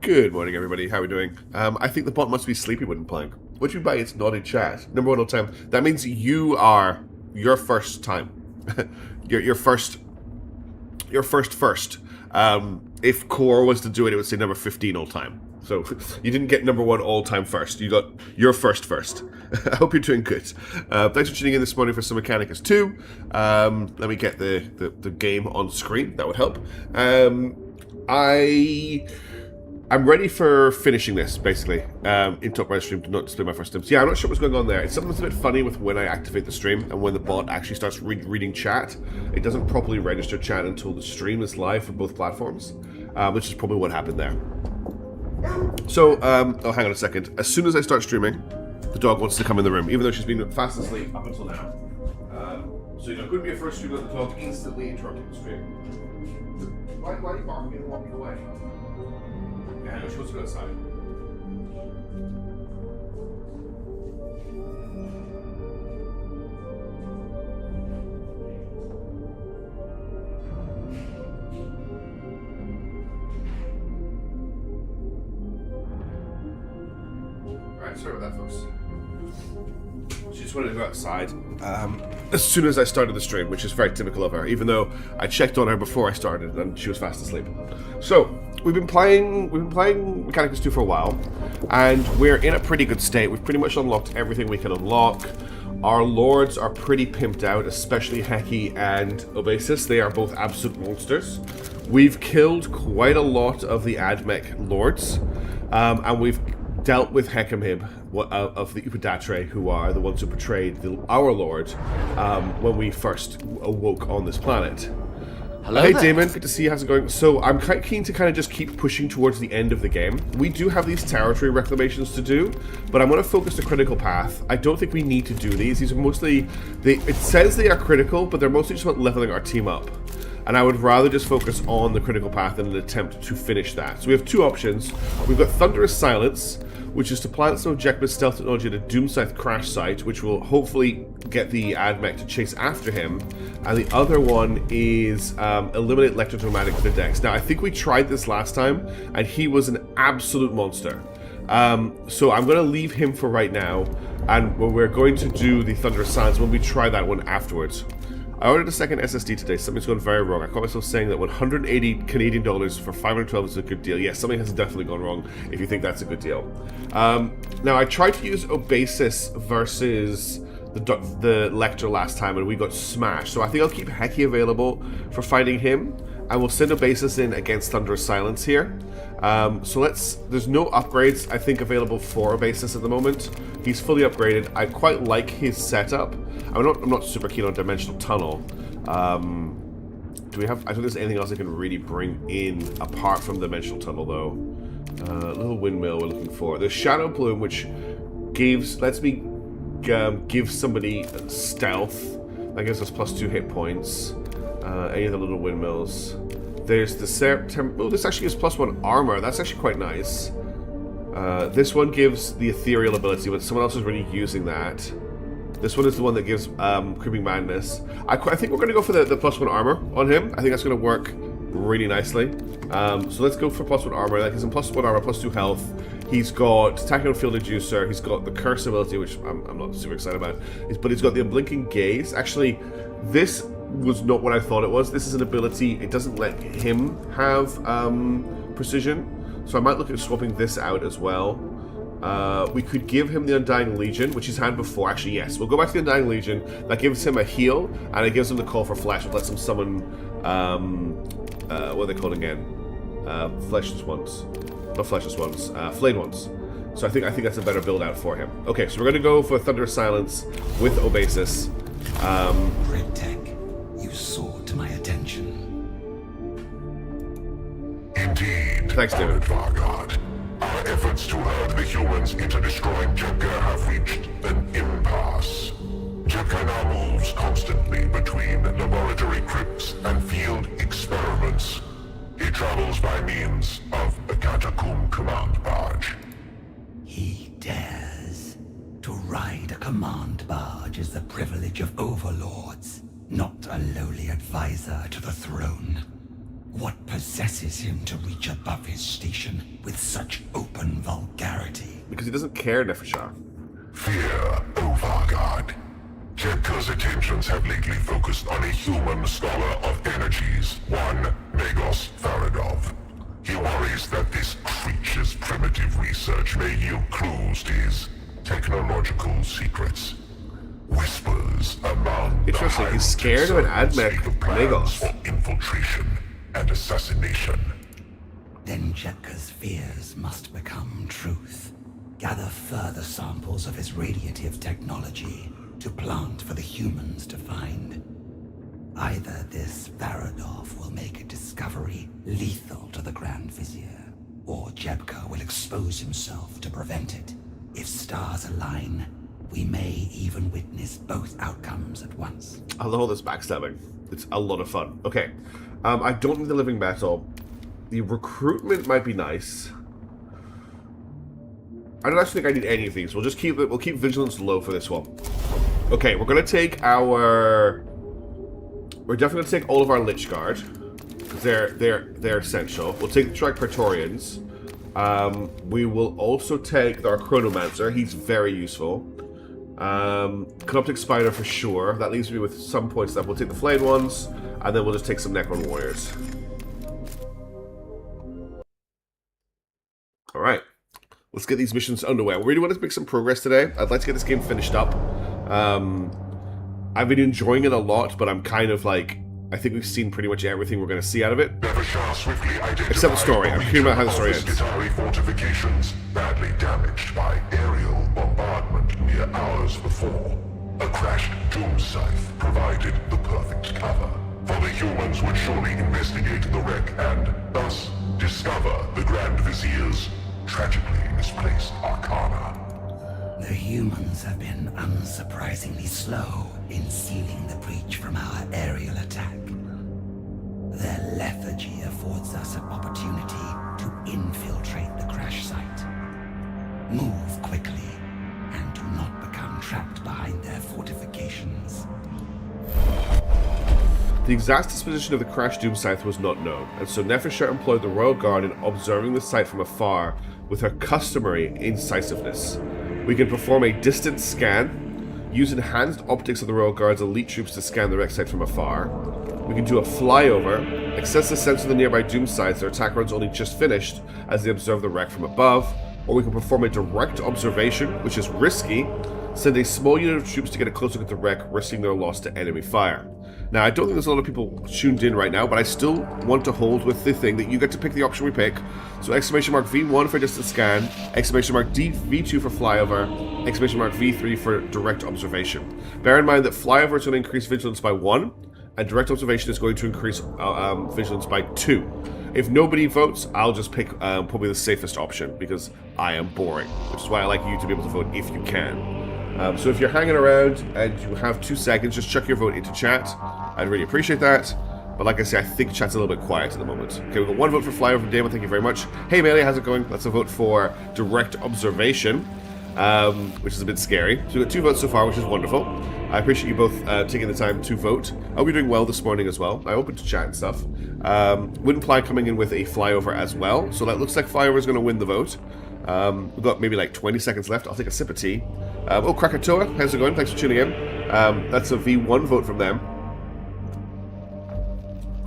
Good morning, everybody. How are we doing? I think the bot must be sleepy when playing. What do you mean by it's not in chat? Number one all time. That means you are your first time. your first. If Core was to do it, it would say number 15 all time. So you didn't get number one all time first. You got your first. I hope you're doing good. Thanks for tuning in this morning for some Mechanicus 2. Let me get the game on screen. That would help. I'm ready for finishing this, basically, in Talk By Stream to not display my first tips. Yeah, I'm not sure what's going on there. It's something that's a bit funny with when I activate the stream and when the bot actually starts reading chat. It doesn't properly register chat until the stream is live for both platforms, which is probably what happened there. So, oh, hang on a second. As soon as I start streaming, the dog wants to come in the room, even though she's been fast asleep up until now. So, you know, it couldn't be a first stream that the dog instantly interrupted the stream. Why are you barking and walking away? Yeah, no, she wants to go outside. Alright, sorry about that, folks. She just wanted to go outside as soon as I started the stream, which is very typical of her, even though I checked on her before I started and she was fast asleep. So, we've been playing Mechanicus 2 for a while, and we're in a pretty good state. We've pretty much unlocked everything we can unlock. Our lords are pretty pimped out, especially Heki and Obasis. They are both absolute monsters. We've killed quite a lot of the Admech lords, and we've dealt with Hekimhib of the Upadatre, who are the ones who betrayed our lord when we first awoke on this planet. Hello Hey there. Damon, good to see you. How's it going? So I'm quite keen to kind of just keep pushing towards the end of the game. We do have these territory reclamations to do, but I'm going to focus the critical path. I don't think we need to do these. These are mostly, it says they are critical, but they're mostly just about leveling our team up. And I would rather just focus on the critical path in an attempt to finish that. So we have two options. We've got Thunderous Silence, which is to plant some objective stealth technology at a Doomscythe crash site, which will hopefully get the Admech to chase after him. And the other one is eliminate electrodramatic Videx. Now, I think we tried this last time, and he was an absolute monster. So I'm going to leave him for right now, and we're going to do the Thunderous Silence when we try that one afterwards. I ordered a second SSD today. Something's gone very wrong. I caught myself saying that 180 Canadian dollars for 512 is a good deal. Yes, something has definitely gone wrong if you think that's a good deal. Now, I tried to use Obasis versus the Lector last time, and we got smashed. So I think I'll keep Heki available for fighting him. I will send Obasis in against Thunderous Silence here. There's no upgrades, I think, available for Obasis at the moment. He's fully upgraded. I quite like his setup. I'm not super keen on Dimensional Tunnel. Do we have? I don't think there's anything else I can really bring in apart from Dimensional Tunnel, though. Little windmill we're looking for. There's Shadow Plume, which lets me give somebody stealth. That gives us +2 hit points. Any of the little windmills. There's the oh, this actually gives +1 armor. That's actually quite nice. This one gives the ethereal ability, but someone else is already using that. This one is the one that gives Creeping Madness. I think we're going to go for the +1 armor on him. I think that's going to work really nicely. So let's go for +1 armor. That gives him +1 armor, +2 health. He's got Tachyon Field Inducer. He's got the Curse ability, which I'm not super excited about. But he's got the Unblinking Gaze. Actually, this was not what I thought it was. This is an ability. It doesn't let him have precision. So I might look at swapping this out as well. We could give him the Undying Legion, which he's had before. Actually, yes. We'll go back to the Undying Legion. That gives him a heal, and it gives him the Call for Flesh, which lets him summon, what are they called again? Fleshless ones. Not Fleshless ones. Flayed ones. So I think that's a better build out for him. Okay, so we're going to go for Thunderous Silence with Obasis. Red Tech, you soared to my attention. Indeed. Thanks, David. Vargard. Our efforts to herd the humans into destroying Jepka have reached an impasse. Jepka now moves constantly between laboratory crypts and field experiments. He travels by means of a catacomb command barge. He dares. To ride a command barge is the privilege of overlords, not a lowly advisor to the throne. What possesses him to reach above his station with such open vulgarity? Because he doesn't care, Nefashar. Fear, O Vargard. Jebka's attentions have lately focused on a human scholar of energies, one Magos Faradov. He worries that this creature's primitive research may yield clues to his technological secrets. Whispers among Interesting, he's scared of an AdMech Magos. for infiltration and assassination. Then Jebka's fears must become truth. Gather further samples of his radiative technology to plant for the humans to find. Either this Faradov will make a discovery lethal to the Grand Vizier, or Jebka will expose himself to prevent it. If stars align, we may even witness both outcomes at once. I love all this backstabbing. It's a lot of fun. Okay, I don't need the living metal. The recruitment might be nice. I don't actually think I need any of these. We'll just keep it. We'll keep vigilance low for this one. Okay, we're gonna take our. We're definitely gonna take all of our Lich Guard. They're essential. We'll take the Trike Praetorians. We will also take our Chronomancer. He's very useful. Canoptic Spider for sure. That leaves me with some points left. We'll take the Flayed ones, and then we'll just take some Necron Warriors. Alright. Let's get these missions underway. We really want to make some progress today. I'd like to get this game finished up. I've been enjoying it a lot, but I'm kind of like... I think we've seen pretty much everything we're going to see out of it. Except the story. I'm curious about how the story ends. Fortifications badly damaged by aerial bombardment mere hours before. A crashed doom scythe provided the perfect cover. For the humans would surely investigate the wreck and, thus, discover the Grand Vizier's tragically misplaced arcana. The humans have been unsurprisingly slow in sealing the breach from our aerial attack. Their lethargy affords us an opportunity to infiltrate the crash site. Move quickly, and do not become trapped behind their fortifications. The exact disposition of the crashed Doom Scythe was not known, and so Nefashar employed the Royal Guard in observing the site from afar with her customary incisiveness. We can perform a distant scan, use enhanced optics of the Royal Guard's elite troops to scan the wreck site from afar. We can do a flyover, access the sense of the nearby Doom Sites their attack runs only just finished as they observe the wreck from above, or we can perform a direct observation, which is risky, send a small unit of troops to get a close look at the wreck, risking their loss to enemy fire. Now, I don't think there's a lot of people tuned in right now, but I still want to hold with the thing that you get to pick the option we pick. So exclamation mark V1 for distant scan, exclamation mark V2 for flyover, exclamation mark V3 for direct observation. Bear in mind that flyover is going to increase vigilance by 1, and direct observation is going to increase vigilance by 2. If nobody votes, I'll just pick probably the safest option, because I am boring, which is why I like you to be able to vote if you can. So if you're hanging around and you have 2 seconds, just chuck your vote into chat. I'd really appreciate that. But like I say, I think chat's a little bit quiet at the moment. Okay, we've got 1 vote for flyover from Damon, thank you very much. Hey Melee, how's it going? That's a vote for direct observation, which is a bit scary. So we've got 2 votes so far, which is wonderful. I appreciate you both taking the time to vote. I hope you're doing well this morning as well. I opened to chat and stuff. Windply coming in with a flyover as well. So that looks like flyover is going to win the vote. We've got maybe like 20 seconds left. I'll take a sip of tea. Oh, Krakatoa, how's it going? Thanks for tuning in. That's a V1 vote from them.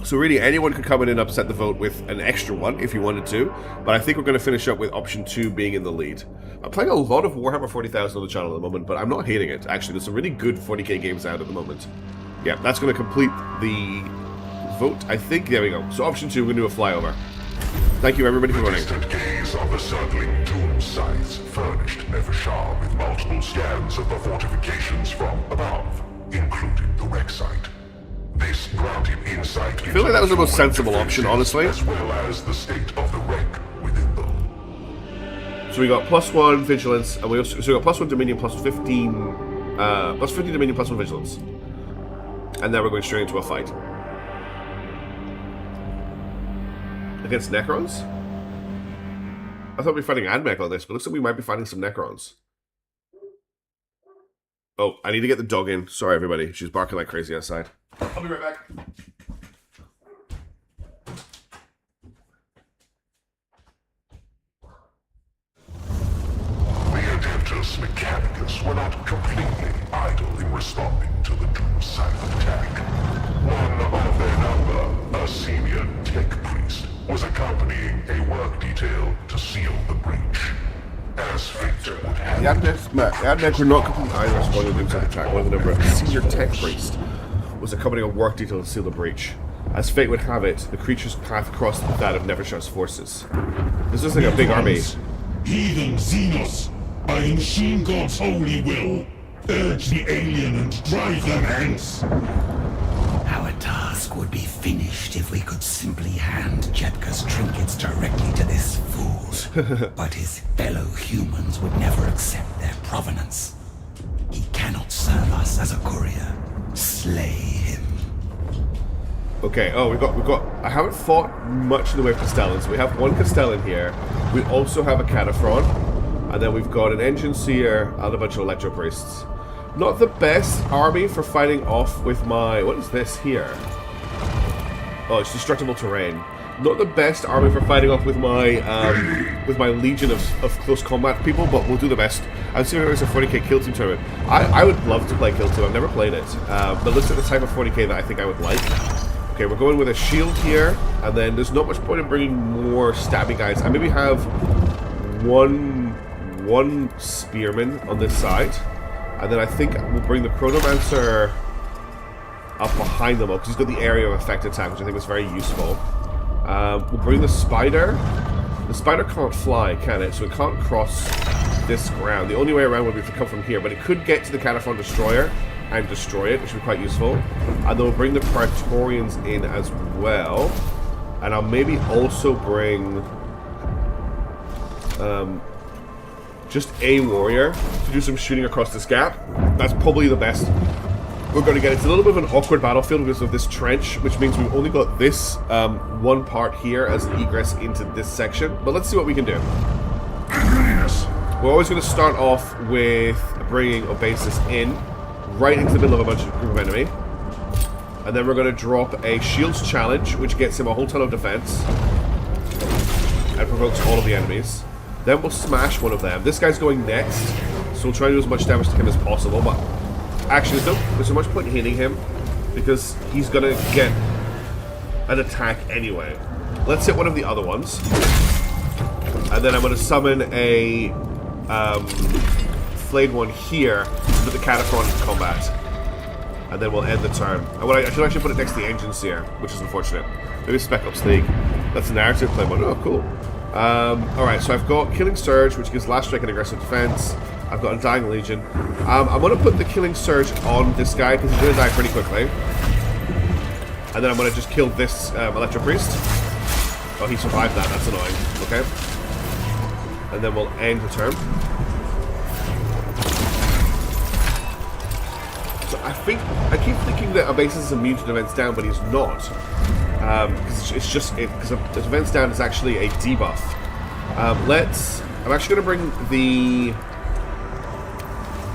So really, anyone could come in and upset the vote with an extra one if you wanted to. But I think we're going to finish up with option 2 being in the lead. I'm playing a lot of Warhammer 40,000 on the channel at the moment, but I'm not hating it. Actually, there's some really good 40k games out at the moment. Yeah, that's going to complete the vote, I think. There we go. So option 2, we're going to do a flyover. Thank you everybody for voting. The distant gaze of the circling doom sights furnished Nefashar with multiple scans of the fortifications from above, including the wreck site. This granted insight into I feel like that was the most sensible option, honestly. as well as the state of the wreck within them. So we got +1 vigilance, and we got +1 dominion, +15 dominion, +1 vigilance. And now we're going straight into a fight. Against Necrons? I thought we'd be fighting AdMech on this, but looks like we might be fighting some Necrons. Oh, I need to get the dog in. Sorry, everybody. She's barking like crazy outside. I'll be right back. Necros Mechanicus were not completely idle in responding to the doom-silent attack. One of their number, a senior tech priest, was accompanying a work detail to seal the breach. As fate would have The Adnex were not completely either responding to the doom-silent attack. One of the number, a senior tech priest, was accompanying a work detail to seal the breach. As fate would have it, the creature's path crossed that of Nevershot's forces. This is like a big army. Heathen Xenos, by the machine god's holy will, urge the alien and drive them hence. Our task would be finished if we could simply hand Jetka's trinkets directly to this fool. But his fellow humans would never accept their provenance. He cannot serve us as a courier. Slay him. Okay, oh, we've got... I haven't fought much in the way of Castellans. We have one Castellan here. We also have a Cataphren. And then we've got an Engine Seer and a bunch of Electro Priests. Not the best army for fighting off with my... What is this here? Oh, it's destructible terrain. Not the best army for fighting off with my legion of close combat people, but we'll do the best. I'm seeing if there's a 40k kill team tournament. I would love to play kill team. I've never played it, but looks like the type of 40k that I think I would like. Okay, we're going with a shield here, and then there's not much point in bringing more stabby guys. I maybe have one spearman on this side, and then I think we'll bring the Chronomancer up behind them all, because he's got the area of effect attack, which I think is very useful. We'll bring the spider. The spider can't fly, can it? So it can't cross this ground. The only way around would be to come from here, but it could get to the Cataphren Destroyer and destroy it, which would be quite useful. And then we'll bring the Praetorians in as well. And I'll maybe also bring just a warrior to do some shooting across this gap. That's probably the best we're going to get. It's a little bit of an awkward battlefield because of this trench, which means we've only got this one part here as an egress into this section. But let's see what we can do. We're always going to start off with bringing Obasis in, right into the middle of a bunch of group of enemy. And then we're going to drop a Shields Challenge, which gets him a whole ton of defense. And provokes all of the enemies. Then we'll smash one of them. This guy's going next, so we'll try to do as much damage to him as possible. But actually, there's so much point in hitting him, because he's going to get an attack anyway. Let's hit one of the other ones. And then I'm going to summon a flayed one here to put the Cataphren into combat. And then we'll end the turn. I should actually put it next to the Engine Seer, which is unfortunate. Maybe Spec Ops League. That's a narrative play mode. Oh, cool. Alright, so I've got Killing Surge, which gives Last Strike and Aggressive Defense. I've got Undying Legion. I'm going to put the Killing Surge on this guy, because he's going to die pretty quickly. And then I'm going to just kill this Electro Priest. Oh, he survived that. That's annoying. Okay. And then we'll end the turn. So I keep thinking that Obasis is immune to defense down, but he's not. Because defense down is actually a debuff. I'm actually going to bring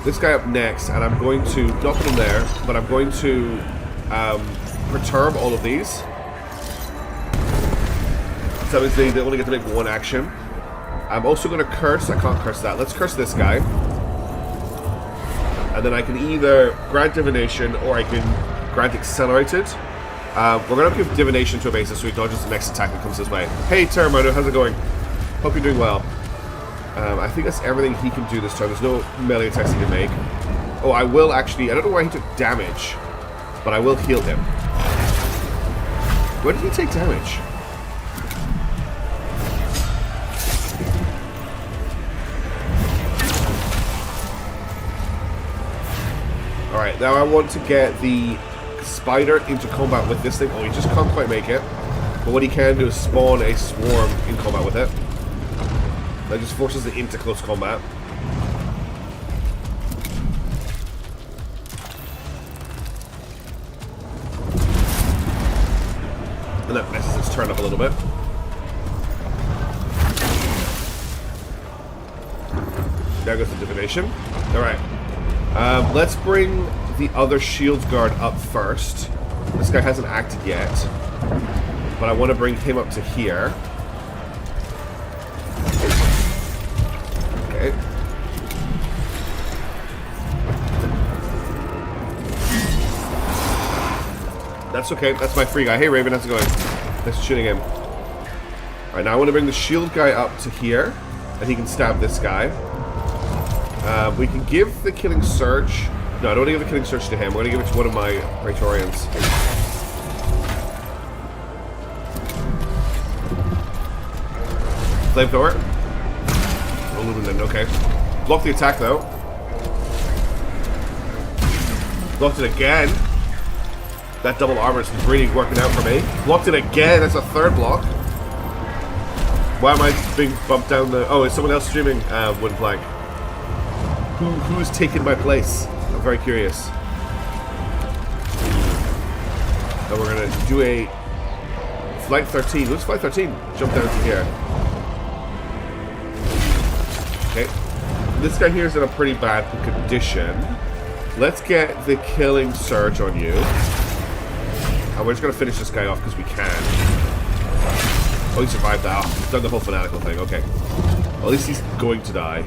this guy up next, and I'm going to not put him there, but I'm going to perturb all of these. So obviously they only get to make one action. I'm also going to curse. I can't curse that. Let's curse this guy. And then I can either grant Divination or I can grant Accelerated. We're going to give Divination to Obasis so he dodges the next attack that comes his way. Hey, Terramano, how's it going? Hope you're doing well. I think that's everything he can do this turn. There's no melee attacks he can make. Oh, I will actually... I don't know why he took damage, but I will heal him. Where did he take damage? Alright, now I want to get the spider into combat with this thing. Oh, he just can't quite make it. But what he can do is spawn a swarm in combat with it. That just forces it into close combat. And that messes its turn up a little bit. There goes the Divination. Alright. Let's bring the other Shield Guard up first. This guy hasn't acted yet. But I want to bring him up to here. Okay. That's okay. That's my free guy. Hey, Raven, how's it going? Thanks for shooting him. Alright, now I want to bring the shield guy up to here, and he can stab this guy. We can give the killing surge. No, I don't want to give the killing surge to him. We're going to give it to one of my Praetorians. Flamethrower. Illuminant, okay. Block the attack, though. Blocked it again. That double armor is really working out for me. Blocked it again. That's a third block. Why am I being bumped down the... Oh, is someone else streaming Wooden Plank? Who's taken my place? I'm very curious. Now we're going to do a... Flight 13. Who's Flight 13? Jump down to here. Okay. This guy here is in a pretty bad condition. Let's get the killing surge on you. And we're just going to finish this guy off because we can. Oh, he survived that. He's done the whole fanatical thing. Okay. Well, at least he's going to die.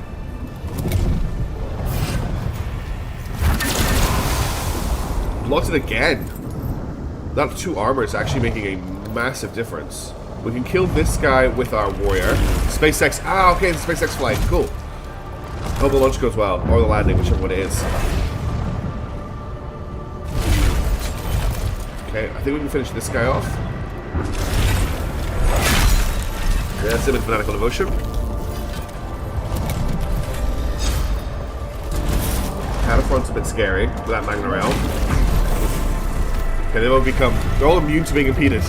Blocked it again. That 2 armor is actually making a massive difference. We can kill this guy with our warrior. SpaceX. Ah, okay, the SpaceX flight. Cool. Hope the launch goes well. Or the landing, whichever one it is. Okay, I think we can finish this guy off. Yeah, that's him in Fanatical Devotion. Cataphragm's a bit scary with that Magna Realm. Okay, they're all immune to being impeded.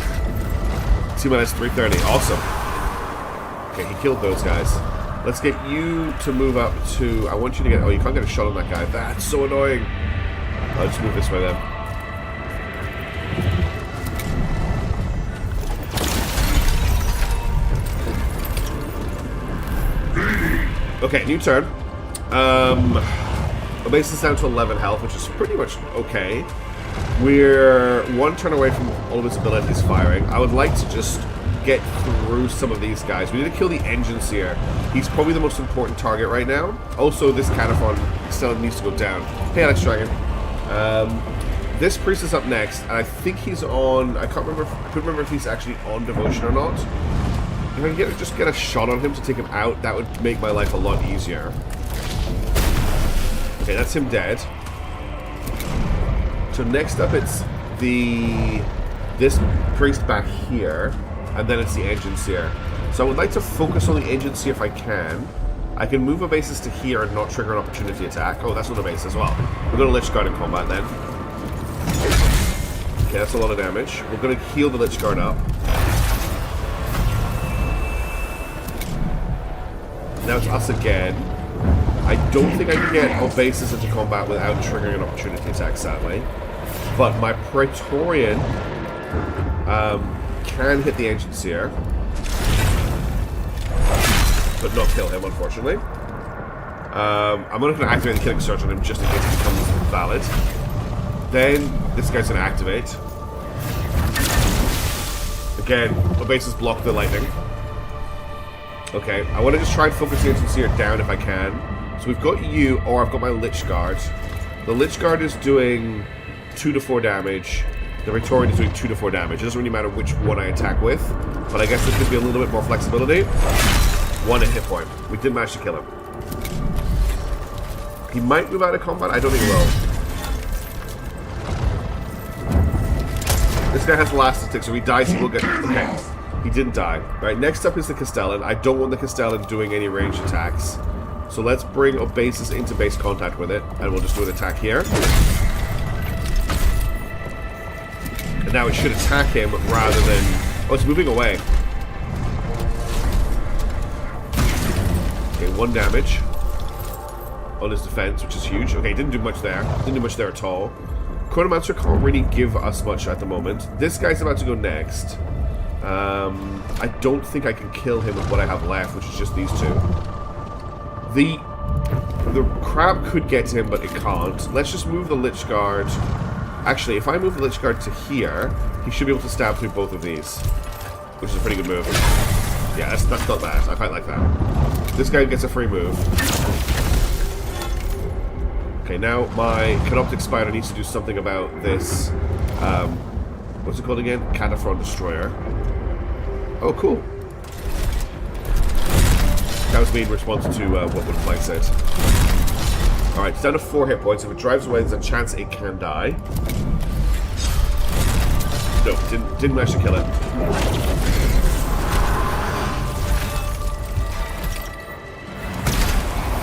T-minus 330, awesome. Okay, he killed those guys. Let's get you to move up to... I want you to get... Oh, you can't get a shot on that guy. That's so annoying. I'll just move this way then. Okay, new turn. The base is down to 11 health, which is pretty much okay. We're 1 turn away from all of his abilities firing. I would like to just get through some of these guys. We need to kill the engine seer. He's probably the most important target right now. Also, this Cataphon still needs to go down. Hey, Alex Dragon. This priest is up next, and I think he's on... I couldn't remember if he's actually on devotion or not. If I can just get a shot on him to take him out, that would make my life a lot easier. Okay, that's him dead. So next up it's this priest back here, and then it's the engine seer. So I would like to focus on the engine seer if I can. I can move a basis to here and not trigger an opportunity attack. Oh, that's on the base as well. We're going to Lich Guard in combat then. Okay, that's a lot of damage. We're going to heal the Lich Guard up. Now it's us again. I don't think I can get Obasis into combat without triggering an opportunity attack, sadly. But my Praetorian can hit the Ancient Seer. But not kill him, unfortunately. I'm not going to activate the Killing Surge on him just in case it becomes valid. Then this guy's going to activate. Again, Obasis block the lightning. Okay, I want to just try and focus the Ancient Seer down if I can. So we've got you, or I've got my Lich Guard. The Lich Guard is doing 2 to 4 damage. The Praetorian is doing 2 to 4 damage. It doesn't really matter which one I attack with, but I guess there could be a little bit more flexibility. 1 hit point. We did manage to kill him. He might move out of combat. I don't think he will. This guy has the last stick, so if he dies, he will get... Okay. He didn't die. Right, next up is the Castellan. I don't want the Castellan doing any ranged attacks. So let's bring Obasis into base contact with it, and we'll just do an attack here. And now it should attack him rather than... Oh, it's moving away. Okay, 1 damage on his defense, which is huge. Okay, didn't do much there. Didn't do much there at all. Chronomancer can't really give us much at the moment. This guy's about to go next. I don't think I can kill him with what I have left, which is just these 2. The crab could get to him, but it can't. Let's just move the Lich Guard. Actually, if I move the Lich Guard to here, he should be able to stab through both of these, which is a pretty good move. Yeah, that's not bad. I quite like that. This guy gets a free move. Okay, now my Canoptic Spider needs to do something about this What's it called again? Cataphrone Destroyer. Oh, cool. That was me in response to what would Fly said. Alright, it's down to 4 hit points. If it drives away, there's a chance it can die. No, didn't manage to kill it.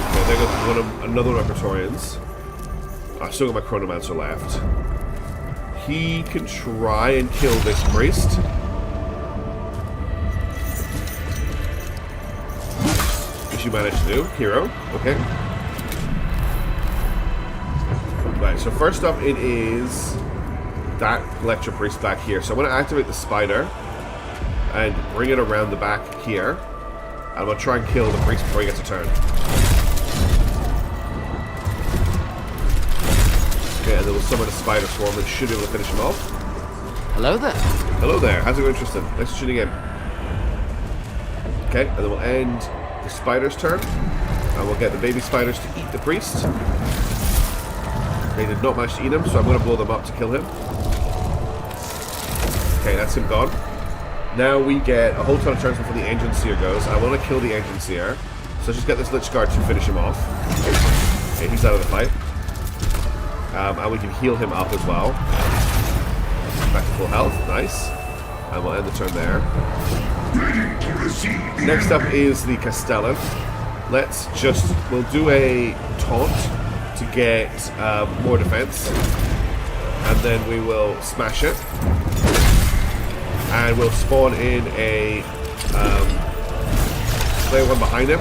Okay, there goes another one of my Praetorians. I still got my Chronomancer left. He can try and kill this priest. Which you managed to do. Hero. Okay. Right, so first up it is that Lecture Priest back here. So I'm going to activate the spider and bring it around the back here. I'm going to try and kill the priest before he gets a turn. Okay, and then we'll summon a spider swarm and should be able to finish him off. Hello there. Hello there. How's it going, Tristan? Thanks for tuning in. Okay, and then we'll end the spider's turn. And we'll get the baby spiders to eat the priest. They did not manage to eat him, so I'm going to blow them up to kill him. Okay, that's him gone. Now we get a whole ton of turns before the Ancient Seer goes. I want to kill the Ancient Seer, so just get this Lich Guard to finish him off. Okay, he's out of the fight. And we can heal him up as well. Back to full health, nice. And we'll end the turn there. Next up is the Castellan. We'll do a taunt to get more defense, and then we will smash it, and we'll spawn in a flare one behind him,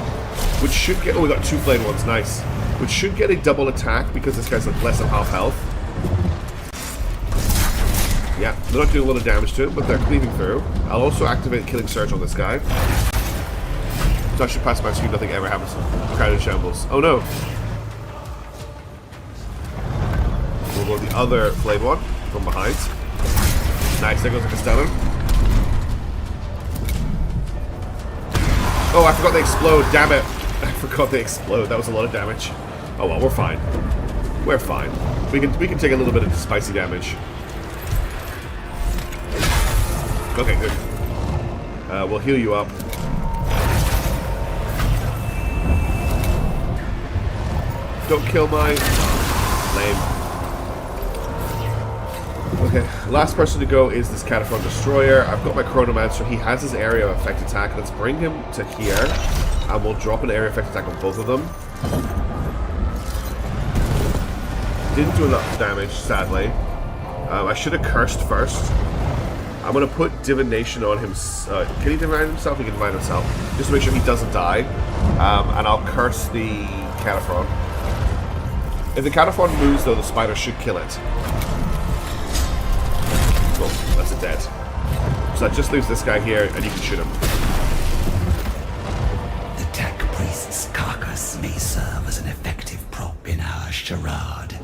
which should get, oh, we got 2 flayed ones, nice, which should get a double attack because this guy's like less than half health. Yeah, they're not doing a lot of damage to him, but they're cleaving through. I'll also activate Killing Surge on this guy, so I should pass my screen, nothing ever happens. Crowded shambles. Oh no. We'll go the other flayed one from behind. Nice, there goes the Castellan. Oh, I forgot they explode, damn it. I forgot they explode, that was a lot of damage. Oh well, we're fine. We're fine. We can take a little bit of spicy damage. Okay, good. We'll heal you up. Don't kill my... Lame. Okay, last person to go is this Cataphrone Destroyer. I've got my Chronomancer. He has his area of effect attack. Let's bring him to here, and we'll drop an area of effect attack on both of them. Didn't do enough damage, sadly. I should have cursed first. I'm going to put Divination on him. Can he divine himself? He can divine himself. Just to make sure he doesn't die. And I'll curse the Cataphrone. If the Cataphrone moves, though, the spider should kill it. Well, that's a dead. So that just leaves this guy here, and you can shoot him. The Tech Priest's carcass may serve as an effective prop in our charade.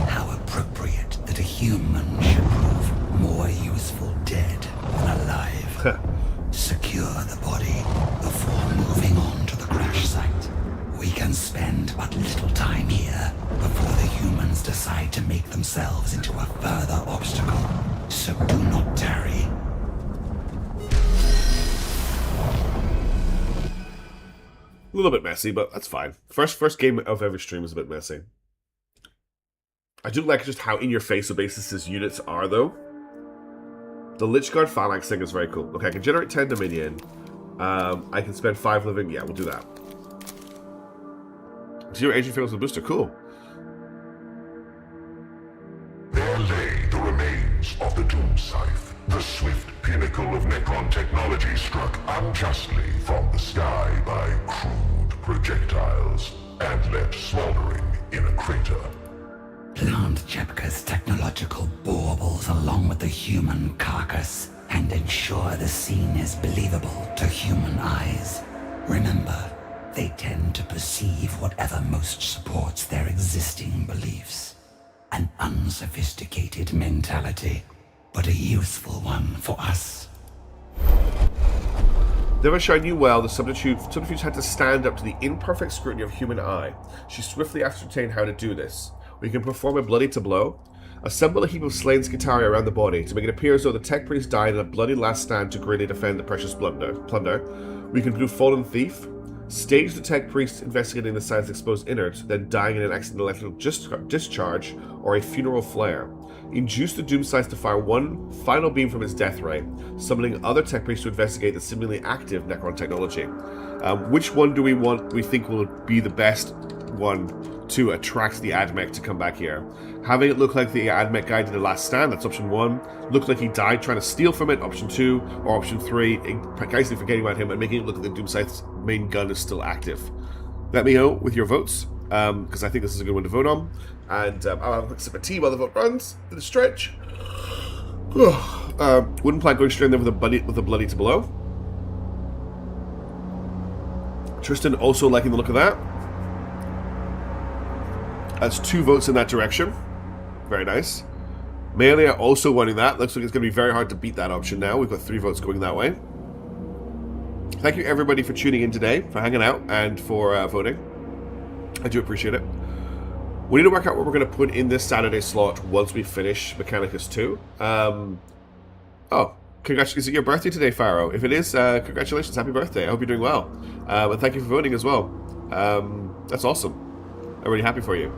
How appropriate that a human should prove more useful dead than alive. Secure the body before moving on to the crash site. We can spend but little time here before the humans decide to make themselves into a further obstacle. So do not tarry. A little bit messy, but that's fine. First game of every stream is a bit messy. I do like just how in-your-face the basis units are, though. The Lichguard Phalanx thing is very cool. Okay, I can generate 10 Dominion. I can spend 5 living. Yeah, we'll do that. Zero Agent Fails with Booster. Cool. There lay the remains of the Doom Scythe, the swift pinnacle of Necron technology struck unjustly from the sky by crude projectiles and left smoldering in a crater. Plant Chepka's technological baubles along with the human carcass and ensure the scene is believable to human eyes. Remember, they tend to perceive whatever most supports their existing beliefs. An unsophisticated mentality, but a useful one for us. Devonshire knew well the subterfuge had to stand up to the imperfect scrutiny of human eye. She swiftly ascertained how to do this. We can perform a bloody tableau. Assemble a heap of slain Skitarii around the body to make it appear as though the tech priest died in a bloody last stand to greatly defend the precious plunder. We can do Fallen Thief, stage the tech priest investigating the site's exposed innards, then dying in an accidental electrical discharge or a funeral flare. Induce the Doomsize to fire one final beam from its death ray, summoning other tech priests to investigate the seemingly active Necron technology. Which one do we think will be the best one to attract the AdMech to come back here? Having it look like the AdMech guy did the last stand, that's option 1. Look like he died trying to steal from it, option 2. Or option 3, basically forgetting about him and making it look like the Doomsize's main gun is still active. Let me know with your votes, because I think this is a good one to vote on. And I'll have a quick sip of tea while the vote runs. Bit of stretch. Wouldn't plan going straight in there with a bloody to below. Tristan also liking the look of that. That's 2 votes in that direction. Very nice. Melee also wanting that. Looks like it's going to be very hard to beat that option now. We've got 3 votes going that way. Thank you everybody for tuning in today, for hanging out, and for voting. I do appreciate it. We need to work out what we're going to put in this Saturday slot once we finish Mechanicus 2. Oh, congrats! Is it your birthday today, Pharaoh? If it is, congratulations, happy birthday. I hope you're doing well. And thank you for voting as well. That's awesome. I'm really happy for you.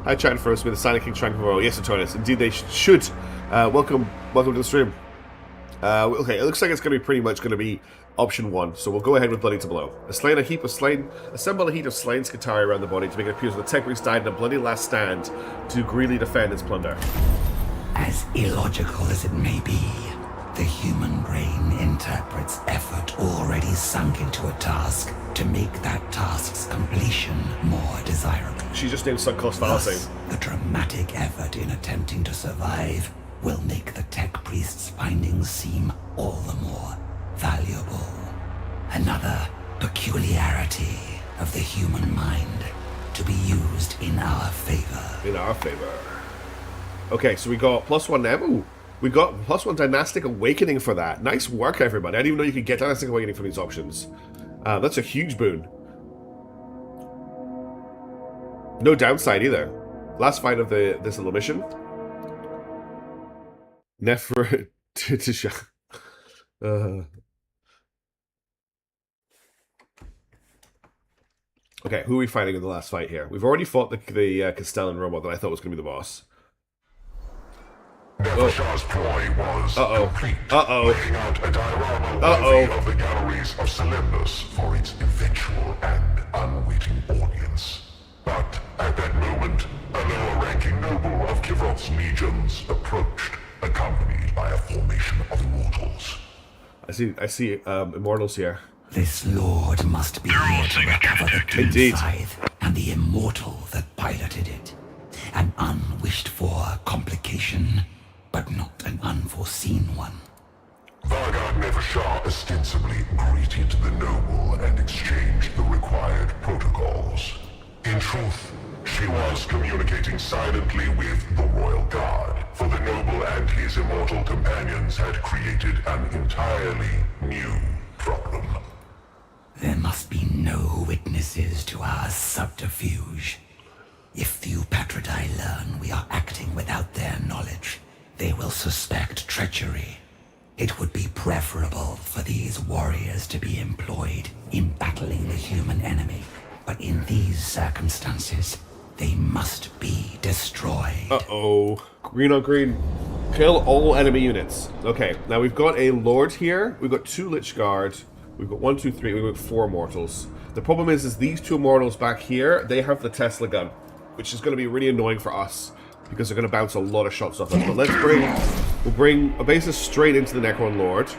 Hi, chatting first with the Silent King Tranquil Royal. Yes, Antonius. Indeed, they should. Welcome to the stream. Okay, it looks like it's going to be pretty much going to be option 1, so we'll go ahead with Bloody to Blow. Assemble a heap of slain Skitarii around the body to make it appear as though the tech priest died in a bloody last stand to greedily defend its plunder. As illogical as it may be, the human brain interprets effort already sunk into a task to make that task's completion more desirable. She just named sunk cost fallacy. Thus, the dramatic effort in attempting to survive will make the tech priest's findings seem all the more valuable. Another peculiarity of the human mind to be used in our favor. In our favor. Okay, so we got +1 now. Ooh, we got +1 Dynastic Awakening for that. Nice work, everybody. I didn't even know you could get Dynastic Awakening from these options. That's a huge boon. No downside either. Last fight of this little mission. Nefer Tisha. Okay, who are we fighting in the last fight here? We've already fought the Castellan robot that I thought was going to be the boss. Nefershar's ploy was complete, laying out a diorama worthy of the galleries of Selymnus for its eventual and unwitting audience. But at that moment, a lower-ranking noble of Kivroth's legions approached, accompanied by a formation of immortals. I see immortals here. This lord must be here to recover the Doomscythe and the immortal that piloted it. An unwished-for complication, but not an unforeseen one. Vargard Nefershar ostensibly greeted the noble and exchanged the required protocols. In truth, she was communicating silently with the royal guard, for the noble and his immortal companions had created an entirely new problem. There must be no witnesses to our subterfuge. If the Eupatridae learn we are acting without their knowledge, they will suspect treachery. It would be preferable for these warriors to be employed in battling the human enemy. But in these circumstances, they must be destroyed. Uh-oh. Green on green. Kill all enemy units. Okay, now we've got a Lord here. We've got 2 Lich Guard. We've got 1, 2, 3. We've got 4 Immortals. The problem is these 2 Immortals back here, they have the Tesla gun, which is going to be really annoying for us because they're going to bounce a lot of shots off us. But we'll bring Obesus straight into the Necron Lord.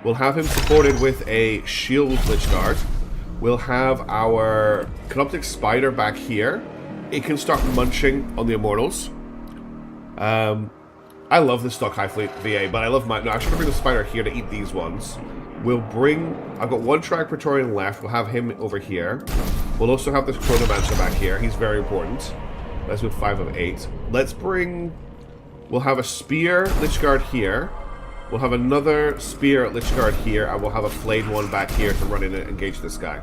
We'll have him supported with a Shield Lich Guard. We'll have our Canoptic Spider back here. It can start munching on the Immortals. I love the stock High Fleet VA, but I love my... No, I'm going to bring the Spider here to eat these ones. We'll bring... I've got 1 Track Praetorian left. We'll have him over here. We'll also have this Chronomancer back here. He's very important. Let's move 5 of 8. Let's bring... We'll have a Spear Lich Guard here. We'll have another Spear Lich Guard here, and we'll have a Flayed one back here to run in and engage this guy.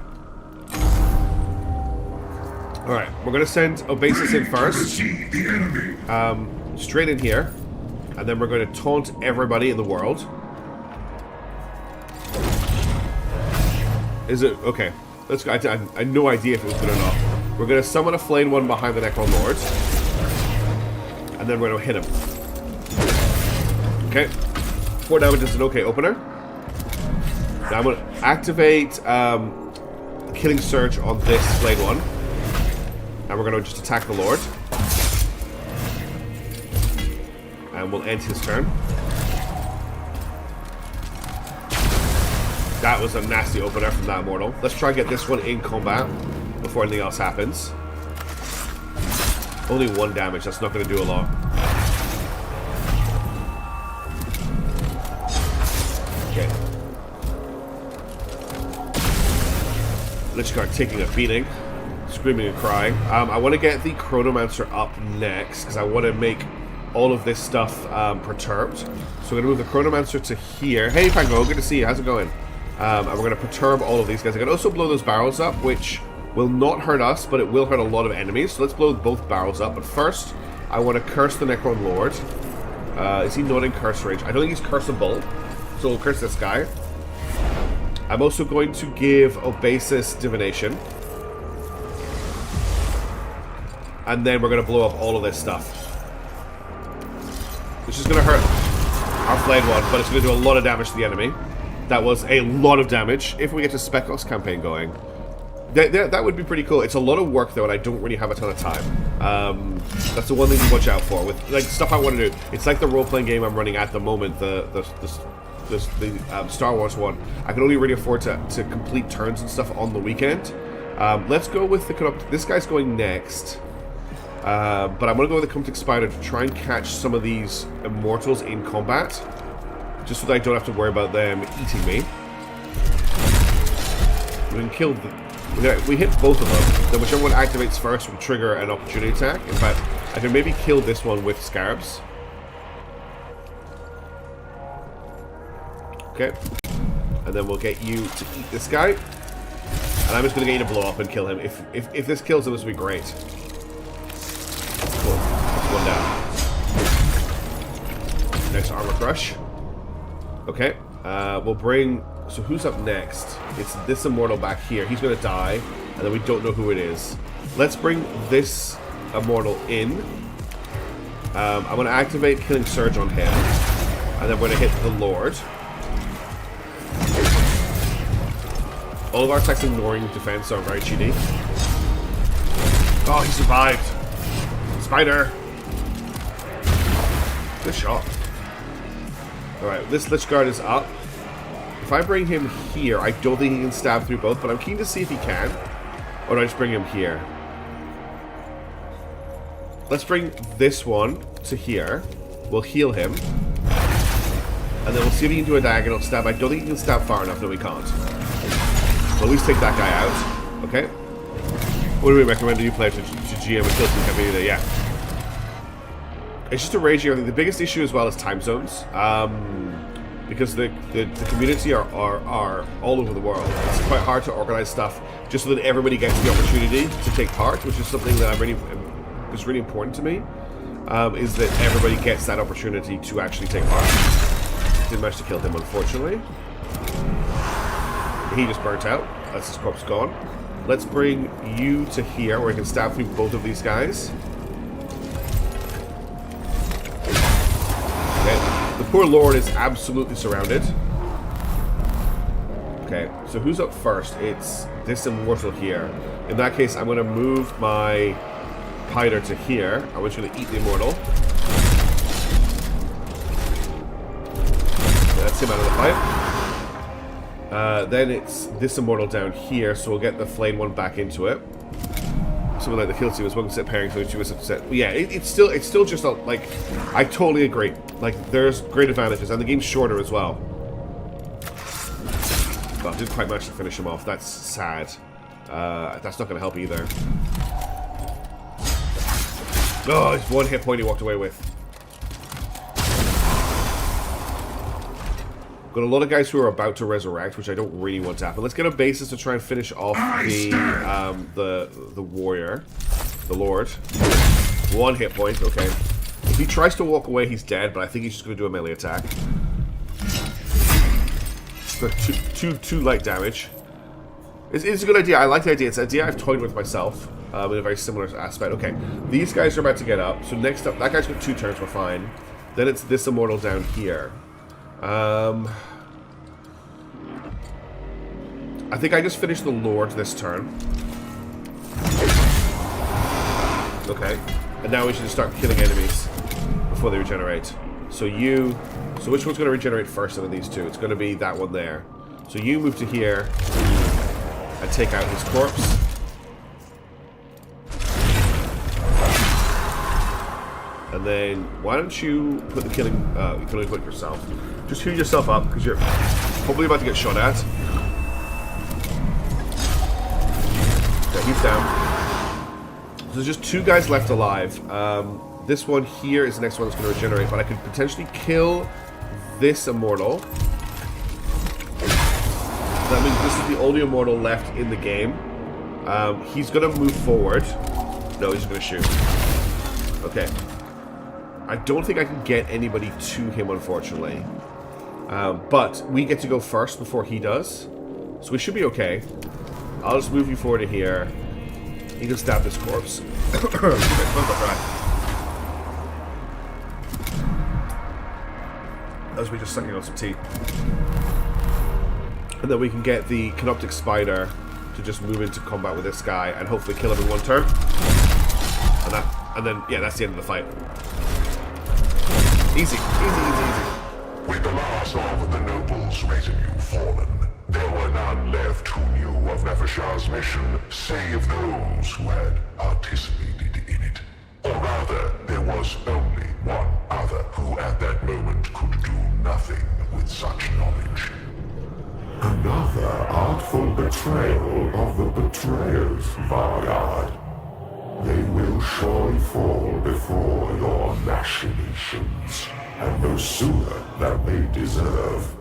Alright, we're going to send Obesus in first. straight in here. And then we're going to taunt everybody in the world. Is it? Okay. Let's go. I had no idea if it was good or not. We're going to summon a flame one behind the Necron Lord. And then we're going to hit him. Okay. 4 damage is an okay opener. Now I'm going to activate Killing Surge on this flame one. And we're going to just attack the Lord. And we'll end his turn. That was a nasty opener from that Immortal. Let's try and get this one in combat before anything else happens. Only 1 damage, that's not going to do a lot. Okay. Lichguard taking a beating. Screaming and crying. I want to get the Chronomancer up next, because I want to make all of this stuff perturbed. So we're going to move the Chronomancer to here. Hey Pango, good to see you. How's it going? And we're going to perturb all of these guys. I can also blow those barrels up, which will not hurt us, but it will hurt a lot of enemies. So let's blow both barrels up. But first, I want to curse the Necron Lord. Is he not in curse range? I don't think he's curseable. So we'll curse this guy. I'm also going to give Obasis Divination. And then we're going to blow up all of this stuff. Which is going to hurt our flayed one, but it's going to do a lot of damage to the enemy. That was a lot of damage. If we get a Spec Ops campaign going, that would be pretty cool. It's a lot of work, though, and I don't really have a ton of time. That's the one thing to watch out for. With like stuff I want to do. It's like the role-playing game I'm running at the moment, the Star Wars one. I can only really afford to complete turns and stuff on the weekend. Let's go with this guy's going next. But I'm going to go with the Comptic Spider to try and catch some of these Immortals in combat. Just so that I don't have to worry about them eating me. We can kill we hit both of them. Then whichever one activates first will trigger an opportunity attack. In fact, I can maybe kill this one with Scarabs. Okay. And then we'll get you to eat this guy. And I'm just going to get you to blow up and kill him. If this kills him, this will be great. Cool. That's 1 down. Next Armor Crush. Okay. We'll bring... So who's up next? It's this Immortal back here. He's going to die. And then we don't know who it is. Let's bring this Immortal in. I'm going to activate Killing Surge on him. And then we're going to hit the Lord. All of our attacks ignoring defense are very cheaty. Oh, he survived. Spider. Good shot. Alright, this Lich Guard is up. If I bring him here, I don't think he can stab through both, but I'm keen to see if he can. Or do I just bring him here? Let's bring this one to here. We'll heal him. And then we'll see if he can do a diagonal stab. I don't think he can stab far enough. No, he can't. So at least take that guy out. Okay. What do we recommend a new player to GM and kill some campaign? Yeah. It's just a raging. I think the biggest issue as well is time zones. Because the community are all over the world. It's quite hard to organize stuff just so that everybody gets the opportunity to take part, which is something that is really important to me. Is that everybody gets that opportunity to actually take part. Didn't manage to kill him, unfortunately. He just burnt out. That's his corpse gone. Let's bring you to here where I can stab through both of these guys. Okay. The poor Lord is absolutely surrounded. Okay, so who's up first? It's this Immortal here. In that case, I'm going to move my Pyder to here. I'm just going to eat the Immortal. Okay, that's him out of the fight. Then it's this Immortal down here, so we'll get the Flame one back into it. Something like the kill team was one set pairing, so two was set. Yeah, it's still just a, like, I totally agree. Like, there's great advantages, and the game's shorter as well. But I didn't quite manage to finish him off. That's sad. That's not going to help either. Oh, it's 1 hit point he walked away with. Got a lot of guys who are about to resurrect, which I don't really want to happen. Let's get a basis to try and finish off the warrior, the Lord. 1 hit point, okay. If he tries to walk away, he's dead, but I think he's just going to do a melee attack. So two light damage. It's a good idea. I like the idea. It's an idea I've toyed with myself in a very similar aspect. Okay, these guys are about to get up. So next up, that guy's got 2 turns. We're fine. Then it's this immortal down here. I think I just finished the Lord this turn. Okay. And now we should just start killing enemies before they regenerate. So which one's going to regenerate first out of these 2? It's going to be that one there. So you move to here and take out his corpse. And then why don't you put the killing? You can only put it yourself. Just heal yourself up because you're probably about to get shot at. Okay, he's down. So there's just 2 guys left alive. This one here is the next one that's going to regenerate, but I could potentially kill this immortal. That means this is the only immortal left in the game. He's going to move forward. No, he's going to shoot. Okay. I don't think I can get anybody to him, unfortunately. But we get to go first before he does. So we should be okay. I'll just move you forward to here. He can stab this corpse. As we just sucking on some tea. And then we can get the Canoptic Spider to just move into combat with this guy and hopefully kill him in 1 turn. And then, yeah, that's the end of the fight. Easy, easy, easy, easy. With the last of the nobles retinue fallen, there were none left who knew of Nefershah's mission, save those who had participated in it. Or rather, there was only one other who at that moment could do nothing with such knowledge. Another artful betrayal of the betrayers, Vargard. They will surely fall before your machinations, and no sooner than they deserve.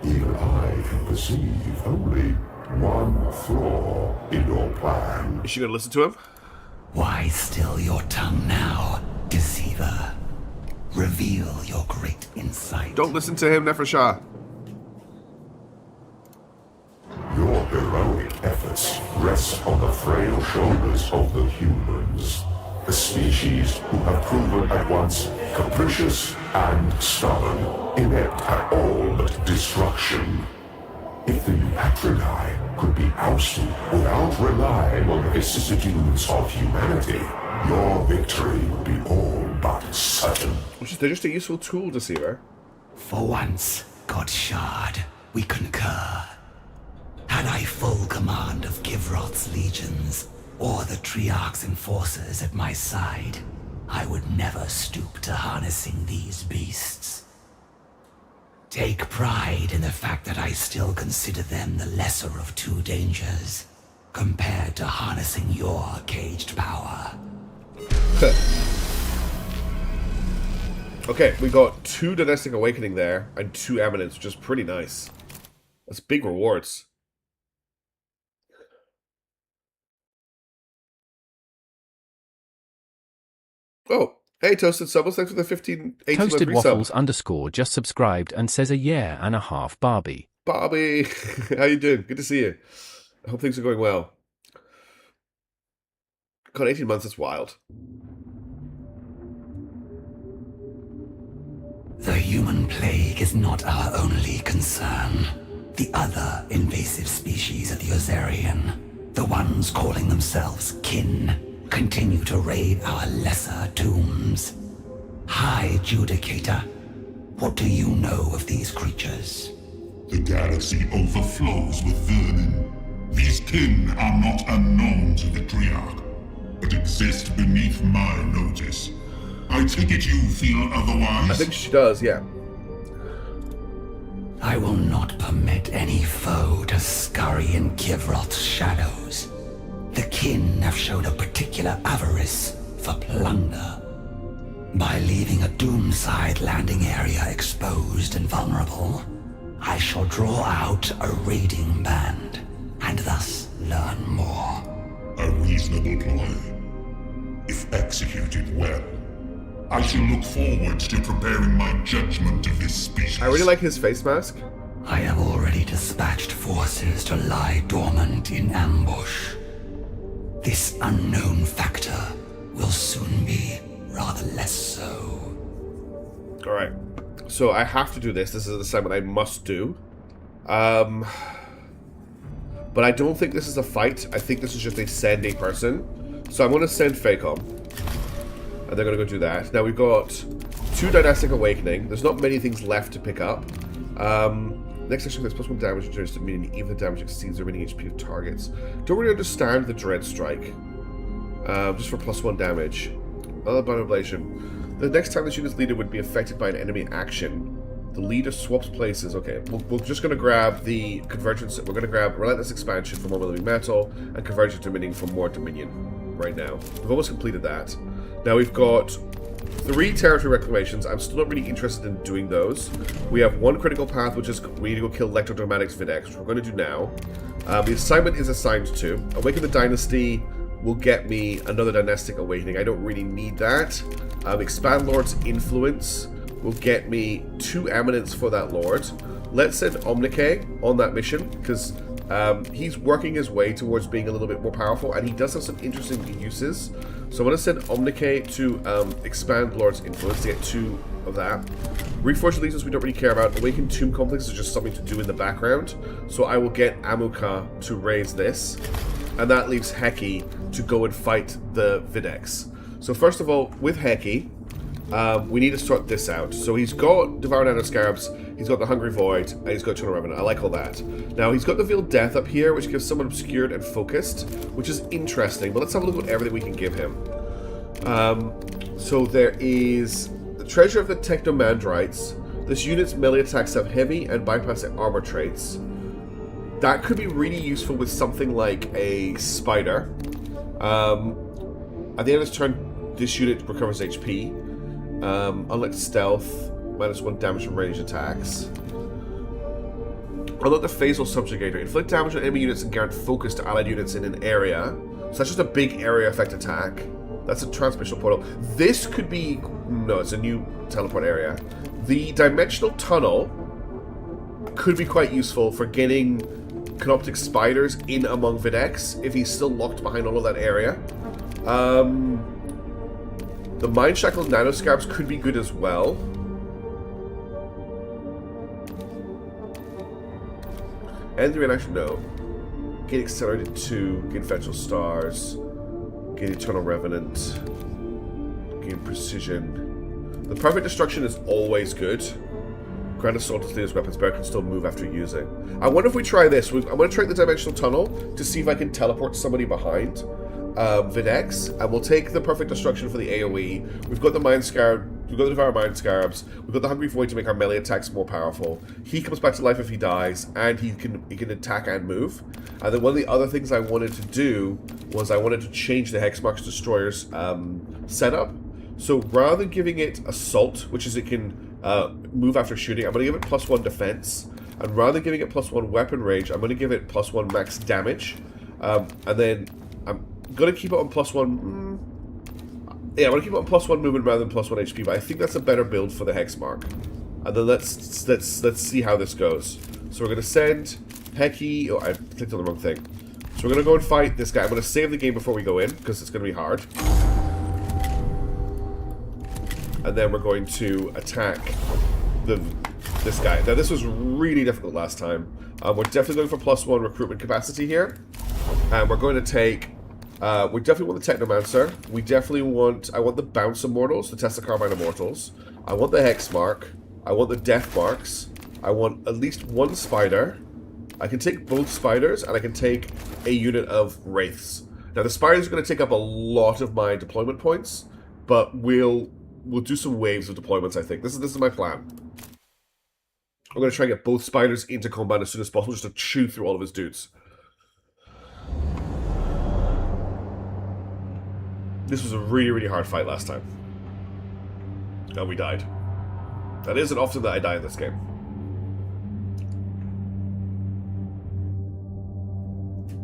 Even I can perceive only one flaw in your plan. Is she going to listen to him? Why still your tongue now, deceiver? Reveal your great insight. Don't listen to him, Nefershah. Your heroic efforts rest on the frail shoulders of the humans, a species who have proven at once capricious and stubborn, inept at all but destruction. If the Patroni could be ousted without relying on the vicissitudes of humanity, your victory would be all but certain. They're just a useful tool, Deceiver. For once, Godshard, we concur. Had I full command of Kivroth's legions, or the Triarch's enforcers at my side, I would never stoop to harnessing these beasts. Take pride in the fact that I still consider them the lesser of 2 dangers, compared to harnessing your caged power. Okay, we got 2 Dynastic Awakening there, and 2 Eminence, which is pretty nice. That's big rewards. Oh, hey, Toasted Subbles, thanks for the 18 Toasted month Waffles resub. _ just subscribed and says a year and a half Barbie. Bobby, how you doing? Good to see you. I hope things are going well. God, 18 months is wild. The human plague is not our only concern. The other invasive species of the Ozarian, the ones calling themselves kin, continue to raid our lesser tombs. High Judicator, what do you know of these creatures? The galaxy overflows with vermin. These kin are not unknown to the Triarch, but exist beneath my notice. I take it you feel otherwise? I think she does, yeah. I will not permit any foe to scurry in Kivroth's shadows. The kin have shown a particular avarice for plunder. By leaving a Doomside landing area exposed and vulnerable, I shall draw out a raiding band, and thus learn more. A reasonable ploy, if executed well. I shall look forward to preparing my judgment of this species. I really like his face mask. I have already dispatched forces to lie dormant in ambush. This unknown factor will soon be rather less so. Alright. So I have to do this. This is an assignment I must do. But I don't think this is a fight. I think this is just a send a person. So I'm going to send Facom. And they're going to go do that. Now we've got 2 Dynastic Awakening. There's not many things left to pick up. Next action takes +1 damage to meaning even the damage exceeds the remaining HP of targets. Don't really understand the Dread Strike. Just for +1 damage. Another Bound Ablation. The next time the unit's leader would be affected by an enemy action, the leader swaps places. Okay, we're just going to grab the Convergence. We're going to grab Relentless Expansion for more Living Metal and Convergent Dominion for more Dominion right now. We've almost completed that. Now we've got 3 Territory Reclamations. I'm still not really interested in doing those. We have 1 Critical Path, which is we need to go kill Lectrodramatics Videx, which we're going to do now. The assignment is assigned to Awaken the Dynasty. Will get me another Dynastic Awakening. I don't really need that. Expand Lord's Influence will get me 2 Eminence for that Lord. Let's send Omnike on that mission, because he's working his way towards being a little bit more powerful, and he does have some interesting uses. So I'm going to send Omnike to expand Lord's Influence to get 2 of that. Reforged Allegiance we don't really care about. Awakened Tomb Complex is just something to do in the background. So I will get Amuka to raise this. And that leaves Heki to go and fight the Videx. So first of all, with Heki, we need to sort this out. So he's got Devoured Nanoscarabs, he's got the Hungry Void, and he's got Eternal Revenant. I like all that. Now, he's got the Veiled Death up here, which gives someone obscured and focused, which is interesting. But let's have a look at everything we can give him. So there is the Treasure of the Technomandrites. This unit's melee attacks have heavy and bypassing armor traits. That could be really useful with something like a Spider. At the end of this turn, this unit recovers HP. Unlike Stealth, -1 damage from ranged attacks. Unlike the Phasal Subjugator, inflict damage on enemy units and grant focus to allied units in an area. So that's just a big area effect attack. That's a transmissional portal. This could be... No, it's a new teleport area. The Dimensional Tunnel could be quite useful for getting Canoptic Spiders in among Videx if he's still locked behind all of that area. The Mind Shackled Nanoscarabs could be good as well. End the reaction, no. Gain Accelerated 2, gain Fetchel Stars, gain Eternal Revenant, gain Precision. The Perfect Destruction is always good. Grant Assault to Leader's weapons, but I can still move after using. I wonder if we try this. I'm going to try the Dimensional Tunnel to see if I can teleport somebody behind Videx, and we'll take the Perfect Destruction for the AoE. We've got the Mind Scarab, we've got the Devour Mind Scarabs, we've got the Hungry Void to make our melee attacks more powerful. He comes back to life if he dies, and he can attack and move. And then one of the other things I wanted to do was I wanted to change the Hexmark's Destroyer's setup. So rather than giving it Assault, which is it can move after shooting, I'm going to give it +1 defense. And rather than giving it +1 weapon range, I'm going to give it +1 max damage. And then I'm going to keep it on +1... yeah, I'm going to keep it on +1 movement rather than +1 HP, but I think that's a better build for the Hexmark. And then let's see how this goes. So we're going to send Heki... Oh, I clicked on the wrong thing. So we're going to go and fight this guy. I'm going to save the game before we go in, because it's going to be hard. And then we're going to attack this guy. Now, this was really difficult last time. We're definitely going for +1 recruitment capacity here. And we're going to take... we definitely want the Technomancer. We definitely want... I want the Bounce Immortals, the Tesla Carbine Immortals. I want the Hexmark. I want the Death Marks. I want at least 1 Spider. I can take both Spiders, and I can take a unit of Wraiths. Now, the Spiders are going to take up a lot of my deployment points, but we'll do some waves of deployments, I think. This is my plan. I'm going to try and get both Spiders into combat as soon as possible, just to chew through all of his dudes. This was a really, really hard fight last time. And we died. That isn't often that I die in this game.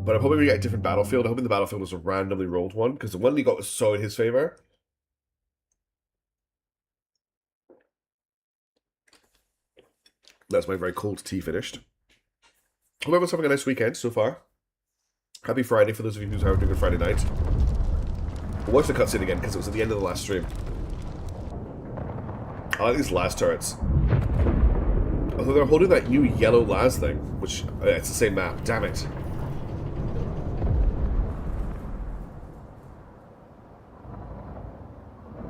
But I'm hoping we get a different battlefield. I'm hoping the battlefield was a randomly rolled one, because the one he got was so in his favor. That's my very cold tea finished. Hope everyone's having a nice weekend so far. Happy Friday for those of you who's having a good Friday night. We'll watch the cutscene again because it was at the end of the last stream. I like these last turrets. Although they're holding that new yellow las thing, which it's the same map. Damn it.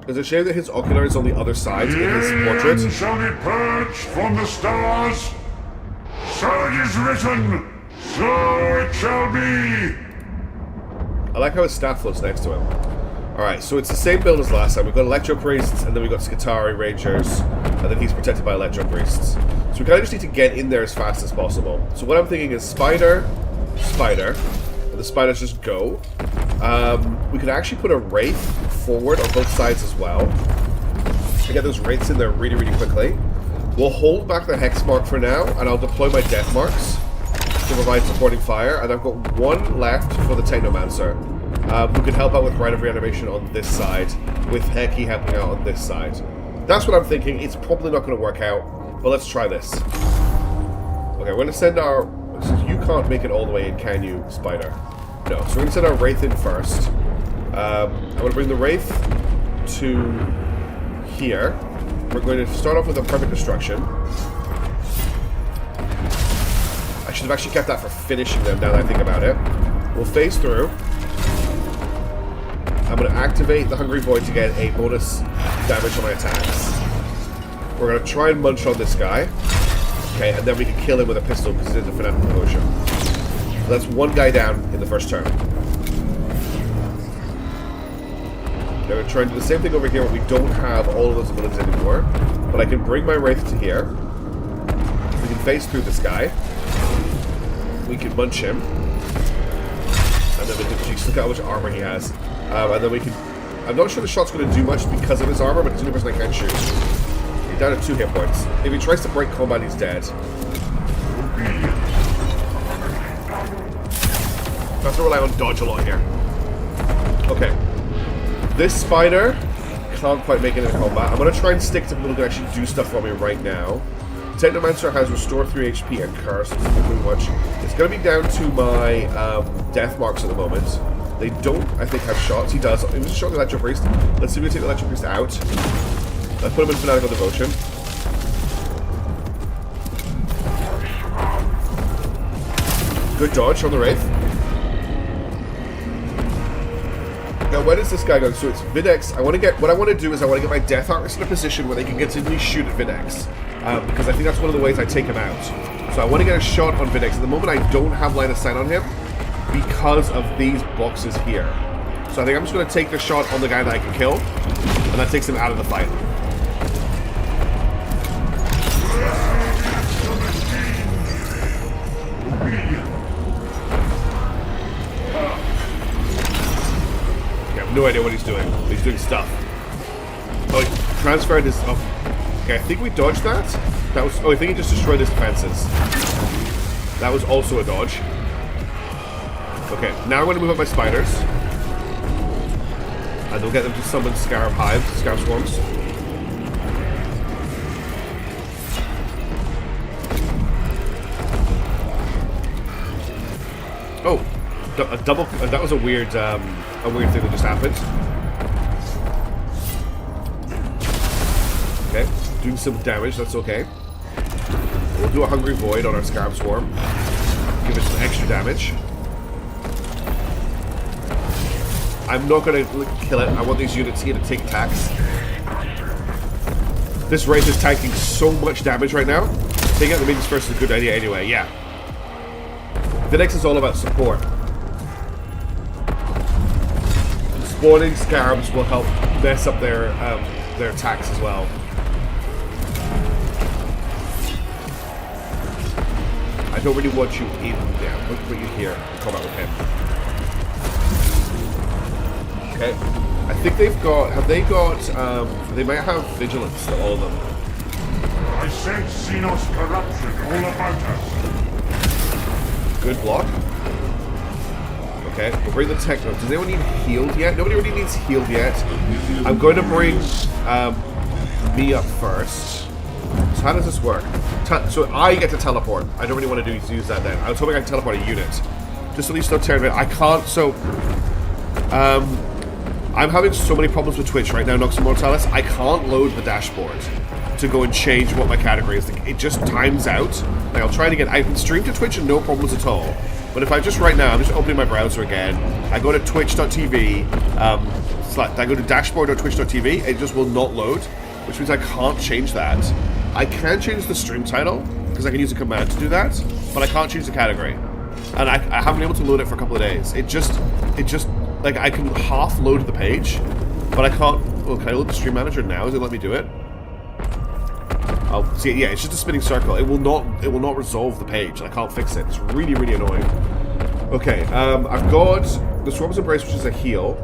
It's a shame that his ocular is on the other side in his portrait. The end shall be purged from the stars. So it is written. So it shall be. I like how his staff floats next to him. Alright, so it's the same build as last time. We've got Electro Priests, and then we've got Skitarii Rangers, and then he's protected by Electro Priests. So we kind of just need to get in there as fast as possible. So what I'm thinking is Spider, Spider, and the Spiders just go. We could actually put a Wraith forward on both sides as well. To get those Wraiths in there really, really quickly. We'll hold back the Hex Mark for now, and I'll deploy my Death Marks to provide supporting fire, and I've got one left for the Technomancer, who can help out with Rite of Reanimation on this side, with Heki helping out on this side. That's what I'm thinking. It's probably not going to work out, but let's try this. Okay, we're going to send our... You can't make it all the way in, can you, Spider? No, so we're going to send our Wraith in first. I'm going to bring the Wraith to here. We're going to start off with a Perfect Destruction. I should have actually kept that for finishing them now that I think about it. We'll phase through. I'm going to activate the Hungry Void to get a bonus damage on my attacks. We're going to try and munch on this guy. Okay, and then we can kill him with a pistol because it is a fanatical devotion. So that's one guy down in the first turn. Now we're going to try and do the same thing over here where we don't have all of those abilities anymore. But I can bring my Wraith to here. We can phase through this guy. We can munch him. And then we can... Jeez, look at how much armor he has. And then we can... I'm not sure the shot's going to do much because of his armor, but it's the only person I can shoot. He's down to 2 hit points. If he tries to break combat, he's dead. I have to rely on dodge a lot here. Okay. This Spider can't quite make it into combat. I'm going to try and stick to people who can actually do stuff for me right now. Technomancer has Restore 3 HP and Curse, which is pretty much. It's going to be down to my Death Marks at the moment. They don't, I think, have shots. He does. He was a shot with Electro Priest. Let's see if we can take the Electro Priest out. Let's put him in Fanatical Devotion. Good dodge on the Wraith. Now, where is this guy going? So it's Videx. What I want to do is I want to get my Death Arcs in a position where they can continually shoot at Videx. Because I think that's one of the ways I take him out. So I want to get a shot on Videx. At the moment, I don't have line of sight on him because of these boxes here. So I think I'm just going to take the shot on the guy that I can kill, and that takes him out of the fight. I have no idea what he's doing. He's doing stuff. Oh, he transferred his... Oh. Okay, I think we dodged that. That was... Oh, I think he just destroyed his defenses. That was also a dodge. Okay, now I'm going to move up my spiders. And we'll get them to summon Scarab Hives, Scarab Swarms. Oh, a double... that was a weird thing that just happened. Okay, doing some damage, that's okay. We'll do a Hungry Void on our Scarab Swarm. Give it some extra damage. I'm not going to kill it. I want these units here to take attacks. This Wraith is tanking so much damage right now. Taking out the minions first is a good idea anyway, yeah. Videx is all about support. Spawning Scarabs will help mess up their attacks as well. I don't really want you in there. I'll put you here in combat with him. Okay. I think they've got... Have they got... they might have Vigilance, all of them. I sense Xenos corruption all about us. Good block. Okay, we'll bring the Techno. Does anyone need healed yet? Nobody really needs healed yet. I'm going to bring me up first. So how does this work? So I get to teleport. I don't really want to use that then. I was hoping I could teleport a unit. Just at least not tearing it. I can't, so... I'm having so many problems with Twitch right now, Nox Immortalis. I can't load the dashboard to go and change what my category is. It just times out. Like, I'll try it again. I can stream to Twitch and no problems at all. But if I just right now, I'm just opening my browser again. I go to twitch.tv, I go to dashboard.twitch.tv, it just will not load, which means I can't change that. I can change the stream title, because I can use a command to do that, but I can't change the category. And I haven't been able to load it for a couple of days. It just, like, I can half load the page, but I can't. Well, can I load the stream manager now? Does it let me do it? I'll see. Yeah, it's just a spinning circle. It will not resolve the page. I can't fix it. It's really, really annoying. Okay, I've got the Swarm's Embrace, which is a heal.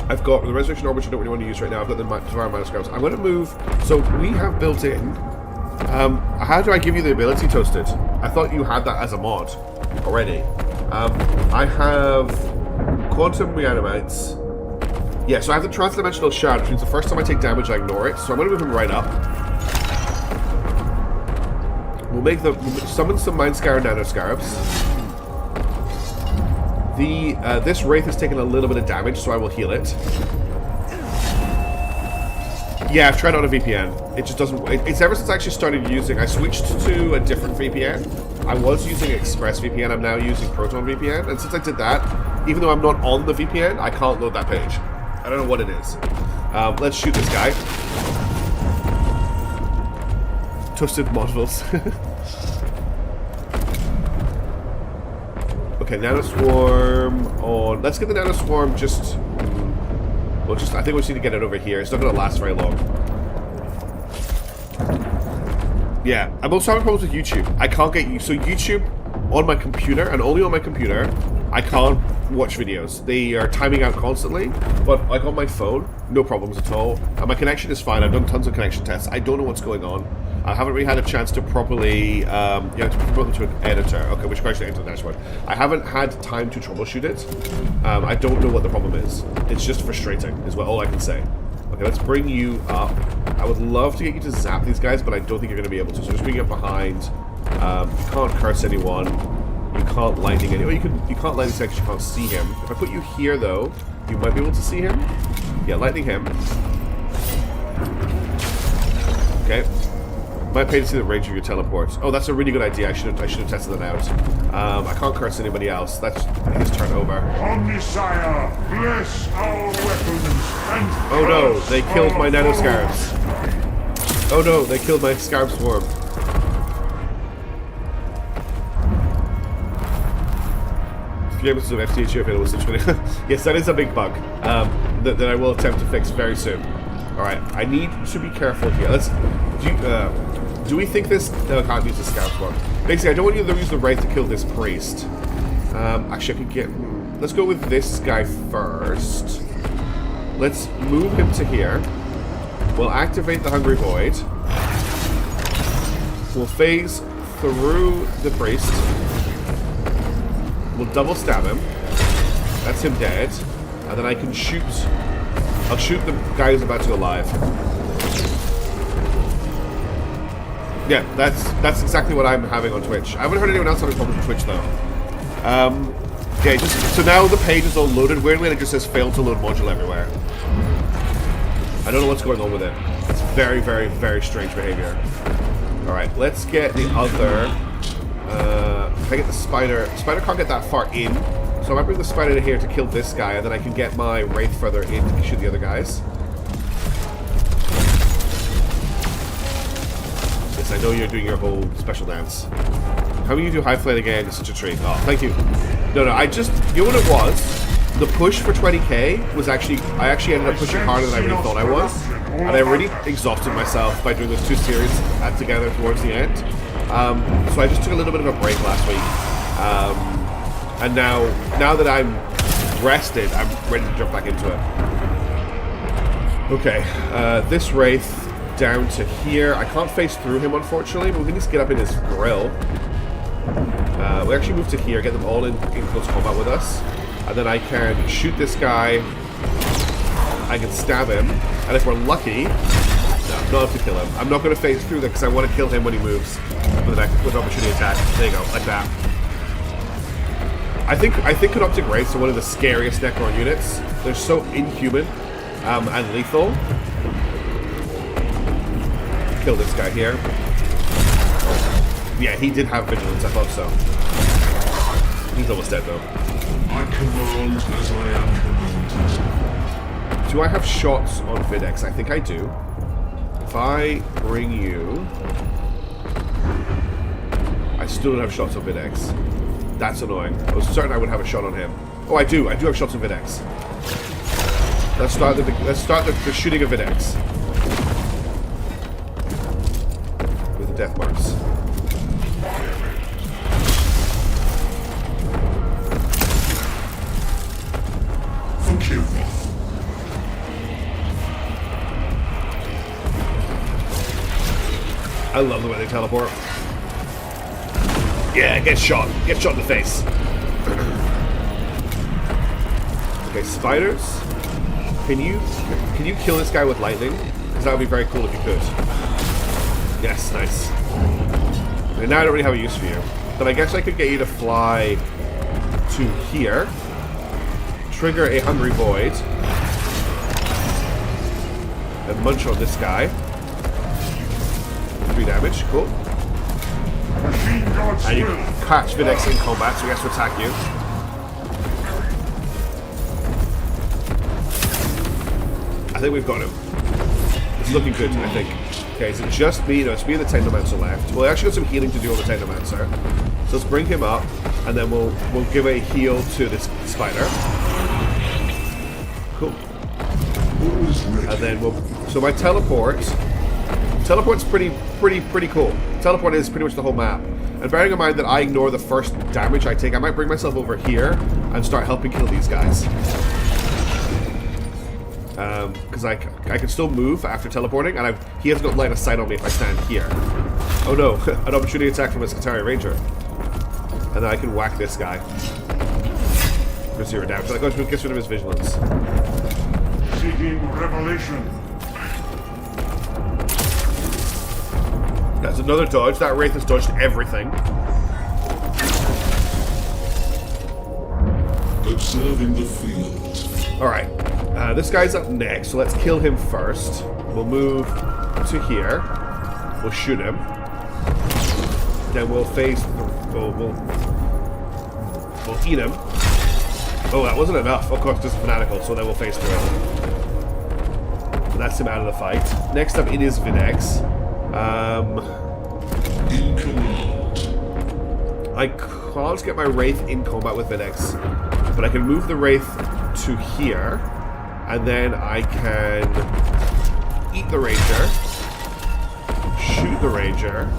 I've got the Resurrection Orb, which I don't really want to use right now. I've got the Divine Manuscripts. I'm going to move. So we have built in. How do I give you the ability, Toasted? I thought you had that as a mod already. I have Quantum Reanimates. Yeah, so I have the Transdimensional Shard, which means the first time I take damage, I ignore it. So I'm going to move him right up. We'll summon some Mind Scar and Nano Scarabs. This Wraith has taken a little bit of damage, so I will heal it. Yeah, I've tried on a VPN. It just doesn't... It's ever since I actually started using... I switched to a different VPN. I was using ExpressVPN. I'm now using ProtonVPN. And since I did that, even though I'm not on the VPN, I can't load that page. I don't know what it is. Let's shoot this guy. Toasted Modvils. Okay, Nanoswarm on... Let's get the Nanoswarm just... Well, I think we just need to get it over here. It's not going to last very long. Yeah, I'm also having problems with YouTube. I can't get... So YouTube, on my computer, and only on my computer, I can't watch videos. They are timing out constantly, but like on my phone, no problems at all. And my connection is fine. I've done tons of connection tests. I don't know what's going on. I haven't really had a chance to properly, to promote them to an editor. Okay, which actually enter the dashboard. I haven't had time to troubleshoot it. I don't know what the problem is. It's just frustrating, is all I can say. Okay, let's bring you up. I would love to get you to zap these guys, but I don't think you're going to be able to. So just bring you up behind. You can't curse anyone. You can't lightning anyone. You can't lightning because you can't see him. If I put you here, though, you might be able to see him. Yeah, lightning him. Okay. Might pay to see the range of your teleports. Oh, that's a really good idea. I should have tested that out. I can't curse anybody else. That's his turn over. Omnisire, bless our weapons and... Oh no, they killed my Nano Scarabs. Oh no, they killed my Scarab Swarm. Games of FTH available since 20. Yes, that is a big bug that I will attempt to fix very soon. Alright, I need to be careful here. Do we think this... No, I can't use the Scout one. Basically, I don't want you to use the Wraith to kill this priest. Actually, I could get... Let's go with this guy first. Let's move him to here. We'll activate the Hungry Void. We'll phase through the priest. We'll double stab him. That's him dead. And then I can shoot... I'll shoot the guy who's about to go live. Yeah, that's exactly what I'm having on Twitch. I haven't heard anyone else having problems with Twitch though. Okay, so now the page is all loaded weirdly and it just says failed to load module everywhere. I don't know what's going on with it. It's very, very, very strange behavior. Alright, let's get the other... Can I get the spider? Spider can't get that far in. So I might bring the spider to here to kill this guy, and then I can get my Wraith further in to shoot the other guys. Yes, I know you're doing your whole special dance. How will you do high flight again? It's such a treat. Oh, thank you. No, I just... You know what it was? The push for 20k was actually... I actually ended up pushing harder than I really thought I was. And I really exhausted myself by doing those two series together towards the end. So I just took a little bit of a break last week. And now that I'm rested, I'm ready to jump back into it. Okay, this Wraith down to here. I can't face through him, unfortunately, but we can just get up in his grill. We actually move to here, get them all in close combat with us. And then I can shoot this guy. I can stab him. And if we're lucky... No. Not enough to kill him. I'm not going to phase through that because I want to kill him when he moves with an opportunity attack. There you go, like that. I think Canoptic Wraiths are one of the scariest Necron units. They're so inhuman and lethal. Kill this guy here. Yeah, he did have vigilance. I thought so. He's almost dead though. I command as I am commanded. Do I have shots on Videx? I think I do. If I bring you... I still don't have shots on Videx. That's annoying. I was certain I would have a shot on him. Oh, I do. I do have shots on Videx. Let's start the shooting of Videx. With the death marks. Forgive me. I love the way they teleport. Yeah, get shot. Get shot in the face. Okay, spiders. Can you kill this guy with lightning? Because that would be very cool if you could. Yes, nice. And now I don't really have a use for you. But I guess I could get you to fly to here. Trigger a Hungry Void. And munch on this guy. 3 damage, cool. Machine guard And you skill. catch Videx in combat, so he has to attack you. I think we've got him. It's looking good, I think. Okay, so just me, no, it's me and the Technomancer left. Well, I actually got some healing to do on the Technomancer. So let's bring him up, and then we'll give a heal to this spider. Cool. And then so my teleport's pretty cool. Teleport is pretty much the whole map. And bearing in mind that I ignore the first damage I take, I might bring myself over here and start helping kill these guys. Because I can still move after teleporting, and he hasn't got line of sight on me if I stand here. Oh no, an opportunity attack from a Skitarii Ranger. And then I can whack this guy for 0 damage. So that gets rid of his vigilance. Seeking revelation. That's another dodge. That Wraith has dodged everything. Observing the field. Alright. This guy's up next, so let's kill him first. We'll move to here. We'll shoot him. Then we'll phase... We'll eat him. Oh, that wasn't enough. Of course, just fanatical, so then we'll phase through it. And that's him out of the fight. Next up, it is Videx. In command. I can't get my Wraith in combat with Videx, but I can move the Wraith to here, and then I can eat the Ranger, shoot the Ranger,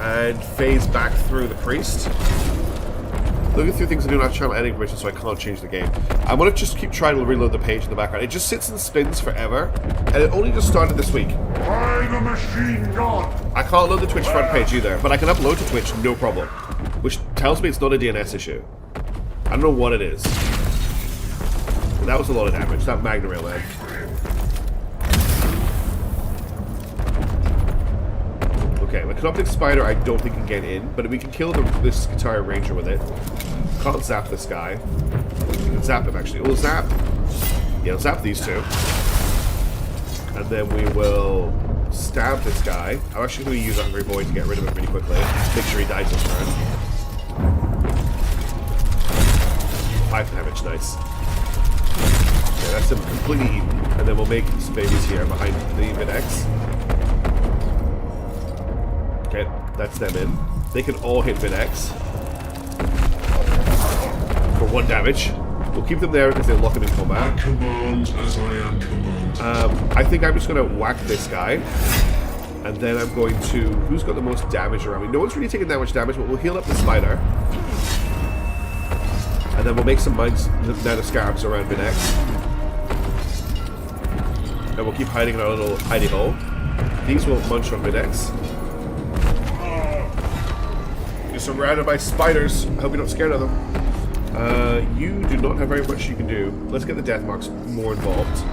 and phase back through the Priest. Looking through things I do not channel editing permission, so I can't change the game. I'm going to just keep trying to reload the page in the background. It just sits and spins forever, and it only just started this week. By the machine god. I can't load the Twitch front page either, but I can upload to Twitch, no problem. Which tells me it's not a DNS issue. I don't know what it is. But that was a lot of damage, that Magna Rail man. Okay, the Canoptic Spider I don't think can get in, but we can kill this Skitarii Ranger with it. Can't zap this guy. We can zap him actually. We'll zap. Yeah, we'll zap these two. And then we will stab this guy. I'm actually going to use Hungry Void to get rid of him really quickly. Make sure he dies this turn. 5 damage, nice. Okay, that's him completely eaten. And then we'll make some babies here behind the Videx. Okay, that's them in. They can all hit Videx. For 1 damage. We'll keep them there because they lock him in combat. I command as I am commanded. I think I'm just going to whack this guy. And then I'm going to... Who's got the most damage around me? No one's really taking that much damage, but we'll heal up the spider. And then we'll make some mines down the scarabs around Videx. And we'll keep hiding in our little hidey hole. These will munch on Videx. You're surrounded by spiders. I hope you're not scared of them. You do not have very much you can do. Let's get the death marks more involved.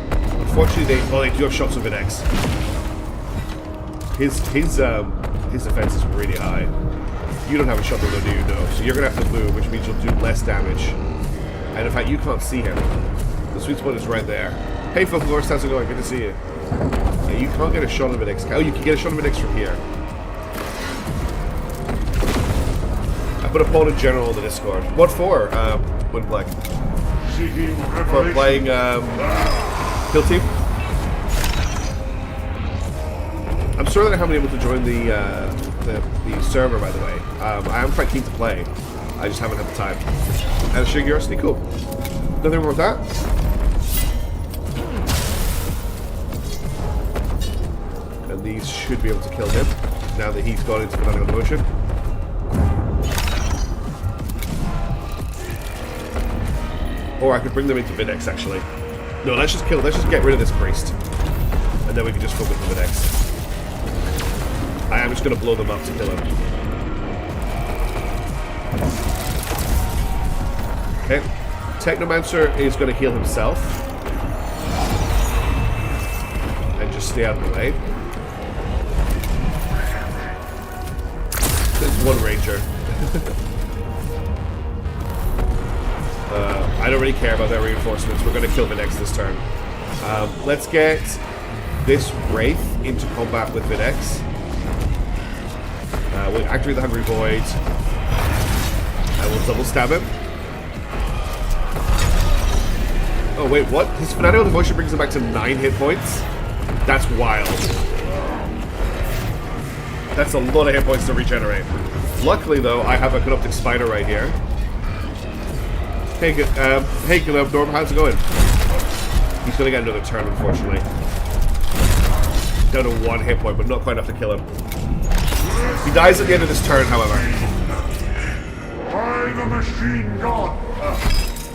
Unfortunately, they do have shots of an X. His defense is really high. You don't have a shot though, do you? No. So you're gonna have to move, which means you'll do less damage. And in fact, you can't see him. The sweet spot is right there. Hey, Folklorist, how's it going? Good to see you. Yeah, you can't get a shot of an X. Oh, you can get a shot of an X from here. I put a poll in general in the Discord. What for? Wind Black. For playing Kill Team. I'm sorry that I haven't been able to join the server, by the way. I am quite keen to play. I just haven't had the time. And sheer curiosity, cool. Nothing wrong with that. And these should be able to kill him now that he's gone into fanatical devotion. Or I could bring them into Videx, actually. No, let's just get rid of this priest. And then we can just focus on Videx. I am just going to blow them up to kill him. Okay. Technomancer is going to heal himself. And just stay out of the way. There's one ranger. I don't really care about their reinforcements. We're going to kill Videx this turn. Let's get this Wraith into combat with Videx. We'll activate the Hungry Void. I will double stab him. Oh wait, what? His Fanatical Devotion brings him back to 9 hit points? That's wild. That's a lot of hit points to regenerate. Luckily though, I have a Canoptic Spider right here. Hey, Norm, how's it going? He's gonna get another turn, unfortunately. Down to 1 hit point, but not quite enough to kill him. He dies at the end of this turn, however. By the machine god!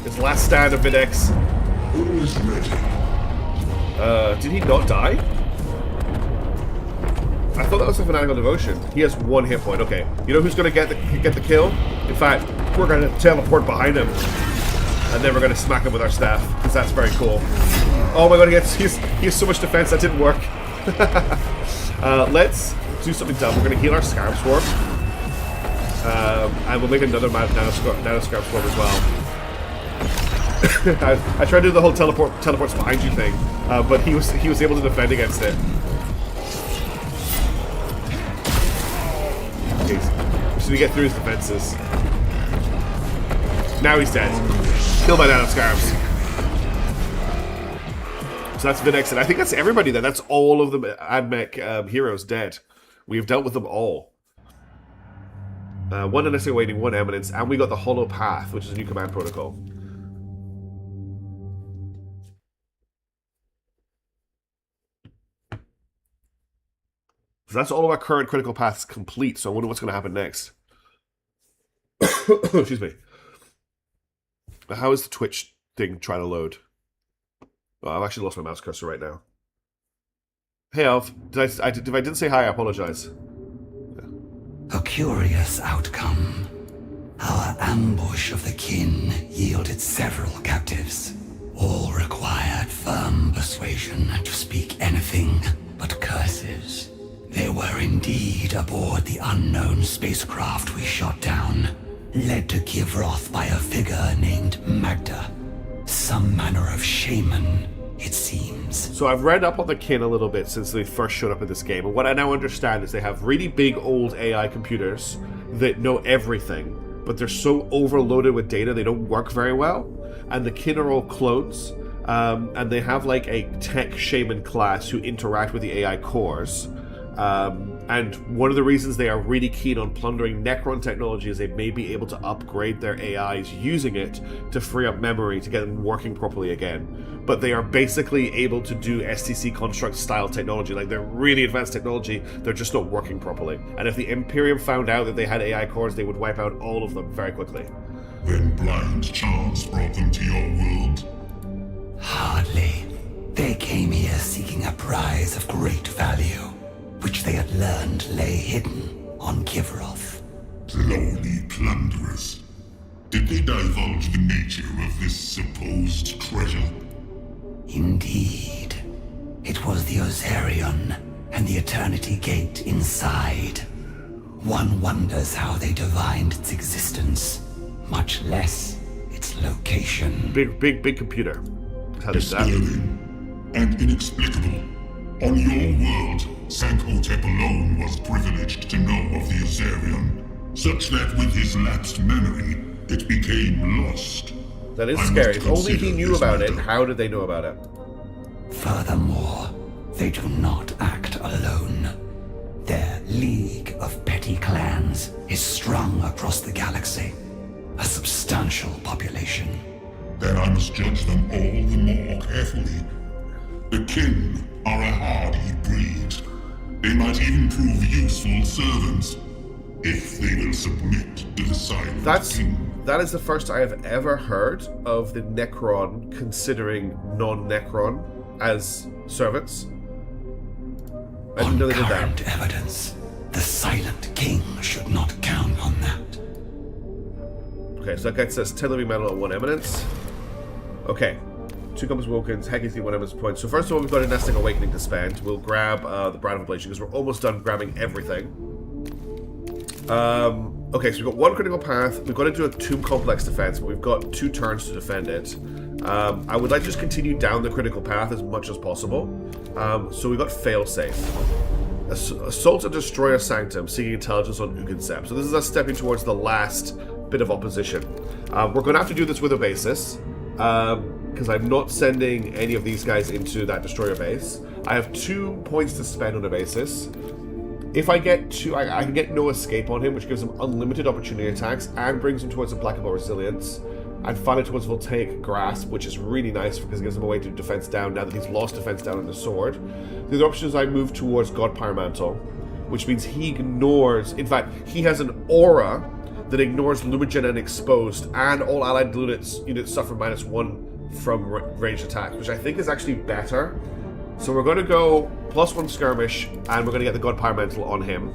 His last stand of Videx. Who is ready? Did he not die? I thought that was a Fanatical Devotion. He has 1 hit point. Okay, you know who's gonna get the kill? In fact, we're gonna teleport behind him, and then we're gonna smack him with our staff because that's very cool. Oh my god, he has so much defense that didn't work. Let's do something dumb. We're gonna heal our Scarab Swarm, and we'll make another Nano Scarab Swarm as well. I tried to do the whole teleports behind you thing, but he was able to defend against it. Okay, so we get through his defenses. Now he's dead. Killed by Nano Scarabs. So that's Videx, and I think that's everybody then. That's all of the AdMech heroes dead. We've dealt with them all. 1 unnecessary waiting, 1 eminence, and we got the Hollow Path, which is a new command protocol. So that's all of our current critical paths complete, so I wonder what's going to happen next. Excuse me. How is the Twitch thing trying to load? Oh, I've actually lost my mouse cursor right now. Hey, Alf. If I didn't say hi, I apologize. A curious outcome. Our ambush of the kin yielded several captives. All required firm persuasion to speak anything but curses. They were indeed aboard the unknown spacecraft we shot down, led to Kivroth by a figure named Magda. Some manner of shaman, it seems. So I've read up on the kin a little bit since they first showed up in this game, and what I now understand is they have really big old AI computers that know everything, but they're so overloaded with data they don't work very well, and the kin are all clones, and they have like a tech shaman class who interact with the AI cores. And one of the reasons they are really keen on plundering Necron technology is they may be able to upgrade their AIs using it to free up memory to get them working properly again. But they are basically able to do STC construct style technology, like they're really advanced technology, they're just not working properly. And if the Imperium found out that they had AI cores, they would wipe out all of them very quickly. Then blind chance brought them to your world? Hardly. They came here seeking a prize of great value, which they had learned lay hidden on Kivroth. Lowly plunderers. Did they divulge the nature of this supposed treasure? Indeed. It was the Ozarion and the Eternity Gate inside. One wonders how they divined its existence, much less its location. Big computer. How did that? Disturbing and inexplicable. On your world, Sankhotep alone was privileged to know of the Ozarion, such that with his lapsed memory, it became lost. That is I scary. must If only he consider knew this about it, matter. how did they know about it? Furthermore, they do not act alone. Their league of petty clans is strung across the galaxy, a substantial population. Then I must judge them all the more carefully. The kin are a hardy breed. They might even prove useful servants, if they will submit to the silent king. That is the first I have ever heard of the Necron considering non-Necron as servants. I didn't know they did that. On current evidence, the silent king should not count on that. Okay, so that gets us 10 living metal and 1 eminence. Okay. 2 compass Wilkins, Hecathine, 1 eminence points. So first of all, we've got a Nesting Awakening to spend. We'll grab the Brand of Ablation because we're almost done grabbing everything. Okay, so we've got 1 critical path. We've got to do a Tomb Complex defense, but we've got 2 turns to defend it. I would like to just continue down the critical path as much as possible. So we've got Failsafe. Assault and destroy a sanctum, seeking intelligence on Ugansep. So this is us stepping towards the last bit of opposition. We're going to have to do this with Obasis, because I'm not sending any of these guys into that destroyer base. I have 2 points to spend on Obasis. If I get 2, I can get no escape on him, which gives him unlimited opportunity attacks and brings him towards implacable resilience. And finally towards Voltaic Grasp, which is really nice because it gives him a way to defense down now that he's lost defense down on the sword. The other option is I move towards God Pyromantle, which means he ignores... In fact, he has an aura that ignores Lumigen and Exposed, and all allied units suffer -1 from ranged attack, which I think is actually better. So we're going to go +1 skirmish, and we're going to get the God Pyromantle on him.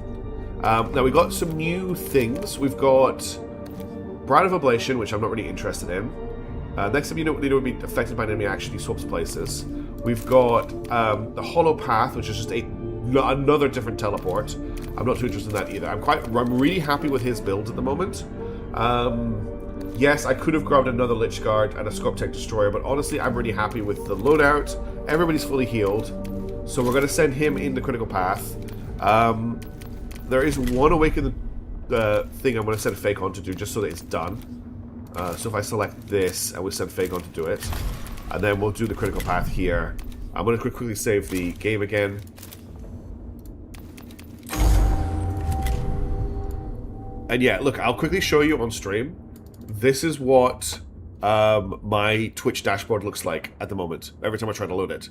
Now we've got some new things. We've got Brand of Ablation, which I'm not really interested in. Next time you know would be affected by an enemy action, he swaps places. We've got the Hollow Path, which is just another different teleport. I'm not too interested in that either. I'm really happy with his build at the moment. Yes, I could have grabbed another Lich Guard and a Scorp Tech Destroyer, but honestly, I'm really happy with the loadout. Everybody's fully healed, so we're going to send him in the critical path. There is 1 Awaken thing I'm going to send Fake on to do, just so that it's done. So if I select this, and we send Fake on to do it, and then we'll do the critical path here. I'm going to quickly save the game again. And yeah, look, I'll quickly show you on stream. This is what my Twitch dashboard looks like at the moment. Every time I try to load it,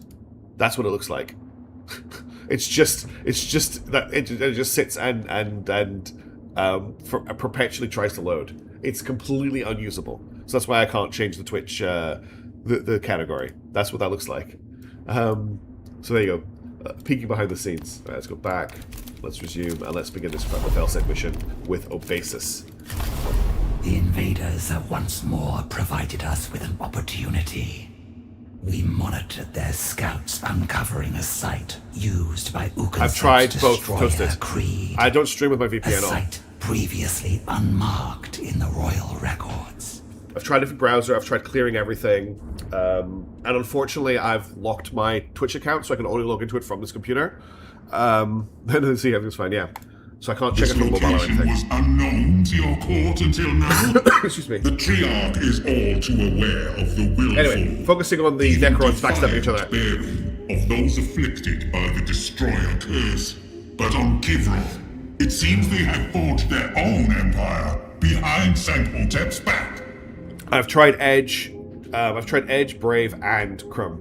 that's what it looks like. it's just that it just sits and perpetually tries to load. It's completely unusable. So that's why I can't change the Twitch the category. That's what that looks like. So there you go. Peeking behind the scenes. All right, let's go back. Let's resume, and let's begin this Failsafe mission with Obasis. The invaders have once more provided us with an opportunity. We monitored their scouts, uncovering a site used by Ugansep's I've tried both destroyer Creed. I don't stream with my A VPN on. site previously unmarked in the royal records. I've tried a different browser, I've tried clearing everything, and unfortunately I've locked my Twitch account, so I can only log into it from this computer. Then see, everything's fine, yeah. So I can't check it from mobile or This location anything. was unknown to your court until now. Excuse me. The Triarch is all too aware of the willful. Anyway, focusing on the even Necrons backstabbing each other. defiant bearing of those afflicted by the Destroyer curse. But on Kivroth, it seems they have forged their own empire behind Sankhotep's back. I've tried Edge, Brave, and Crumb.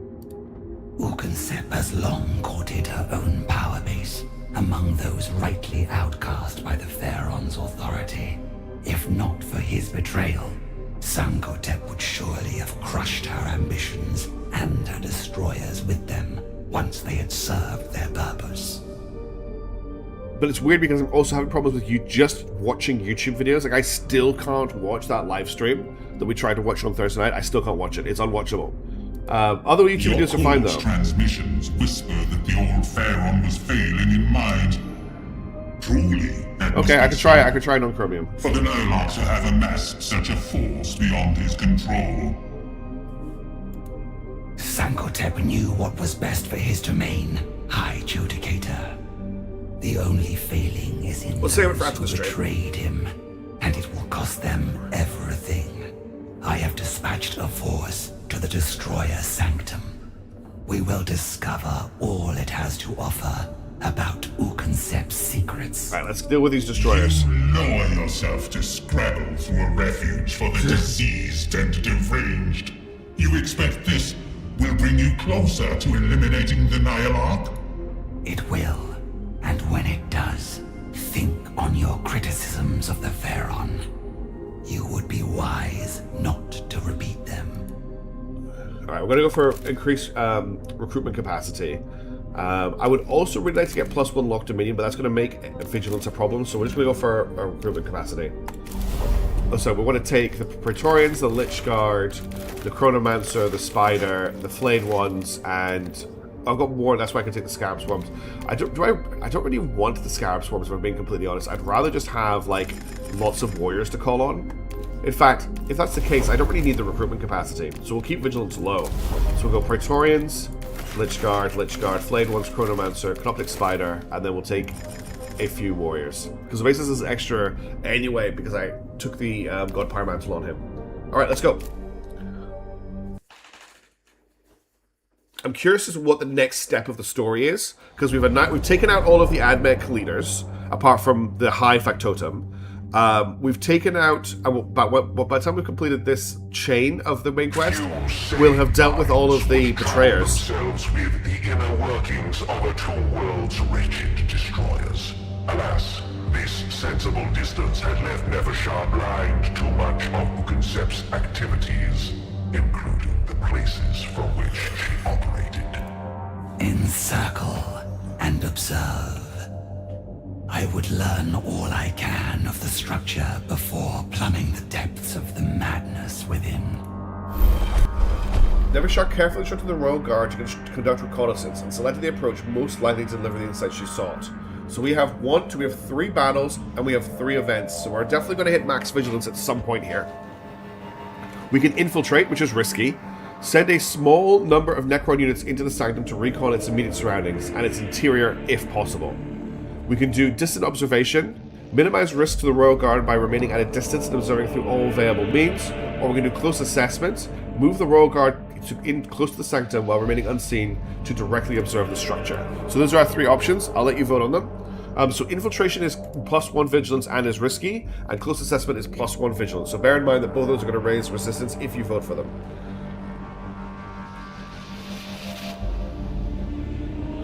Ugansep has long courted her own power base among those rightly outcast by the Pharaoh's authority. If not for his betrayal, Sankhotep would surely have crushed her ambitions and her destroyers with them once they had served their purpose. But it's weird because I'm also having problems with you just watching YouTube videos. Like, I still can't watch that live stream that we tried to watch on Thursday night. I still can't watch it. It's unwatchable. Other YouTube Your videos are fine course though. transmissions whisper that the old Pharaon was failing in mind. Truly, that Okay, I must could be try. so. I could try non-chromium. For the Murloc to have amassed such a force beyond his control. Sankotep knew what was best for his domain, High Judicator. The only failing is in We'll save it those for after who the stream. betrayed him, and it will cost them everything. I have dispatched a force to the Destroyer Sanctum. We will discover all it has to offer about Uconcept's secrets. Alright, let's deal with these destroyers. You lower yourself to scrabble through a refuge for the diseased and deranged. You expect this will bring you closer to eliminating the Nihilarch? It will, and when it does, think on your criticisms of the Pharaon. You would be wise not to repeat them. Alright, we're gonna go for increased recruitment capacity. I would also really like to get +1 locked dominion, but that's gonna make vigilance a problem, so we're just gonna go for a recruitment capacity. So we want to take the Praetorians, the Lich Guard, the Chronomancer, the Spider, the Flayed Ones, and I've got more. That's why I can take the Scarab Swarms. I don't really want the Scarab Swarms, if I'm being completely honest. I'd rather just have like lots of warriors to call on. In fact, if that's the case, I don't really need the recruitment capacity, so we'll keep vigilance low. So we'll go Praetorians, Lich Guard, Flayed Ones, Chronomancer, Canoptic Spider, and then we'll take a few warriors. Because the basis is extra anyway, because I took the God Pyromantle on him. Alright, let's go. I'm curious as to what the next step of the story is, because we've taken out all of the AdMech leaders, apart from the High Factotum. We've taken out, by the time we've completed this chain of the main quest, we'll have dealt with all of the betrayers. Themselves with the inner workings of a two worlds wretched destroyers. Alas, this sensible distance had left Nevershar blind to much of Uconcept's activities, including the places from which she operated. Encircle and observe. I would learn all I can of the structure before plumbing the depths of the madness within. Nevershar carefully instructed the Royal Guard to conduct reconnaissance and selected the approach most likely to deliver the insight she sought. So we have 3 battles, and we have 3 events, so we're definitely going to hit max vigilance at some point here. We can infiltrate, which is risky, send a small number of Necron units into the Sanctum to recon its immediate surroundings, and its interior if possible. We can do distant observation, minimize risk to the Royal Guard by remaining at a distance and observing through all available means, or we can do close assessment, move the Royal Guard in close to the Sanctum while remaining unseen to directly observe the structure. So those are our 3 options. I'll let you vote on them. So infiltration is +1 vigilance and is risky, and close assessment is +1 vigilance. So bear in mind that both of those are going to raise resistance if you vote for them.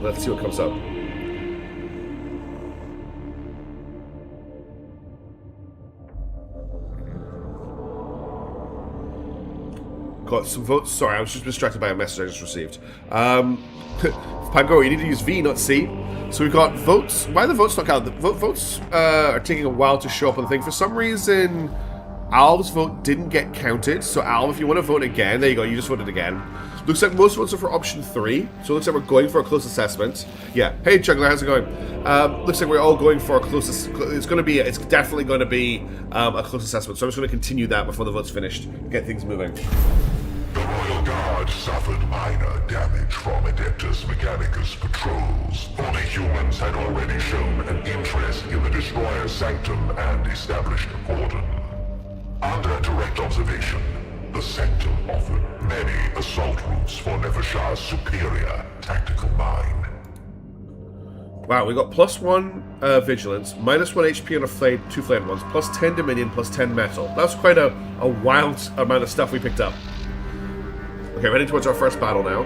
Let's see what comes up. Got some votes. Sorry, I was just distracted by a message I just received. Pango, you need to use V, not C. So we've got votes. Why are the votes not counted? The votes are taking a while to show up on the thing. For some reason, Alv's vote didn't get counted. So Alv, if you want to vote again, there you go. You just voted again. Looks like most votes are for option 3. So it looks like we're going for a close assessment. Yeah. Hey, Juggler, how's it going? Looks like we're all going for a close. It's definitely going to be a close assessment. So I'm just going to continue that before the vote's finished. Get things moving. The Royal Guard suffered minor damage from Adeptus Mechanicus patrols, for the humans had already shown an interest in the Destroyer Sanctum and established a cordon. Under direct observation, the Sanctum offered many assault routes for Nevershar's superior tactical mind. Wow, we got +1 vigilance, -1 HP on a 2 flayed ones, +10 dominion, +10 metal. That's quite a wild amount of stuff we picked up. Okay, heading towards our first battle now.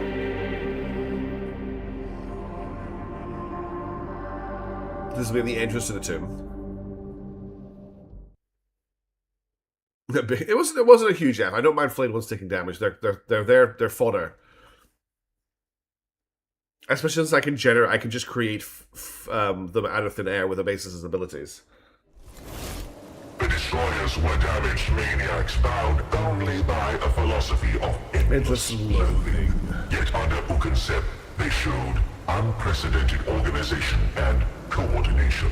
This will be the entrance to the tomb. It wasn't a huge F. I don't mind flayed ones taking damage. They're fodder. Especially since I can just create them out of thin air with the basis abilities. The destroyers were damaged maniacs bound only by a philosophy of endless loathing. Yet under Ukensep, they showed unprecedented organization and coordination.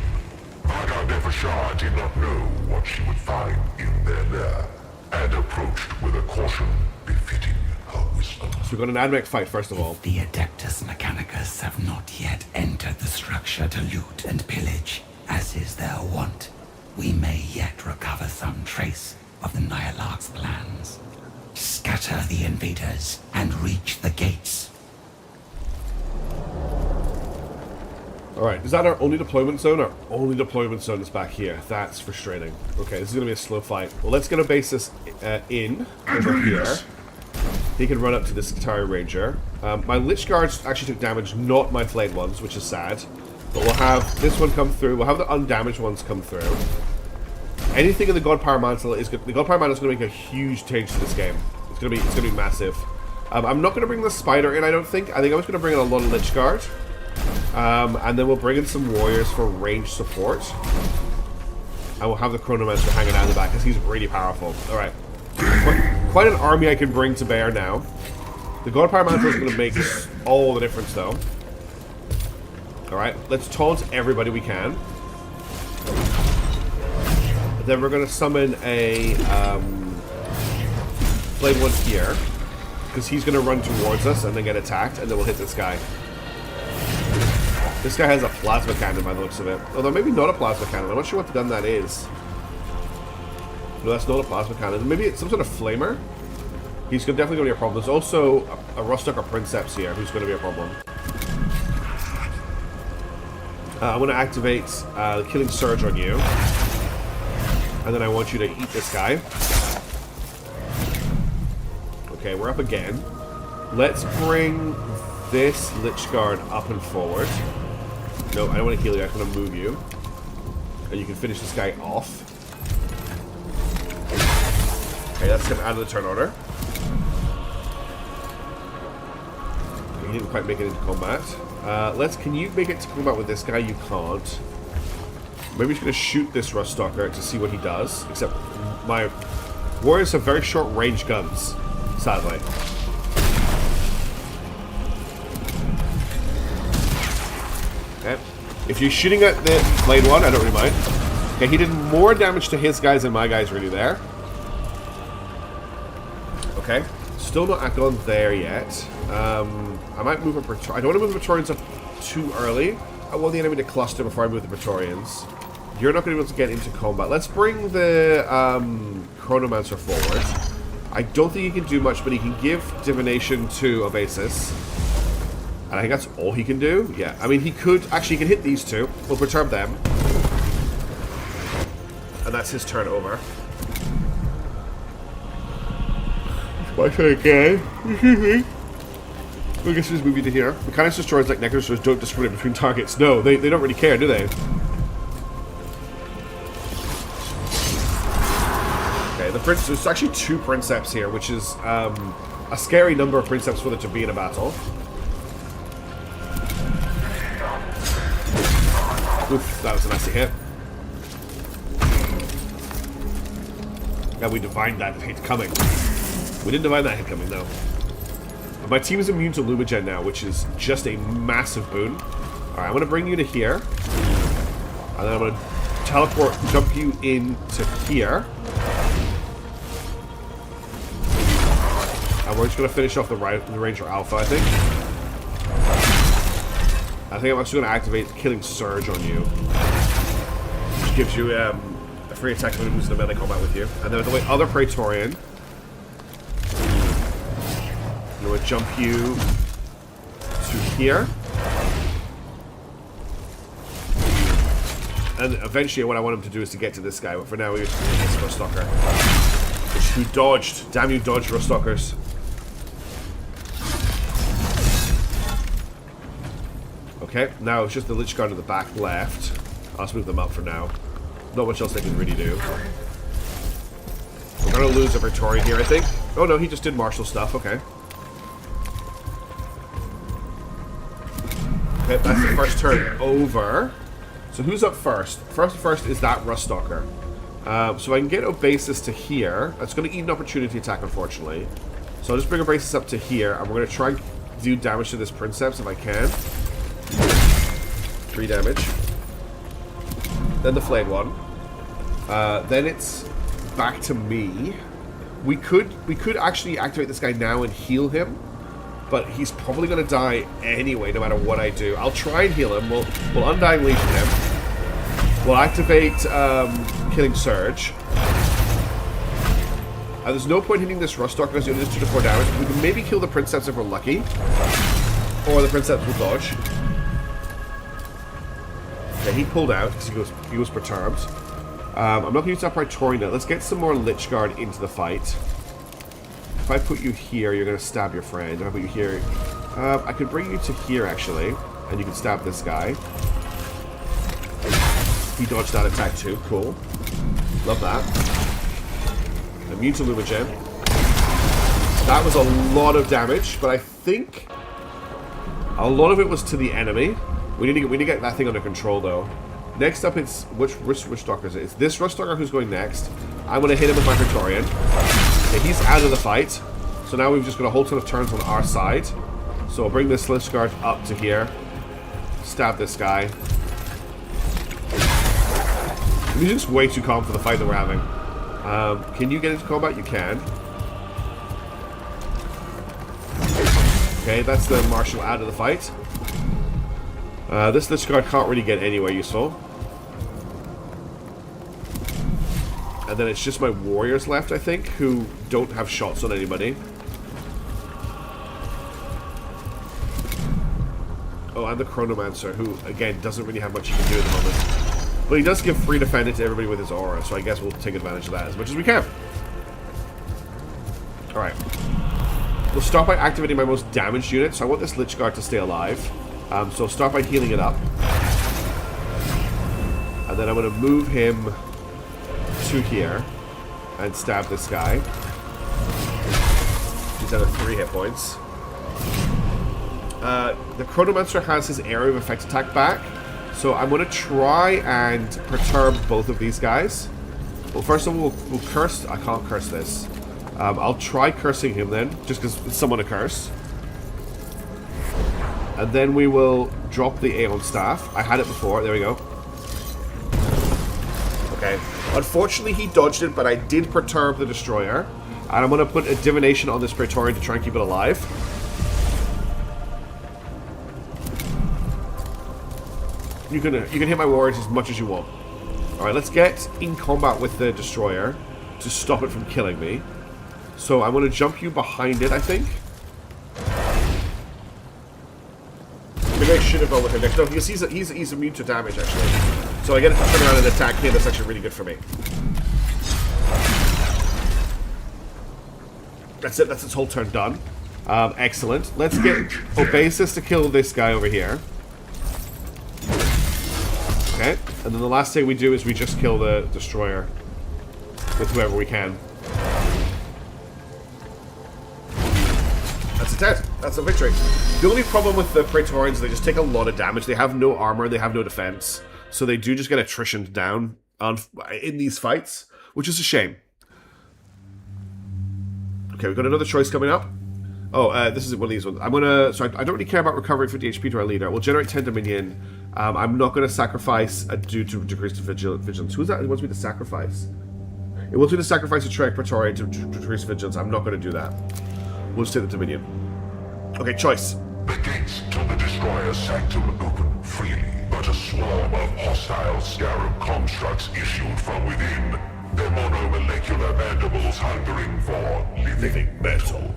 Vagar Nefershah did not know what she would find in their lair, and approached with a caution befitting her wisdom. So we're going to an AdMech fight first of all. The Adeptus Mechanicus have not yet entered the structure to loot and pillage, as is their wont. We may yet recover some trace of the Nyarlath's plans. Scatter the invaders and reach the gates. Alright, is that our only deployment zone? Our only deployment zone is back here. That's frustrating. Okay, this is going to be a slow fight. Well, let's get a basis in over here. He can run up to this Atari Ranger. My Lich Guards actually took damage, not my flayed ones, which is sad. But we'll have this one come through. We'll have the undamaged ones come through. Anything in the God Power Mantle is good. The God Power Mantle is going to make a huge change to this game. It's going to be massive. I'm not going to bring the Spider in, I don't think. I think I'm just going to bring in a lot of Lich Guard. And then we'll bring in some warriors for range support. And we'll have the Chronomancer hanging out in the back because he's really powerful. Alright. Quite an army I can bring to bear now. The God Power Mantle is going to make all the difference though. Alright, let's taunt everybody we can. Then we're going to summon a Blade one here. Because he's going to run towards us and then get attacked. And then we'll hit this guy. This guy has a plasma cannon by the looks of it. Although maybe not a plasma cannon. I'm not sure what the gun that is. No, that's not a plasma cannon. Maybe it's some sort of flamer. He's definitely going to be a problem. There's also a Rostocker Princeps here who's going to be a problem. I'm going to activate the Killing Surge on you. And then I want you to eat this guy. Okay, we're up again. Let's bring this Lich Guard up and forward. No, I don't want to heal you. I just want to move you. And you can finish this guy off. Okay, that's him out of the turn order. He didn't quite make it into combat. Can you make it to combat with this guy? You can't. Maybe he's going to shoot this Ruststalker to see what he does. Except my warriors have very short range guns, sadly. Okay. If you're shooting at the blade one, I don't really mind. Okay, he did more damage to his guys than my guys really there. Okay. Still not Akon there yet. I might move a Praetorian. I don't want to move the Praetorians up too early. I want the enemy to cluster before I move the Praetorians. You're not going to be able to get into combat. Let's bring the Chronomancer forward. I don't think he can do much, but he can give Divination to Obesis. And I think that's all he can do. Yeah, I mean, he could... Actually, he can hit these two. We'll perturb them. And that's his turn over. My turn again. I guess just move you to here. Mechanicus destroyers like Necros don't discriminate between targets. No, they don't really care, do they? Okay, the Prince... There's actually 2 Princeps here, which is a scary number of Princeps for there to be in a battle. Oof, that was a nasty hit. Yeah, we divined that hit coming. We didn't divine that hit coming, though. My team is immune to Lumigen now, which is just a massive boon. Alright, I'm going to bring you to here. And then I'm going to teleport, jump you into here. And we're just going to finish off the Ranger Alpha, I think. I think I'm actually going to activate Killing Surge on you. Which gives you a free attack when it moves into melee combat with you. And then with the other Praetorian, I'm going to jump you to here. And eventually what I want him to do is to get to this guy. But for now, we're just going to this Ruststalker. Who dodged. Damn you, dodged Ruststalkers. Okay, now it's just the Lich Guard in the back left. I'll just move them up for now. Not much else they can really do. We're going to lose a Praetorian here, I think. Oh no, he just did martial stuff. Okay. Okay, that's the first turn over. So who's up first? First is that Ruststalker. So I can get Obasis to here. That's going to eat an opportunity attack, unfortunately. So I'll just bring Obasis up to here, and we're going to try and do damage to this Princeps if I can. 3 damage. Then the flayed one. Then it's back to me. We could actually activate this guy now and heal him, but he's probably going to die anyway, no matter what I do. I'll try and heal him. We'll Undying Legion him. We'll activate Killing Surge. There's no point hitting this Rust Stalker because it only does 2 to 4 damage. We can maybe kill the Princeps if we're lucky, or the Princeps will dodge. Okay, he pulled out because he was perturbed. I'm not going to use that Praetorian now. Let's get some more Lich Guard into the fight. If I put you here, you're going to stab your friend. If I put you here, I could bring you to here actually, and you can stab this guy. He dodged that attack too. Cool. Love that. Immune to Lumigen. That was a lot of damage, but I think a lot of it was to the enemy. We need to get that thing under control though. Next up, it's which Stalker is it? It's this Rust Stalker who's going next. I'm going to hit him with my Praetorian. Okay, he's out of the fight. So now we've just got a whole ton of turns on our side. So I'll bring this Lich Guard up to here. Stab this guy. The music's way too calm for the fight that we're having. Can you get into combat? You can. Okay, that's the Marshal out of the fight. This Lich Guard can't really get anywhere useful. And then it's just my warriors left, I think, who don't have shots on anybody. Oh, and the Chronomancer, who, again, doesn't really have much he can do at the moment. But he does give free defending to everybody with his aura, so I guess we'll take advantage of that as much as we can. Alright. We'll start by activating my most damaged unit, so I want this Lich Guard to stay alive. So I'll start by healing it up. And then I'm going to move him to here and stab this guy. He's down to 3 hit points. The Chronomancer has his area of effect attack back, so I'm going to try and perturb both of these guys. Well, first of all, we'll curse. I can't curse this. I'll try cursing him then, just because it's someone to curse. And then we will drop the Aeon Staff. I had it before. There we go. Okay. Unfortunately, he dodged it, but I did perturb the Destroyer. And I'm going to put a Divination on this Praetorian to try and keep it alive. You can hit my warriors as much as you want. Alright, let's get in combat with the Destroyer to stop it from killing me. So I'm going to jump you behind it, I think. Maybe I should have gone with him next. No, because he's immune to damage, actually. So I get to turn around and attack him. That's actually really good for me. That's it. That's its whole turn done. Excellent. Let's get Obasis to kill this guy over here. Okay. And then the last thing we do is we just kill the Destroyer with whoever we can. That's a dead. That's a victory. The only problem with the Praetorians is they just take a lot of damage. They have no armor. They have no defense. So they do just get attritioned down in these fights, which is a shame. Okay, we've got another choice coming up. Oh, this is one of these ones. I'm gonna. So I don't really care about recovering 50 HP to our leader. We'll generate 10 Dominion. I'm not going to sacrifice a due to decrease vigilance. Who's that? It wants me to sacrifice. It wants me to sacrifice a Trek Praetorian to decrease vigilance. I'm not going to do that. We'll just take the Dominion. Okay, choice. The gates to the Destroyer's sanctum open freely, but a swarm of hostile scarab constructs issued from within. Their monomolecular mandibles hungering for living metal.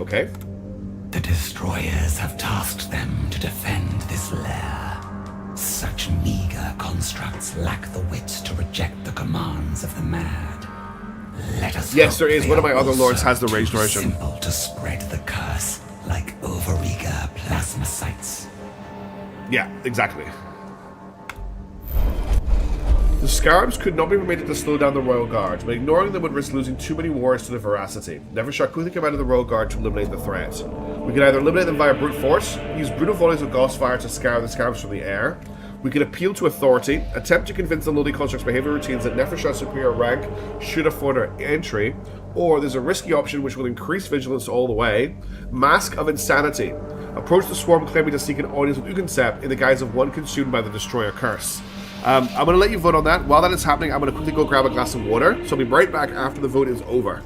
Okay. The Destroyers have tasked them to defend this lair. Such meager constructs lack the wit to reject the commands of the mad. Let us yes, there is. One of my other lords has the ranged version. Simple to spread the curse, like overeager plasmacytes. Yeah, exactly. The Scarabs could not be permitted to slow down the Royal Guard, but ignoring them would risk losing too many warriors to the Veracity. Never shall Kuthi command the Royal Guard to eliminate the threat. We can either eliminate them via brute force, use brutal volleys of gauss fire to scour the Scarabs from the air. We can appeal to authority, attempt to convince the Lowly Construct's behavior routines that Nefershot's superior rank should afford our entry, or there's a risky option which will increase vigilance all the way. Mask of Insanity. Approach the swarm claiming to seek an audience with Ugansep in the guise of one consumed by the Destroyer curse. I'm going to let you vote on that. While that is happening, I'm going to quickly go grab a glass of water, so I'll be right back after the vote is over.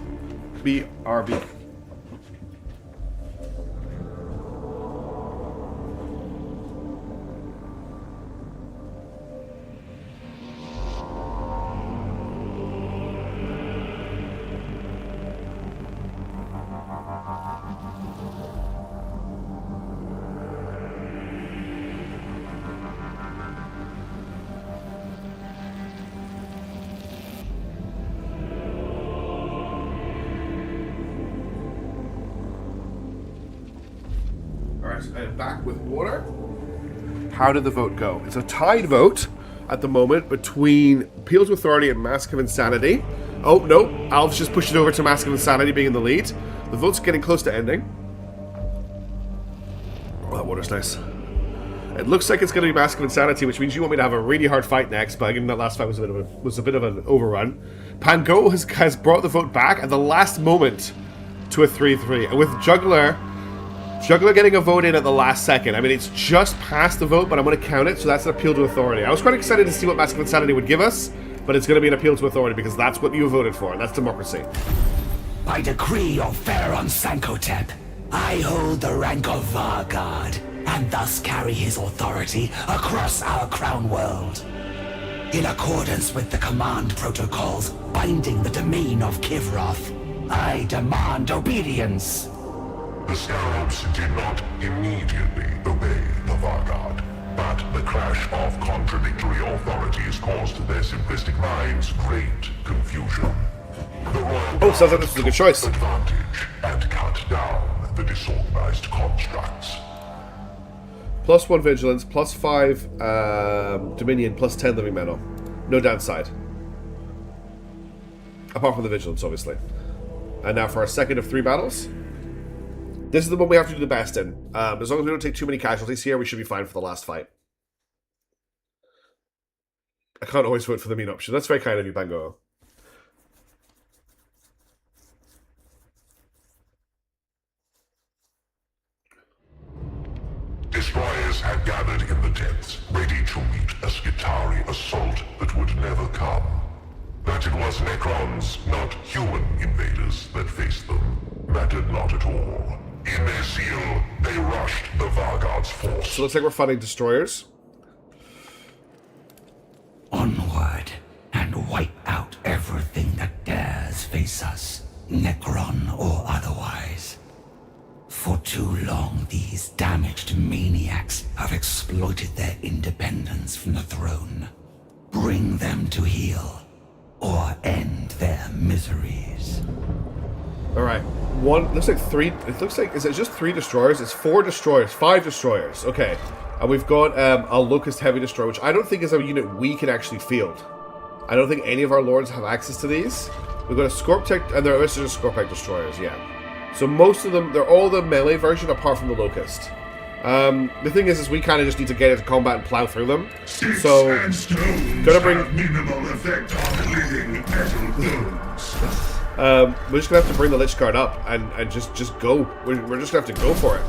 BRB. I am back with water. How did the vote go? It's a tied vote at the moment between Appeal to Authority and Mask of Insanity. Oh, no. Alf's just pushed it over to Mask of Insanity being in the lead. The vote's getting close to ending. Oh, that water's nice. It looks like it's going to be Mask of Insanity, which means you want me to have a really hard fight next, but again, that last fight was a bit of an overrun. Pango has brought the vote back at the last moment to a 3-3. And with Juggler getting a vote in at the last second. I mean, it's just past the vote, but I'm going to count it, so that's an Appeal to Authority. I was quite excited to see what Mask of Insanity would give us, but it's going to be an Appeal to Authority because that's what you voted for, and that's democracy. By decree of Pharaoh Sankotep, I hold the rank of Varguard, and thus carry his authority across our crown world. In accordance with the command protocols binding the domain of Kivroth, I demand obedience. The Scarabs did not immediately obey the Varguard, but the clash of contradictory authorities caused their simplistic minds great confusion. The Royal sounds like this is a good choice. Advantage and cut down the disorganized constructs. +1 Vigilance, +5 Dominion, +10 Living Metal. No downside. Apart from the Vigilance, obviously. And now for our second of 3 battles. This is the one we have to do the best in. As long as we don't take too many casualties here, we should be fine for the last fight. I can't always vote for the mean option. That's very kind of you, Bango. Destroyers had gathered in the depths, ready to meet a Skitarii assault that would never come. That it was Necrons, not human invaders, that faced them mattered not at all. In their zeal, they rushed the Varguard's force. So it looks like we're fighting destroyers. Onward, and wipe out everything that dares face us, Necron or otherwise. For too long, these damaged maniacs have exploited their independence from the throne. Bring them to heel, or end their miseries. Alright. Looks like 3. It looks like, is it just 3 destroyers? It's 4 destroyers. 5 destroyers. Okay. And we've got a Locust Heavy Destroyer, which I don't think is a unit we can actually field. I don't think any of our lords have access to these. We've got a Scorptech, and they're just Scorptech destroyers, yeah. So most of them, they're all the melee version apart from the Locust. The thing is we kind of just need to get into combat and plow through them. So, gonna bring minimal effect on living metal bones. We're just gonna have to bring the Lich Guard up and just go. We're just gonna have to go for it.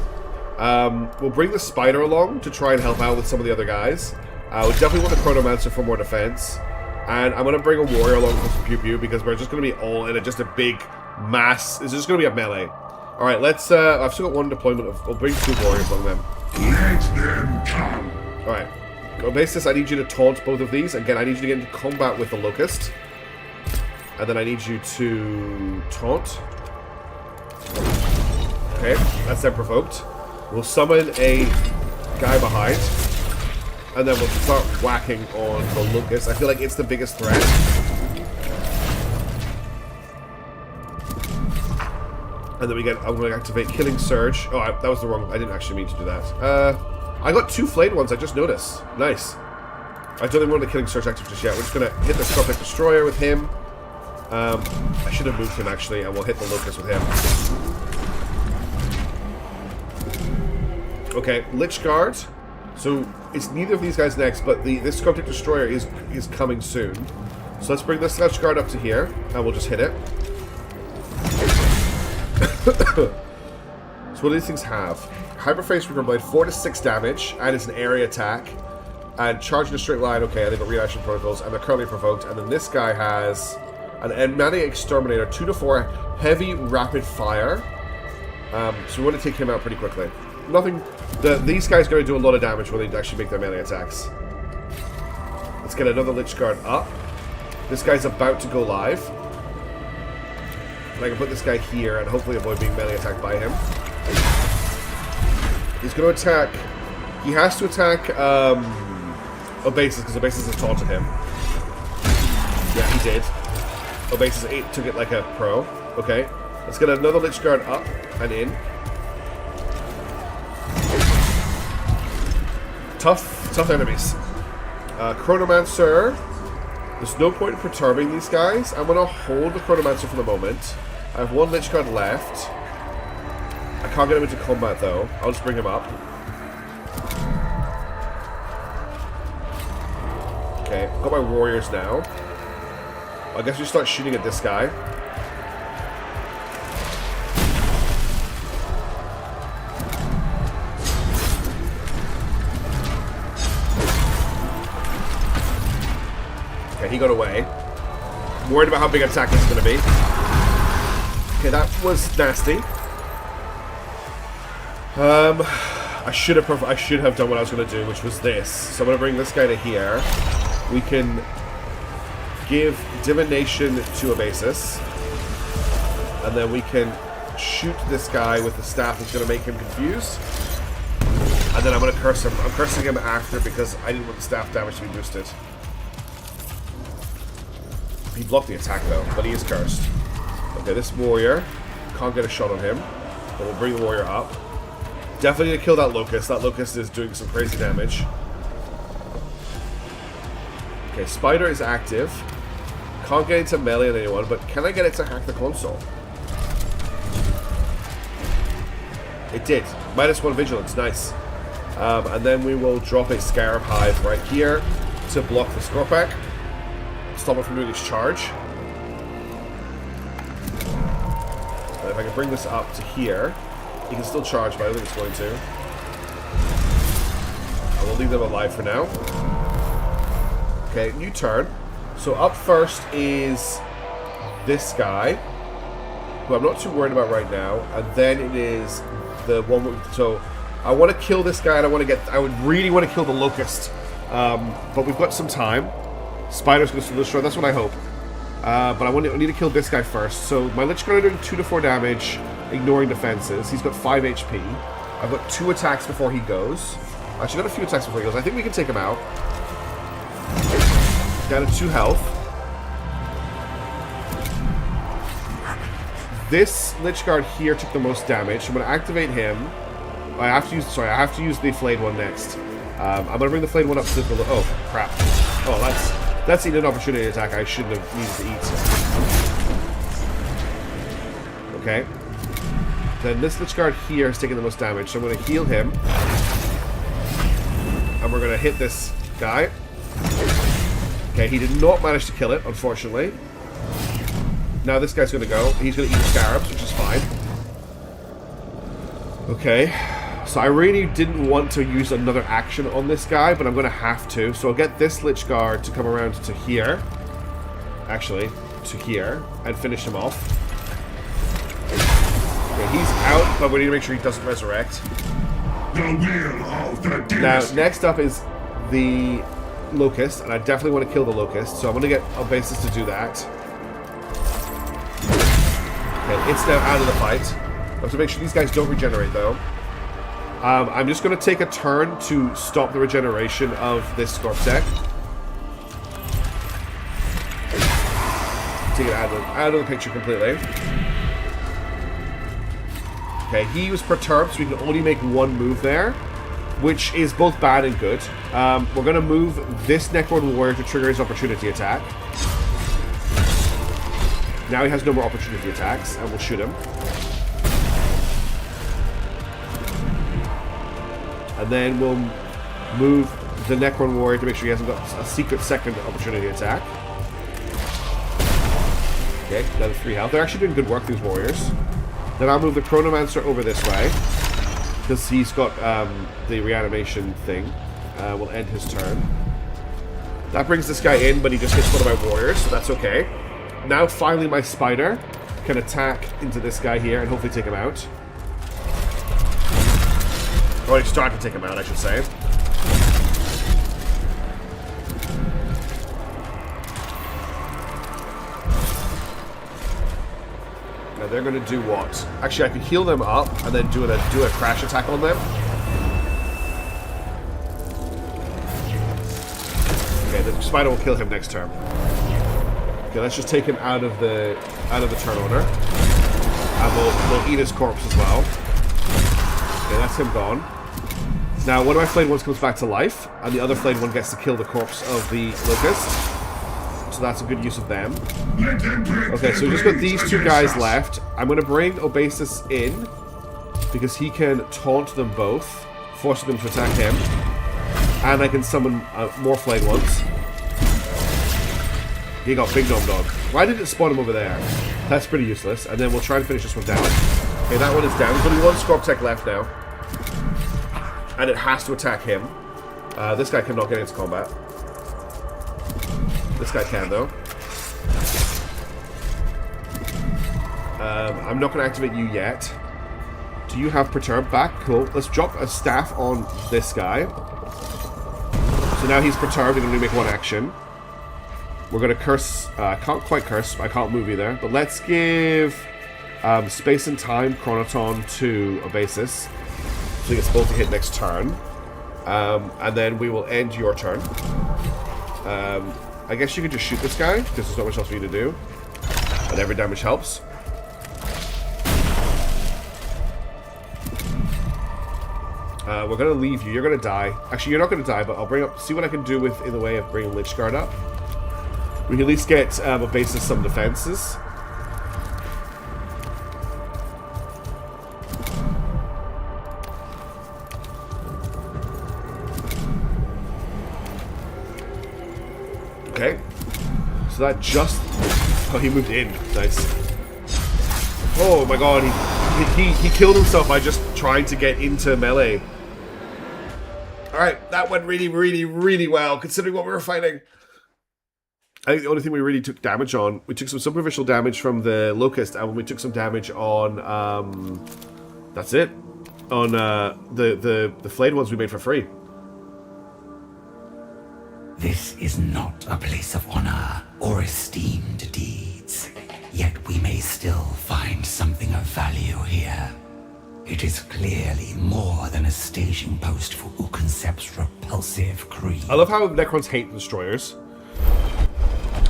We'll bring the Spider along to try and help out with some of the other guys. We definitely want the Chronomancer for more defense. And I'm gonna bring a Warrior along for some pew pew because we're just gonna be all in just a big mass. It's just gonna be a melee. Alright, let's I've still got 1 deployment we'll bring 2 Warriors along then. Let them come. Alright. Go basis, I need you to taunt both of these. Again, I need you to get into combat with the Locust. And then I need you to taunt. Okay, that's then provoked. We'll summon a guy behind. And then we'll start whacking on the Locust. I feel like it's the biggest threat. And then I'm going to activate Killing Surge. Oh, that was the wrong... I didn't actually mean to do that. I got 2 flayed ones, I just noticed. Nice. I don't even want the Killing Surge active just yet. We're just going to hit the Scorpic Destroyer with him. I should have moved him, actually, and we'll hit the Locust with him. Okay, Lich Guard. So it's neither of these guys next, but this Scorpion Destroyer is coming soon. So let's bring this Sledge Guard up to here, and we'll just hit it. So what do these things have? Hyperface Reaper Blade, 4 to 6 damage, and it's an area attack. And charge in a straight line, okay, and they've got reaction protocols, and they're currently provoked. And then this guy has an Enigmatic Exterminator, 2 to 4, heavy rapid fire. So we want to take him out pretty quickly. Nothing. These guys are going to do a lot of damage when they actually make their melee attacks. Let's get another Lich Guard up. This guy's about to go live. And I can put this guy here and hopefully avoid being melee attacked by him. He's going to attack. He has to attack Obesis because Obesis has taunted him. Yeah, he did. Obesis took it like a pro. Okay. Let's get another Lich Guard up and in. Tough enemies. Chronomancer. There's no point in perturbing these guys. I'm going to hold the Chronomancer for the moment. I have 1 Lich Guard left. I can't get him into combat though. I'll just bring him up. Okay, I've got my warriors now. I guess we start shooting at this guy. Okay, he got away. I'm worried about how big an attack this is going to be. Okay, that was nasty. I should have done what I was going to do, which was this. So I'm going to bring this guy to here. We can give Divination to Obesis. And then we can shoot this guy with the staff that's going to make him confused. And then I'm going to curse him. I'm cursing him after because I didn't want the staff damage to be boosted. He blocked the attack though, but he is cursed. Okay, this warrior can't get a shot on him. But we'll bring the warrior up. Definitely gonna kill that Locust. That Locust is doing some crazy damage. Okay, Spider is active. Can't get into melee on anyone, but can I get it to hack the console? It did. -1 vigilance, nice. And then we will drop a Scarab Hive right here to block the Scorpack. Stop it from doing its charge. And if I can bring this up to here, he can still charge, but I don't think it's going to. I will leave them alive for now. Okay, new turn. So up first is this guy, who I'm not too worried about right now, and then it is the one. So I want to kill this guy, and I would really want to kill the Locust, but we've got some time. Spider's going to destroy. That's what I hope. But I need to kill this guy first. So my Lich Guard are doing 2 to 4 damage, ignoring defenses. He's got 5 HP. I've got 2 attacks before he goes. Actually, got a few attacks before he goes. I think we can take him out. Down to 2 health. This Lich Guard here took the most damage. So I'm going to activate him. I have to use the flayed one next. I'm going to bring the flayed one up to the... Oh, crap. Oh, that's an opportunity attack I shouldn't have needed to eat. Okay. Then this Lich Guard here is taking the most damage, so I'm going to heal him. And we're going to hit this guy. Okay, he did not manage to kill it, unfortunately. Now this guy's going to go. He's going to eat the scarabs, which is fine. Okay. So I really didn't want to use another action on this guy, but I'm going to have to. So I'll get this Lich Guard to come around to here. Actually, to here. And finish him off. Okay, he's out, but we need to make sure he doesn't resurrect. The will of the Now, next up is the Locust, and I definitely want to kill the Locust, so I'm going to get Obesis to do that. Okay, it's now out of the fight. I have to make sure these guys don't regenerate, though. I'm just going to take a turn to stop the regeneration of this Scorpsec. Take it out of the picture completely. Okay, he was perturbed, so we can only make 1 move there, which is both bad and good. We're going to move this Necron Warrior to trigger his opportunity attack. Now he has no more opportunity attacks, and we'll shoot him. And then we'll Move the Necron warrior to make sure he hasn't got a secret second opportunity attack. Okay, down to 3 health. They're actually doing good work, these warriors. Then I'll move the Chronomancer over this way, because he's got the reanimation thing. We'll end his turn. That brings this guy in, but he just hits one of my warriors, so that's okay. Now, finally, my spider can attack into this guy here and hopefully take him out. Or start to take him out, I should say. Now they're going to do what? Actually, I could heal them up and then do a crash attack on them. Okay, the spider will kill him next turn. Okay, let's just take him out of the turn order, and we'll eat his corpse as well. Okay, that's him gone. Now, one of my flayed ones comes back to life, and the other flayed one gets to kill the corpse of the locust. So that's a good use of them. Okay, so we've just got these 2 guys left. I'm going to bring Obasis in, because he can taunt them both, forcing them to attack him. And I can summon more flayed ones. He got Big Gnome Dog. Why did it spawn him over there? That's pretty useless. And then we'll try and finish this one down. Okay, that one is down. There's only 1 Scorp Tech left now. And it has to attack him. This guy cannot get into combat. This guy can, though. I'm not going to activate you yet. Do you have Perturb back? Cool. Let's drop a staff on this guy. So now he's perturbed, and only make 1 action. We're going to curse. I can't quite curse. I can't move either. But let's give Space and Time Chronoton to Obasis. So he gets both to hit next turn. And then we will end your turn. I guess you could just shoot this guy, because there's not much else for you to do. And every damage helps. We're going to leave you. You're going to die. Actually, you're not going to die, but I'll bring up... See what I can do with in the way of bringing Lichguard up. We can at least get a base of some defenses. Okay. So that just... Oh, he moved in. Nice. Oh my god, he killed himself by just trying to get into melee. Alright, that went really, really, really well, considering what we were fighting. I think the only thing we really took damage on, we took some superficial damage from the Locust, and we took some damage on, that's it. On the flayed ones we made for free. This is not a place of honor or esteemed deeds. Yet we may still find something of value here. It is clearly more than a staging post for Uconcept's repulsive creed. I love how Necrons hate destroyers.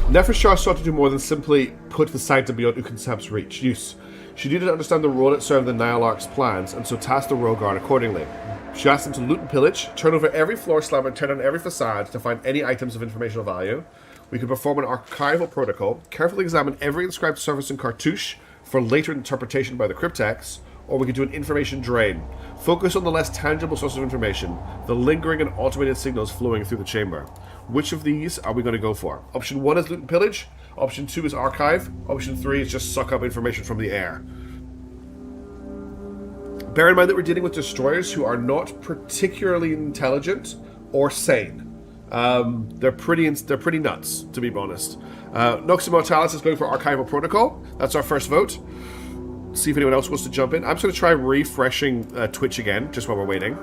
Nefershar sought to do more than simply put the sanctum beyond Uconcept's use. She needed to understand the role it served in the Nihilarch's plans, and so tasked the Royal Guard accordingly. She asked them to loot and pillage, turn over every floor slab, and turn on every facade to find any items of informational value. We could perform an archival protocol, carefully examine every inscribed surface and cartouche for later interpretation by the cryptex, or we could do an information drain. Focus on the less tangible source of information, the lingering and automated signals flowing through the chamber. Which of these are we going to go for? Option 1 is loot and pillage, option 2 is archive, option 3 is just suck up information from the air. Bear in mind that we're dealing with destroyers who are not particularly intelligent or sane. They're pretty nuts, to be honest. Nox Immortalis is going for archival protocol. That's our first vote. See if anyone else wants to jump in. I'm just going to try refreshing Twitch again, just while we're waiting.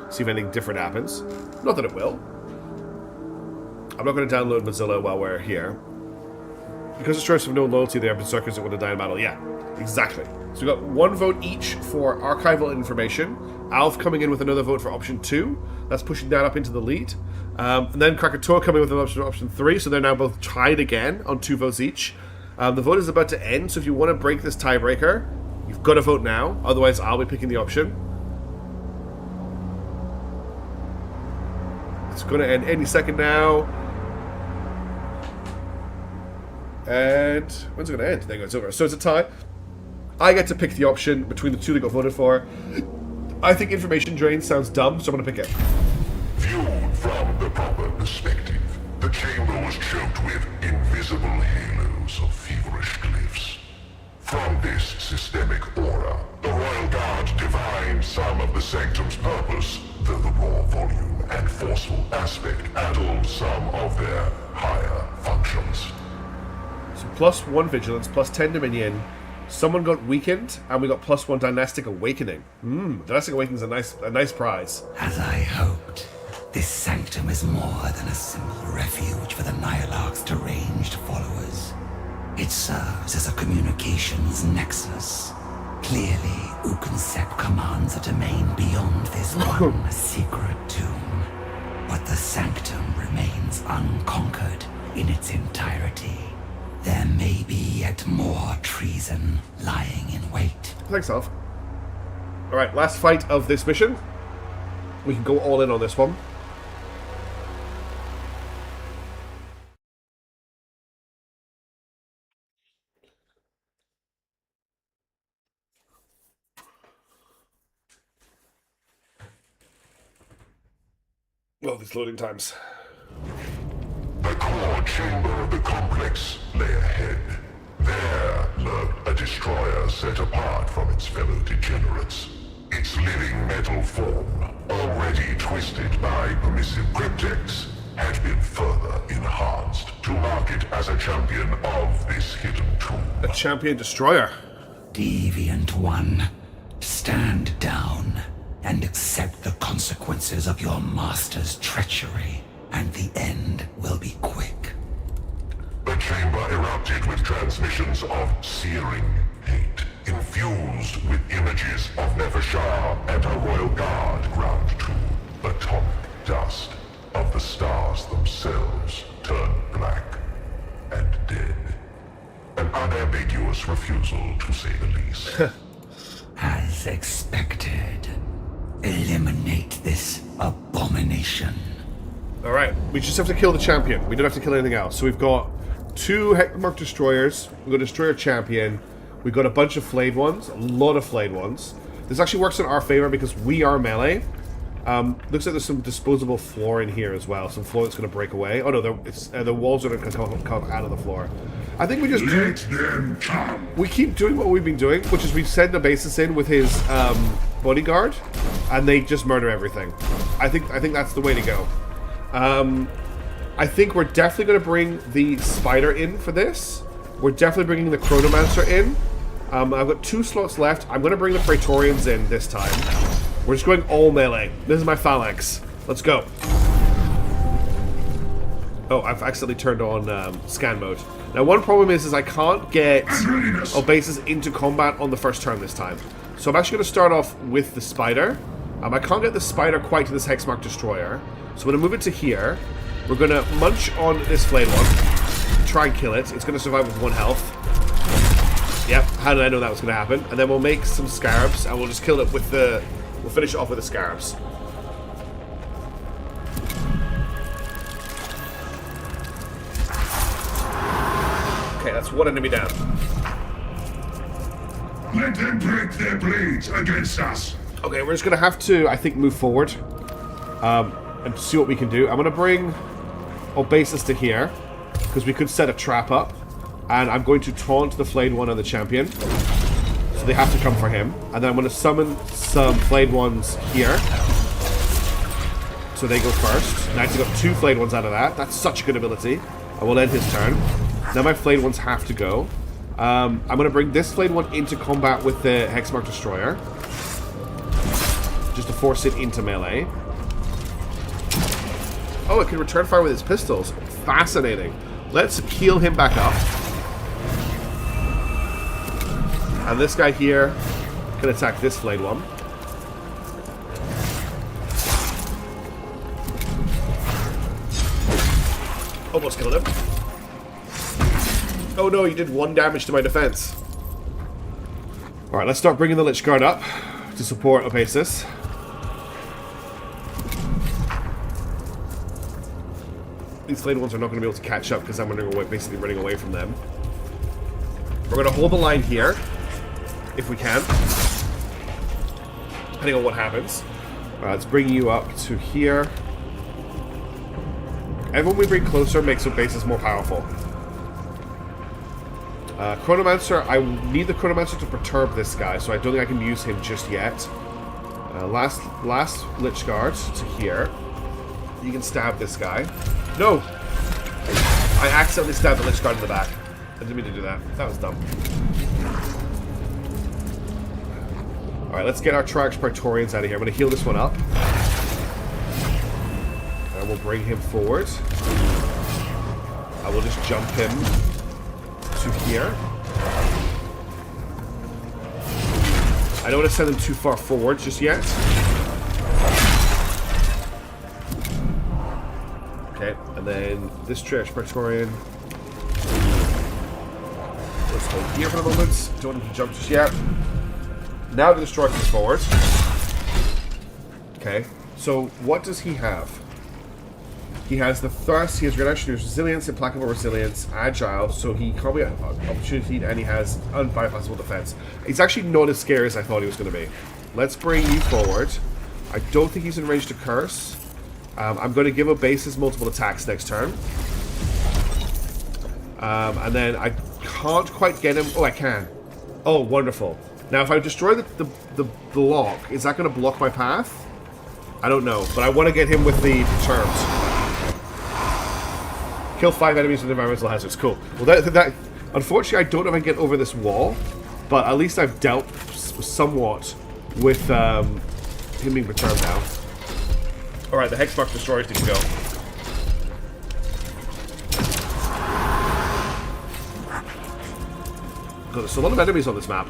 See if anything different happens. Not that it will. I'm not going to download Mozilla while we're here. Because destroyers have no loyalty, they are berserkers that want to die in battle. Yeah, exactly. So we got 1 vote each for archival information. Alf coming in with another vote for option 2. That's pushing that up into the lead. And then Krakatoa coming with an option 3. So they're now both tied again on 2 votes each. The vote is about to end, so if you want to break this tiebreaker, you've got to vote now. Otherwise, I'll be picking the option. It's going to end any second now. And when's it going to end? There you go, it's over. So it's a tie. I get to pick the option between the 2 that got voted for. I think information drain sounds dumb, so I'm going to pick it. View perspective, the chamber was choked with invisible halos of feverish glyphs. From this systemic aura, the Royal Guard divined some of the Sanctum's purpose, though the raw volume and forceful aspect addled some of their higher functions. So +1 vigilance, +10 dominion. Someone got weakened, and we got +1 dynastic awakening. Dynastic awakening is a nice prize. As I hoped, this sanctum is more than a simple refuge for the Nihilarch's deranged followers. It serves as a communications nexus. Clearly, Ukensep commands a domain beyond this one secret tomb. But the sanctum remains unconquered in its entirety. There may be yet more treason lying in wait. Thanks, Alf. Alright, last fight of this mission. We can go all in on this one. Well, these loading times. The core chamber of the complex lay ahead. There lurked a destroyer set apart from its fellow degenerates. Its living metal form, already twisted by permissive cryptex, had been further enhanced to mark it as a champion of this hidden tomb. A champion destroyer. Deviant One, stand down and accept the consequences of your master's treachery, and the end will be quick. The chamber erupted with transmissions of searing hate, infused with images of Nefershar and her royal guard ground to atomic dust of the stars themselves turned black and dead. An unambiguous refusal, to say the least. As expected, eliminate this abomination. Alright, we just have to kill the champion. We don't have to kill anything else. So we've got 2 Hexmark destroyers. We've got a destroyer champion. We've got a bunch of flayed ones. A lot of flayed ones. This actually works in our favor because we are melee. Looks like there's some disposable floor in here as well. Some floor that's going to break away. Oh no, the walls are going to come out of the floor. I think we just Let them come. we keep doing what we've been doing, which is we send a basis in with his bodyguard, and they just murder everything. I think that's the way to go. I think we're definitely going to bring the spider in for this. We're definitely bringing the chronomancer in. I've got 2 slots left. I'm going to bring the praetorians in this time. We're just going all melee. This is my phalanx. Let's go. Oh, I've accidentally turned on scan mode. Now, one problem is I can't get bases into combat on the first turn this time. So I'm actually going to start off with the spider. I can't get the spider quite to this Hexmark destroyer. So I'm going to move it to here. We're going to munch on this flayed one. Try and kill it. It's going to survive with 1 health. Yep, how did I know that was going to happen? And then we'll make some scarabs, and we'll just kill it with the... We'll finish it off with the scarabs. Okay, that's 1 enemy down. Let them break their blades against us. Okay, we're just going to have to, I think, move forward. And see what we can do. I'm going to bring Obasis to here, because we could set a trap up. And I'm going to taunt the flayed one and the champion. So they have to come for him. And then I'm going to summon some flayed ones here. So they go first. And I actually got 2 flayed ones out of that. That's such a good ability. I will end his turn. Now my flayed ones have to go. I'm going to bring this flayed one into combat with the Hexmark Destroyer. Just to force it into melee. Oh, it can return fire with its pistols. Fascinating. Let's heal him back up. And this guy here can attack this flayed one. Almost killed him. Oh no, he did 1 damage to my defense. Alright, let's start bringing the Lich Guard up to support Opasis. These flayed ones are not going to be able to catch up because I'm basically running away from them. We're going to hold the line here, if we can, depending on what happens. Let's bring you up to here. Everyone we bring closer makes the bases more powerful. Chronomancer, I need the Chronomancer to perturb this guy, so I don't think I can use him just yet. Last Lich Guard to here. You can stab this guy. No! I accidentally stabbed the Lich Guard in the back. I didn't mean to do that. That was dumb. Alright, let's get our Trash Praetorians out of here. I'm going to heal this one up. And we'll bring him forward. I will just jump him to here. I don't want to send him too far forward just yet. Okay, and then this Trash Praetorian. Let's hold here for the moment. Don't need to jump just yet. Now the Destroyer comes forward. Okay, so what does he have? He has the Thrust, he has Reduction, Resilience, Implacable Resilience, Agile, so he can't be opportunity, and he has unbypassable defense. He's actually not as scary as I thought he was going to be. Let's bring you forward. I don't think he's in range to curse. I'm going to give a bases multiple attacks next turn. And then I can't quite get him. Oh, I can. Oh, wonderful. Now, if I destroy the lock, is that going to block my path? I don't know, but I want to get him with the perturbed. Kill 5 enemies with environmental hazards. Cool. Well, that unfortunately, I don't know if I can get over this wall, but at least I've dealt somewhat with him being perturbed now. Alright, the Hexmark Destroyers need to go. God, there's a lot of enemies on this map.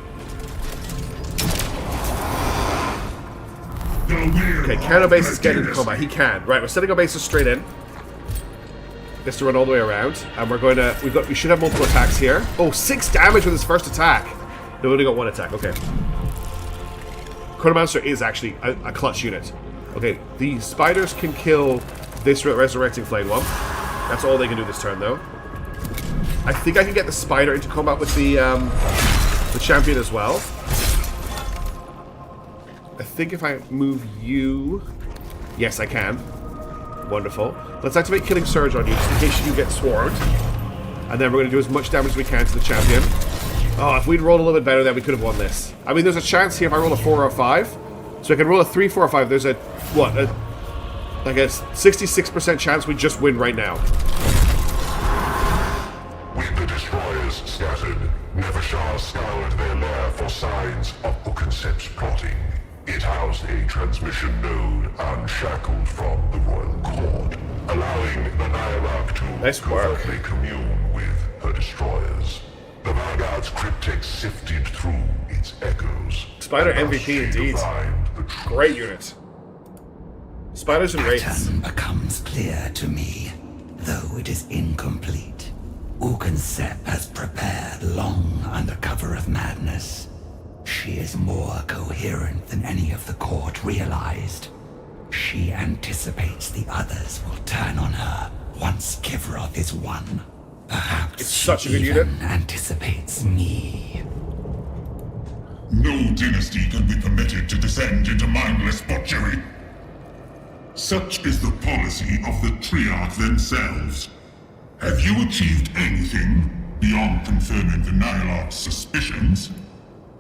Okay, can our bases get into combat? He can. Right, we're setting our bases straight in. Gets to run all the way around, and we're going to. We should have multiple attacks here. Oh, 6 damage with his first attack. No, we only got 1 attack. Okay. Chronomancer is actually a clutch unit. Okay, the spiders can kill this resurrecting flame one. That's all they can do this turn, though. I think I can get the spider into combat with the champion as well. I think if I move you, yes, I can. Wonderful. Let's activate Killing Surge on you, just in case you get swarmed. And then we're going to do as much damage as we can to the champion. Oh, if we'd rolled a little bit better, then we could have won this. I mean, there's a chance here if I roll a 4 or a 5. So I can roll a 3, 4, or 5. There's like a 66% chance we just win right now. With the destroyers scattered, Nevershah scoured their lair for signs of Uconcept's plotting. It housed a transmission node unshackled from the royal court, allowing the Nyarlath to covertly commune with her destroyers. The Vanguard's cryptex sifted through its echoes. Spider MVP indeed. Great unit. Spiders and wraiths. Pattern becomes clear to me, though it is incomplete. Uconcept has prepared long under cover of madness. She is more coherent than any of the court realized. She anticipates the others will turn on her once Kivroth is won. Perhaps it's such a good even unit. Anticipates me. No dynasty can be permitted to descend into mindless butchery. Such is the policy of the Triarch themselves. Have you achieved anything beyond confirming the Nyarlath's suspicions?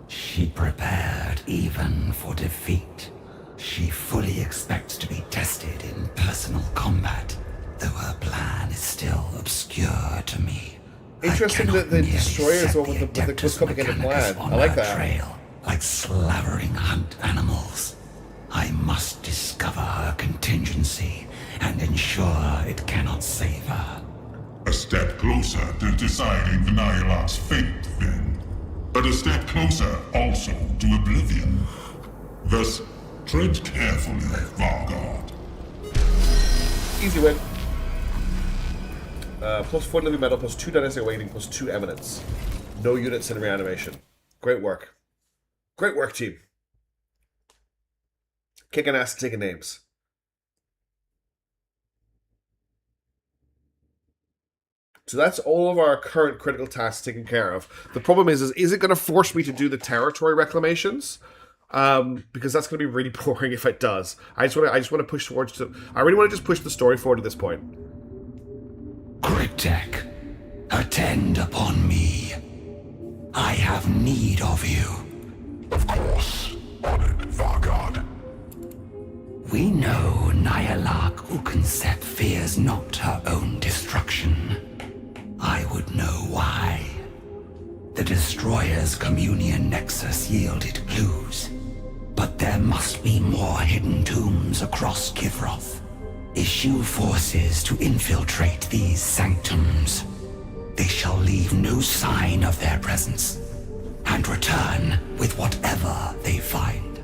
She prepared even for defeat. She fully expects to be tested in personal combat, though her plan is still obscure to me. Interesting that the destroyers over the complicated plan. I like that. Trail, like slavering hunt animals. I must discover her contingency and ensure it cannot save her. A step closer to deciding the Nyarlath's fate, then. But a step closer also to oblivion. Thus, tread carefully, Vargard. Easy win. Plus 4 living metal, plus 2 dynasty waiting, plus 2 eminence. No units in reanimation. Great work. Great work, team. Kicking ass and taking names. So that's all of our current critical tasks taken care of. The problem is it going to force me to do the territory reclamations? Because that's going to be really boring if it does. I just want to push towards. I really want to just push the story forward at this point. Architect, attend upon me. I have need of you. Of course. Honored, Vargard. We know Nyarlathotep Ukenset fears not her own destruction. I would know why. The Destroyer's Communion Nexus yielded clues. But there must be more hidden tombs across Kivroth. Issue forces to infiltrate these sanctums. They shall leave no sign of their presence, and return with whatever they find.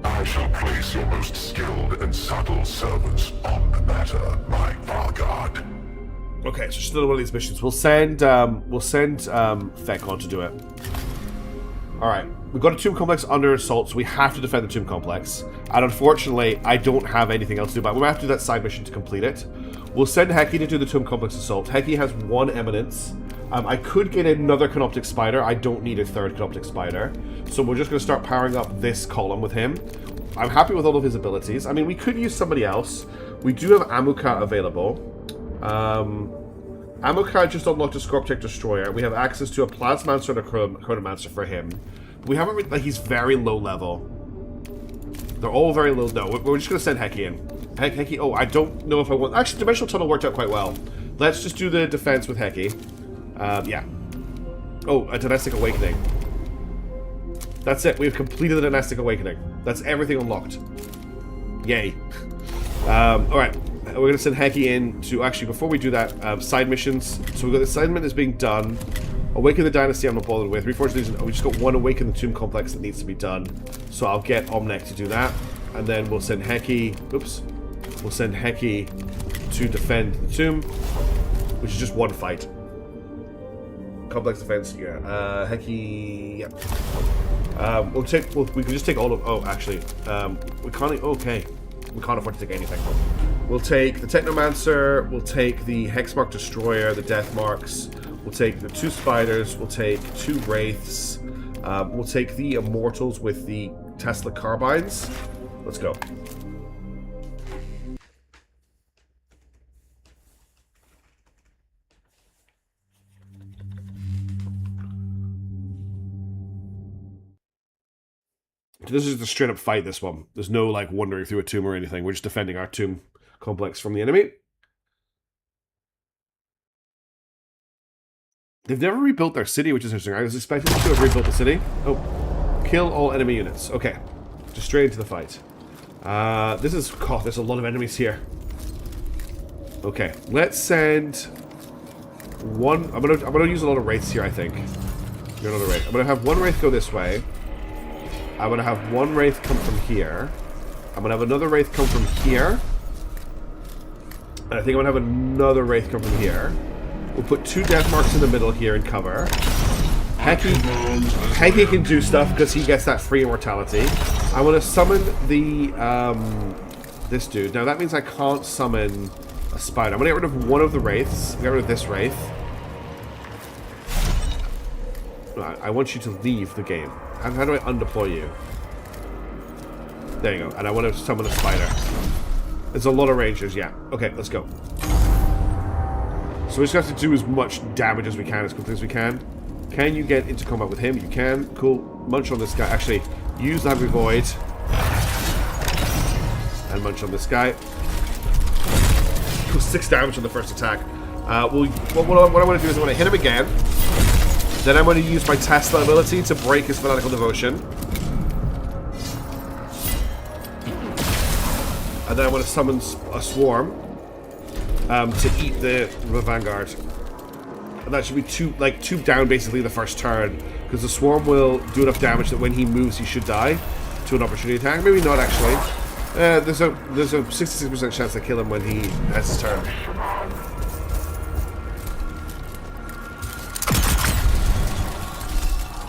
I shall place your most skilled and subtle servants on the matter, my Vargard. Okay, so just another one of these missions. We'll send Fekon to do it. Alright, we've got a tomb complex under assault, so we have to defend the tomb complex. And unfortunately, I don't have anything else to do, but we're going to have to do that side mission to complete it. We'll send Heki to do the tomb complex assault. Heki has 1 eminence. I could get another Canoptic Spider. I don't need a 3rd Canoptic Spider. So we're just going to start powering up this column with him. I'm happy with all of his abilities. I mean, we could use somebody else. We do have Amuka available. Amuka just unlocked a Scorptech Destroyer. We have access to a Plasmancer and a Chronomancer for him. We haven't really, like, he's very low level. They're all very low. No, we're just going to send Heki in. Heki, oh, I don't know if I want... Actually, Dimensional Tunnel worked out quite well. Let's just do the defense with Heki. Yeah. Oh, a Dynastic Awakening. That's it. We've completed the Dynastic Awakening. That's everything unlocked. Yay. Alright. We're going to send Heki in to... Actually, before we do that, side missions. So we've got the assignment is being done. Awaken the Dynasty I'm not bothered with. Reforge Legion. We just got 1 Awaken the Tomb Complex that needs to be done. So I'll get Omnek to do that. And then we'll send Heki... Oops. We'll send Heki to defend the tomb. Which is just 1 fight. Complex defense, yeah. Heki... Yeah. We can just take all of... Oh, actually. We can't... Okay. We can't afford to take anything. We'll take the Technomancer. We'll take the Hexmark Destroyer, the Death Marks. We'll take the 2 Spiders. We'll take 2 Wraiths. We'll take the Immortals with the Tesla Carbines. Let's go. This is just a straight up fight, this one. There's no, like, wandering through a tomb or anything. We're just defending our tomb complex from the enemy. They've never rebuilt their city, which is interesting. I was expecting them to have rebuilt the city. Oh. Kill all enemy units. Okay. Just straight into the fight. This is... God, there's a lot of enemies here. Okay. Let's send... 1... I'm gonna use a lot of Wraiths here, I think. Another Wraith. I'm gonna have 1 Wraith go this way. I'm going to have 1 Wraith come from here. I'm going to have another Wraith come from here. And I think I'm going to have another Wraith come from here. We'll put 2 Death Marks in the middle here and cover. Heki can do stuff because he gets that free immortality. I want to summon the... this dude. Now that means I can't summon a Spider. I'm going to get rid of 1 of the Wraiths. Get rid of this Wraith. I want you to leave the game. How do I undeploy you? There you go. And I want to summon a Spider. There's a lot of Rangers, yeah. Okay, let's go. So we just have to do as much damage as we can, as quickly as we can. Can you get into combat with him? You can. Cool. Munch on this guy. Actually, use the Heavy Void. And munch on this guy. 6 damage on the first attack. What I want to do is I want to hit him again. Then I'm going to use my Tesla ability to break his Fanatical Devotion. And then I want to summon a Swarm to eat the Vanguard. And that should be 2 down basically the first turn. Because the Swarm will do enough damage that when he moves he should die to an opportunity attack. Maybe not actually. There's a 66% chance to kill him when he has his turn.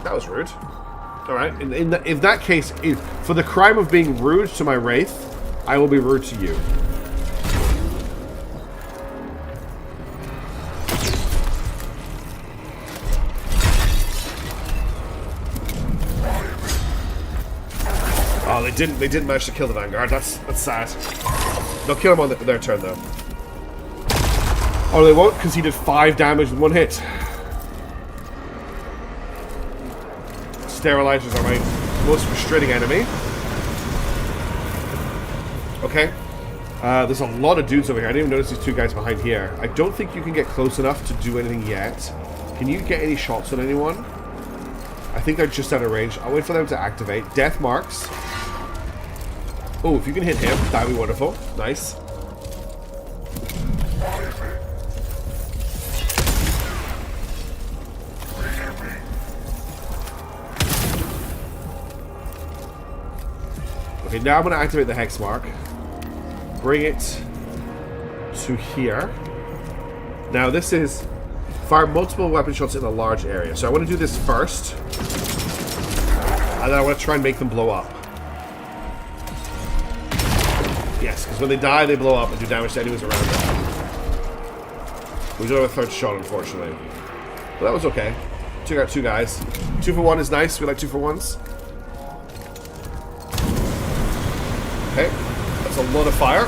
That was rude. Alright, in that case, for the crime of being rude to my Wraith, I will be rude to you. Oh, they didn't manage to kill the Vanguard. That's sad. They'll kill him on their turn though. Or they won't, because he did 5 damage with 1 hit. Sterilizers are my most frustrating enemy. Okay. There's a lot of dudes over here. I didn't even notice these 2 guys behind here. I don't think you can get close enough to do anything yet. Can you get any shots on anyone? I think they're just out of range. I'll wait for them to activate. Death marks. Oh, if you can hit him, that'd be wonderful. Nice. Okay, now I'm going to activate the Hex Mark. Bring it to here. Now this is fire multiple weapon shots in a large area. So I want to do this first. And then I want to try and make them blow up. Yes, because when they die, they blow up and do damage to enemies around them. We don't have a 3rd shot, unfortunately. But that was okay. Took out 2 guys. 2 for 1 is nice. We like 2 for 1s. Okay. That's a lot of fire.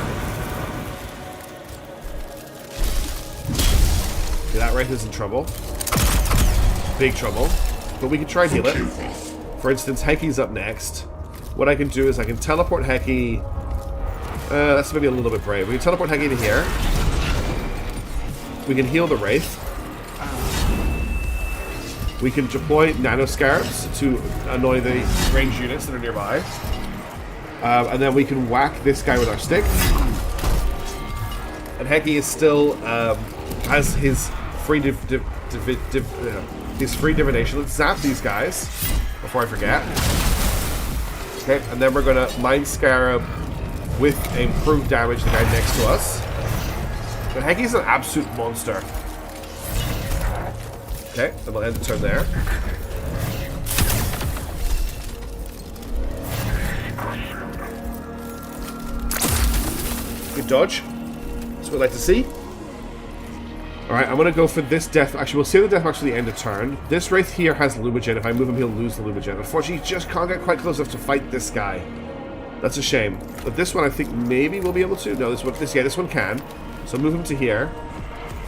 Okay, that Wraith is in trouble. Big trouble. But we can try and heal it. For instance, Heki's up next. What I can do is I can teleport Heki. That's maybe a little bit brave. We can teleport Heki to here. We can heal the Wraith. We can deploy Nanoscarabs to annoy the ranged units that are nearby. And then we can whack this guy with our stick. And Heki is still has his free divination. Let's zap these guys before I forget. Okay, and then we're gonna Mind Scarab with improved damage the guy next to us. But Heki's an absolute monster. Okay, and we'll end the turn there. Good dodge. That's what I'd like to see. Alright, I'm going to go for this death. Actually, we'll save the death marks for the end of turn. This Wraith here has Lumigen. If I move him, he'll lose the Lumigen. Unfortunately, he just can't get quite close enough to fight this guy. That's a shame. But this one, I think maybe we'll be able to. No, this one can. So move him to here.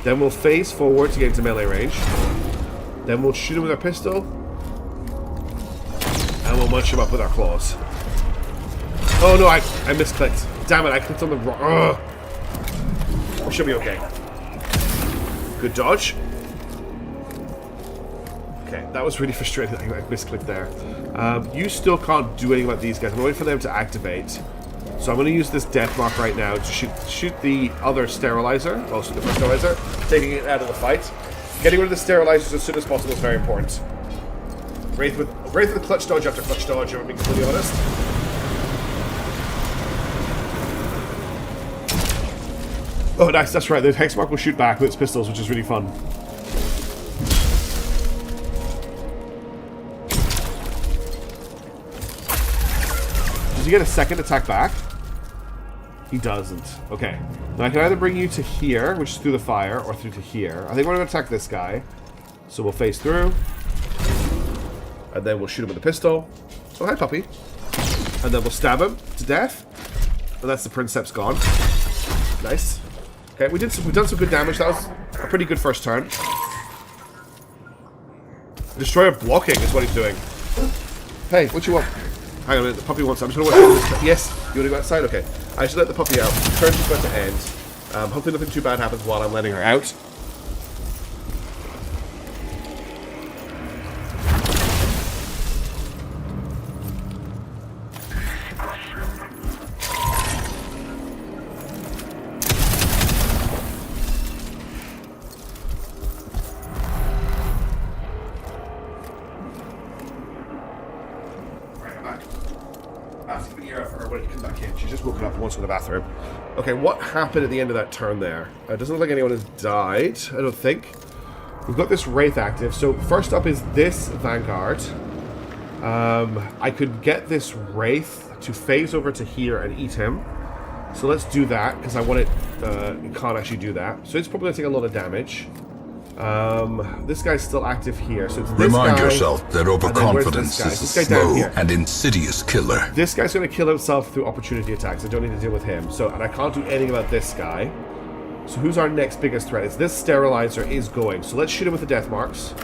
Then we'll phase forward to get into melee range. Then we'll shoot him with our pistol. And we'll munch him up with our claws. Oh no, I misclicked. Damn it, I clicked on the wrong... Ugh. We should be okay. Good dodge. Okay, that was really frustrating. I misclicked there. You still can't do anything about these guys. I'm waiting for them to activate. So I'm going to use this death mark right now to shoot the other sterilizer. Also the first sterilizer. Taking it out of the fight. Getting rid of the sterilizers as soon as possible is very important. Wraith with clutch dodge after clutch dodge, if I'm being completely honest. Oh, nice, that's right. The Hexmark will shoot back with its pistols, which is really fun. Does he get a second attack back? He doesn't. Okay. Now I can either bring you to here, which is through the fire, or through to here. I think we're going to attack this guy. So we'll phase through. And then we'll shoot him with a pistol. Oh, hi, puppy. And then we'll stab him to death. And that's the Princeps gone. Nice. Okay, we've done some good damage. That was a pretty good first turn. Destroyer blocking is what he's doing. Hey, what you want? Hang on a minute, the puppy wants... I'm just gonna wait. Yes, you wanna go outside? Okay. I should let the puppy out. The turn's just about to end. Hopefully nothing too bad happens while I'm letting her out. In the bathroom. Okay, what happened at the end of that turn there? It doesn't look like anyone has died, I don't think. We've got this Wraith active. So first up is this Vanguard. I could get this Wraith to phase over to here and eat him. So let's do that, because I want it... it can't actually do that. So it's probably going to take a lot of damage. This guy's still active here, so it's this Remind guy, yourself that overconfidence is a slow and insidious killer. This guy's going to kill himself through opportunity attacks. I don't need to deal with him. So, and I can't do anything about this guy. So who's our next biggest threat? It's this sterilizer is going. So let's shoot him with the death marks.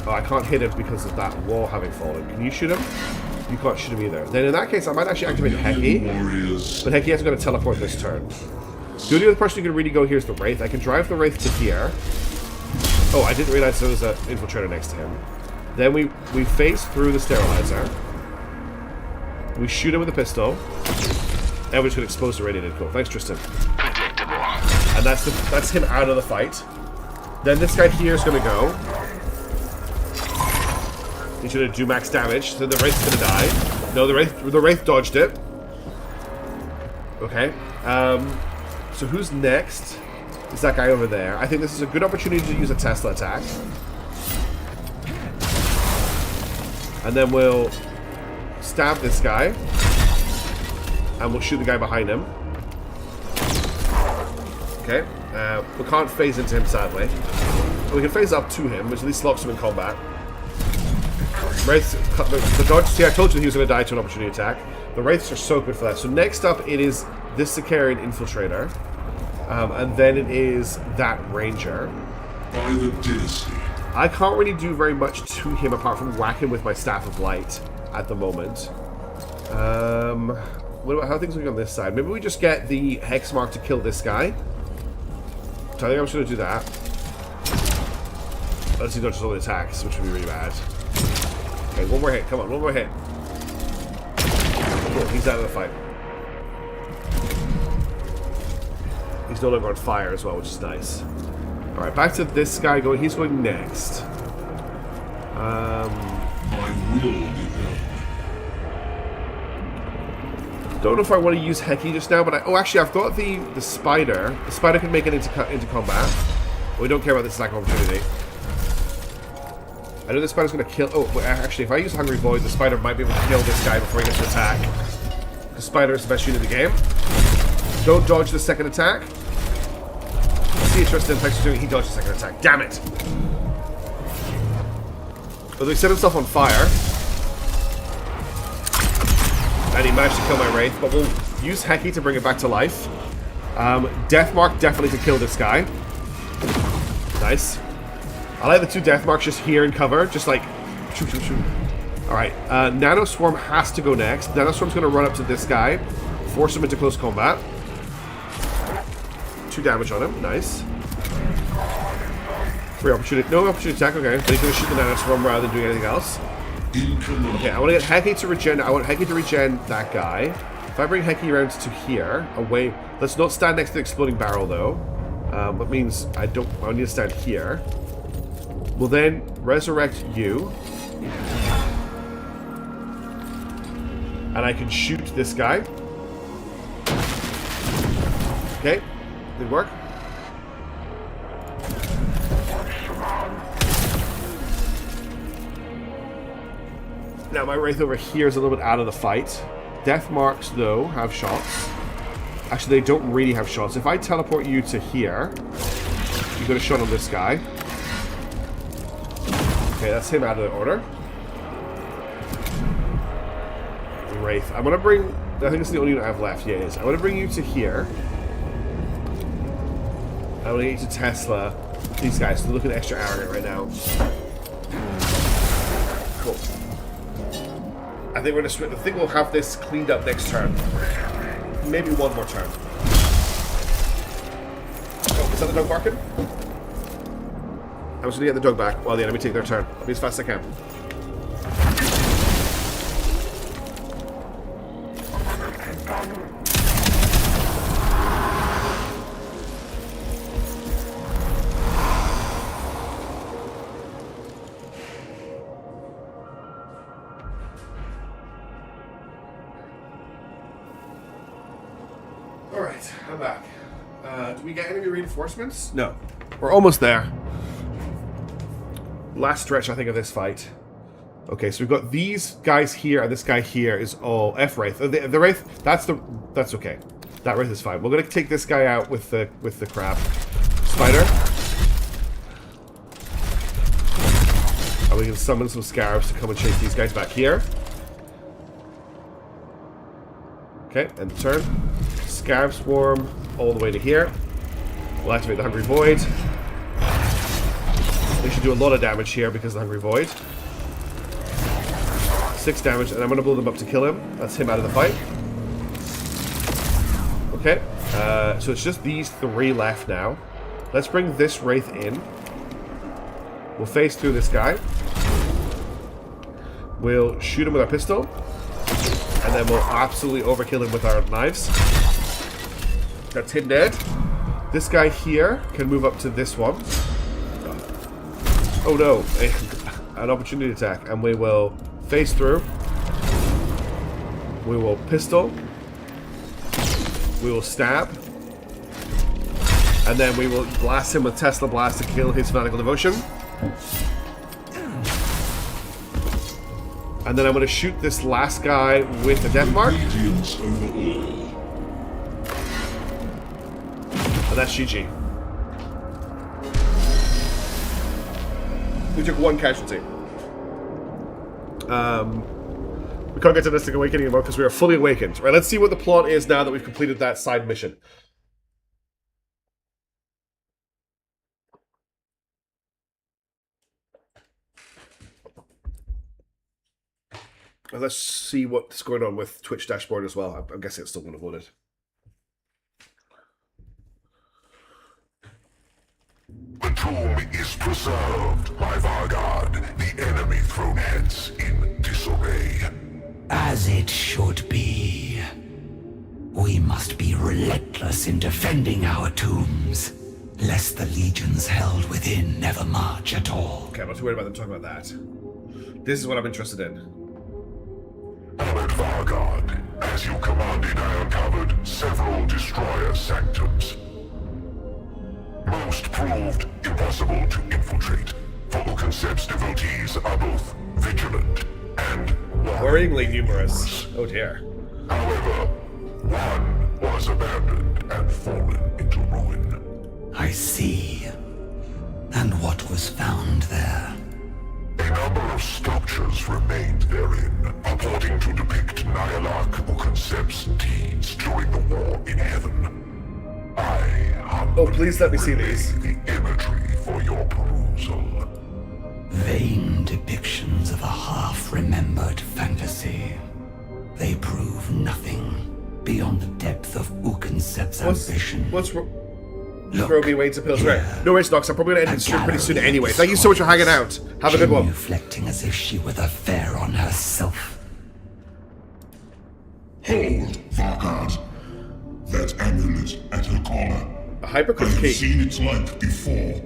Oh, I can't hit him because of that wall having fallen. Can you shoot him? You can't shoot him either. Then in that case, I might actually activate Heki. But Heki hasn't got to teleport this turn. The only other person who can really go here is the Wraith. I can drive the Wraith to here. Oh, I didn't realize there was an infiltrator next to him. Then we phase through the sterilizer. We shoot him with a pistol. And we're just going to expose the radiated. Cool. Thanks, Tristan. Predictable. And that's him out of the fight. Then this guy here is going to go. He's going to do max damage. So the Wraith's going to die. No, the Wraith dodged it. Okay. So who's next? Is that guy over there. I think this is a good opportunity to use a Tesla attack. And then we'll stab this guy. And we'll shoot the guy behind him. Okay. We can't phase into him, sadly. We can phase up to him, which at least locks him in combat. Wraiths, the dodge. See, I told you he was going to die to an opportunity attack. The Wraiths are so good for that. So next up, it is this Sicarian Infiltrator. And then it is that Ranger. By the dynasty. I can't really do very much to him apart from whack him with my Staff of Light at the moment. What about how things are going on this side? Maybe we just get the Hex Mark to kill this guy. So I think I'm just going to do that. Unless he dodges all the attacks, which would be really bad. Okay, one more hit. Come on, one more hit. Cool, he's out of the fight. He's no longer on fire as well, which is nice. Alright, back to this guy going. He's going next. I will be there. Don't know if I want to use Heki just now, but actually I've got the spider. The spider can make it into combat. We don't care about this attack opportunity. I know the spider's going to kill... Oh, actually, if I use Hungry Void, the spider might be able to kill this guy before he gets to attack. The spider is the best unit in the game. Don't dodge the second attack. See you, Tristan. Thanks for doing it. He dodged the second attack. Damn it! Although he set himself on fire. And he managed to kill my Wraith, but we'll use Heki to bring it back to life. Death Mark definitely to kill this guy. Nice. I like the two Death Marks just here in cover, just like shoot, shoot, shoot. Alright, Nano Swarm has to go next. Nano Swarm's going to run up to this guy, force him into close combat. 2 damage on him, nice. Free opportunity, no opportunity attack, okay. But he's going to shoot the Nano Swarm rather than doing anything else. Okay, I want to get Heki to regen. I want Heki to regen that guy. If I bring Heki around to here, away. Let's not stand next to the exploding barrel though. That means I need to stand here. We'll then resurrect you. And I can shoot this guy. Okay, did work. Now my Wraith over here is a little bit out of the fight. Death Marks, though, have shots. Actually, they don't really have shots. If I teleport you to here, you got a shot on this guy. Okay, that's him out of the order. Wraith. I'm gonna bring... I think it's the only unit I have left. Yeah, it is. I'm gonna bring you to here. I'm gonna get you to Tesla. These guys, they're looking extra arrogant right now. Cool. I think we're gonna switch. I think we'll have this cleaned up next turn. Maybe one more turn. Oh, is that the dog barking? I'm just gonna get the dog back while the enemy take their turn. I'll be as fast as I can. Alright, I'm back. Do we get enemy reinforcements? No. We're almost there. Last stretch, I think, of this fight. Okay, so we've got these guys here, and this guy here is all F-Wraith. The Wraith, that's okay. That Wraith is fine. We're gonna take this guy out with the crab. Spider. And we can summon some Scarabs to come and chase these guys back here. Okay, end the turn. Scarab Swarm all the way to here. We'll activate the Hungry Void. They should do a lot of damage here because of the Hungry Void. 6 damage, and I'm going to blow them up to kill him. That's him out of the fight. Okay, so it's just these 3 left now. Let's bring this Wraith in. We'll phase through this guy. We'll shoot him with our pistol. And then we'll absolutely overkill him with our knives. That's him dead. This guy here can move up to this one. Oh no, an opportunity attack. And we will phase through. We will pistol. We will stab. And then we will blast him with Tesla Blast to kill his Fanatical Devotion. And then I'm going to shoot this last guy with a Death Mark. And that's GG. We took 1 casualty. We can't get to Mystic Awakening anymore because we are fully awakened. Right, let's see what the plot is now that we've completed that side mission. Let's see what's going on with Twitch dashboard as well. I'm guessing it's still going to load it. The tomb is preserved by Vargard, the enemy thrown hence in disarray. As it should be. We must be relentless in defending our tombs, lest the legions held within never march at all. Okay, I'm not too worried about them talking about that. This is what I'm interested in. Honored Vargard, as you commanded, I uncovered several destroyer sanctums. Most proved impossible to infiltrate, for Uconcept's devotees are both vigilant and worryingly numerous. Oh dear. However, one was abandoned and fallen into ruin. I see. And what was found there? A number of sculptures remained therein, purporting to depict Nyarlathotep Uconcept's deeds during the war in heaven. Oh, please let me see these. The imagery for your perusal. Vain depictions of a half-remembered fantasy. They prove nothing beyond the depth of Uconcept's ambition. What's Roby Wade's appeals, right? No worries, Docs. I'm probably going to end the stream pretty soon anyway. Thank you so much for hanging out. Have a good one. Reflecting as if she were the fair on herself. Hold, Vargard. That amulet at her collar. A hypercrypt key. I've seen its like before.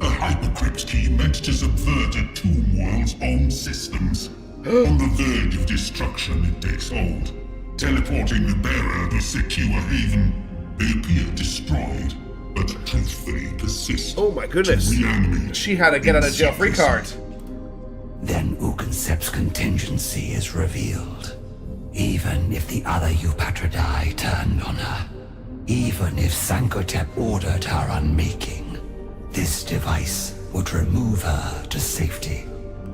A hypercrypt key meant to subvert a tomb world's own systems. On the verge of destruction, it takes hold. Teleporting the bearer to secure haven. They appear destroyed, but truthfully persist. Oh my goodness. She had a get out of jail free card. Then Uconcept's contingency is revealed. Even if the other Eupatridae turned on her. Even if Sankotep ordered her unmaking. This device would remove her to safety.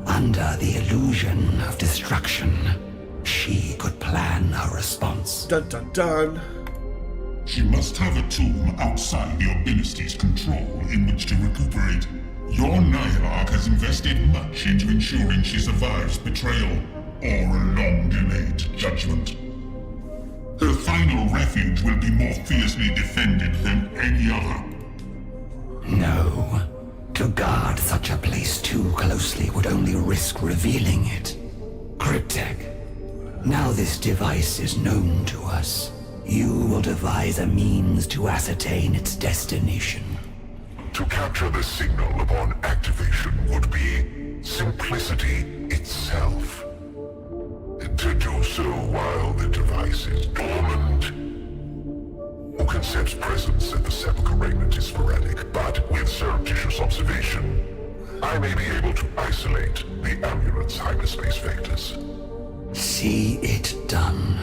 Under the illusion of destruction, she could plan her response. Dun dun dun. She must have a tomb outside your dynasty's control in which to recuperate. Your Nyarlathotep has invested much into ensuring she survives betrayal or a long-delayed judgment. Her final refuge will be more fiercely defended than any other. No. To guard such a place too closely would only risk revealing it. Cryptech. Now this device is known to us. You will devise a means to ascertain its destination. To capture the signal upon activation would be simplicity itself. To do so while the device is dormant. Uconcept's presence at the sepulchre remnant is sporadic, but with surreptitious observation, I may be able to isolate the amulet's hyperspace vectors. See it done.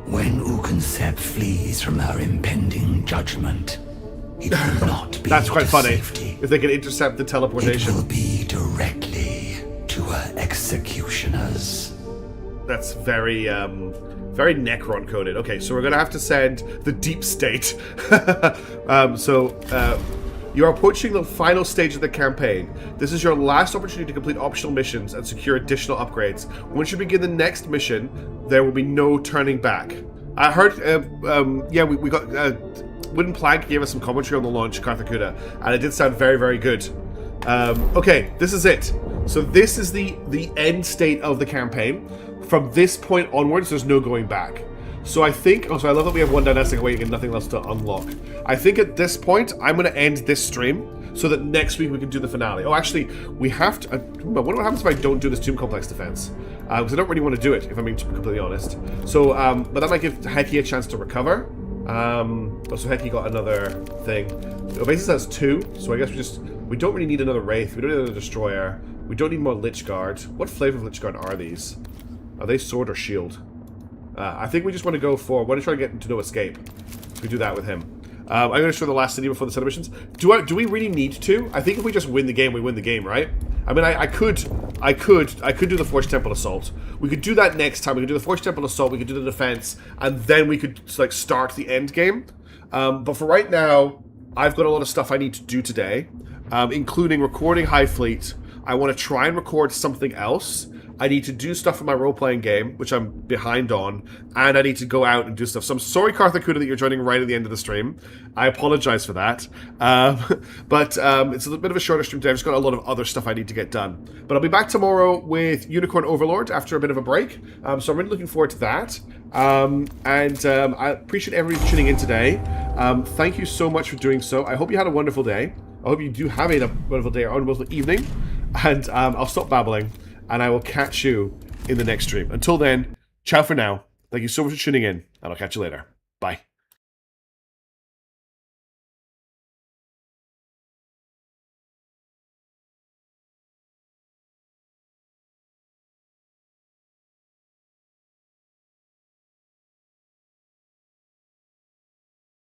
When Uconcept flees from her impending judgment, it will not be That's quite funny. Safety. If they can intercept the teleportation. It will be directly to her executioners. That's very Very Necron coded. Okay, so we're going to have to send the deep state. You are approaching the final stage of the campaign. This is your last opportunity to complete optional missions and secure additional upgrades. Once you begin the next mission, there will be no turning back. I heard, we got, Wooden Plank gave us some commentary on the launch, Karthakuda, and it did sound very, very good. Okay, this is it. So this is the end state of the campaign. From this point onwards, there's no going back. So I think, I love that we have one dynastic awaiting and nothing else to unlock. I think at this point, I'm going to end this stream so that next week we can do the finale. Oh, actually, we have to, what happens if I don't do this Tomb Complex defense? Because I don't really want to do it, if I'm being completely honest. So, but that might give Heki a chance to recover. So Heki got another thing. Oasis has 2, so I guess we don't really need another Wraith. We don't need another Destroyer. We don't need more Lich Guard. What flavor of Lich Guard are these? Are they sword or shield? I think we just want to go for... I want to try to get into No Escape. So we do that with him. I'm going to show the last city before the set of missions. Do we really need to? I think if we just win the game, we win the game, right? I mean, I could do the Forge Temple Assault. We could do that next time. We could do the Forge Temple Assault. We could do the defense, and then we could like start the end game. But for right now, I've got a lot of stuff I need to do today, including recording High Fleet. I want to try and record something else. I need to do stuff for my role-playing game, which I'm behind on, and I need to go out and do stuff. So I'm sorry, Karthakuda, that you're joining right at the end of the stream. I apologize for that. But it's a bit of a shorter stream today. I've just got a lot of other stuff I need to get done. But I'll be back tomorrow with Unicorn Overlord after a bit of a break. So I'm really looking forward to that. I appreciate everybody tuning in today. Thank you so much for doing so. I hope you had a wonderful day. I hope you do have a wonderful day or a wonderful evening. And I'll stop babbling. And I will catch you in the next stream. Until then, ciao for now. Thank you so much for tuning in, and I'll catch you later. Bye.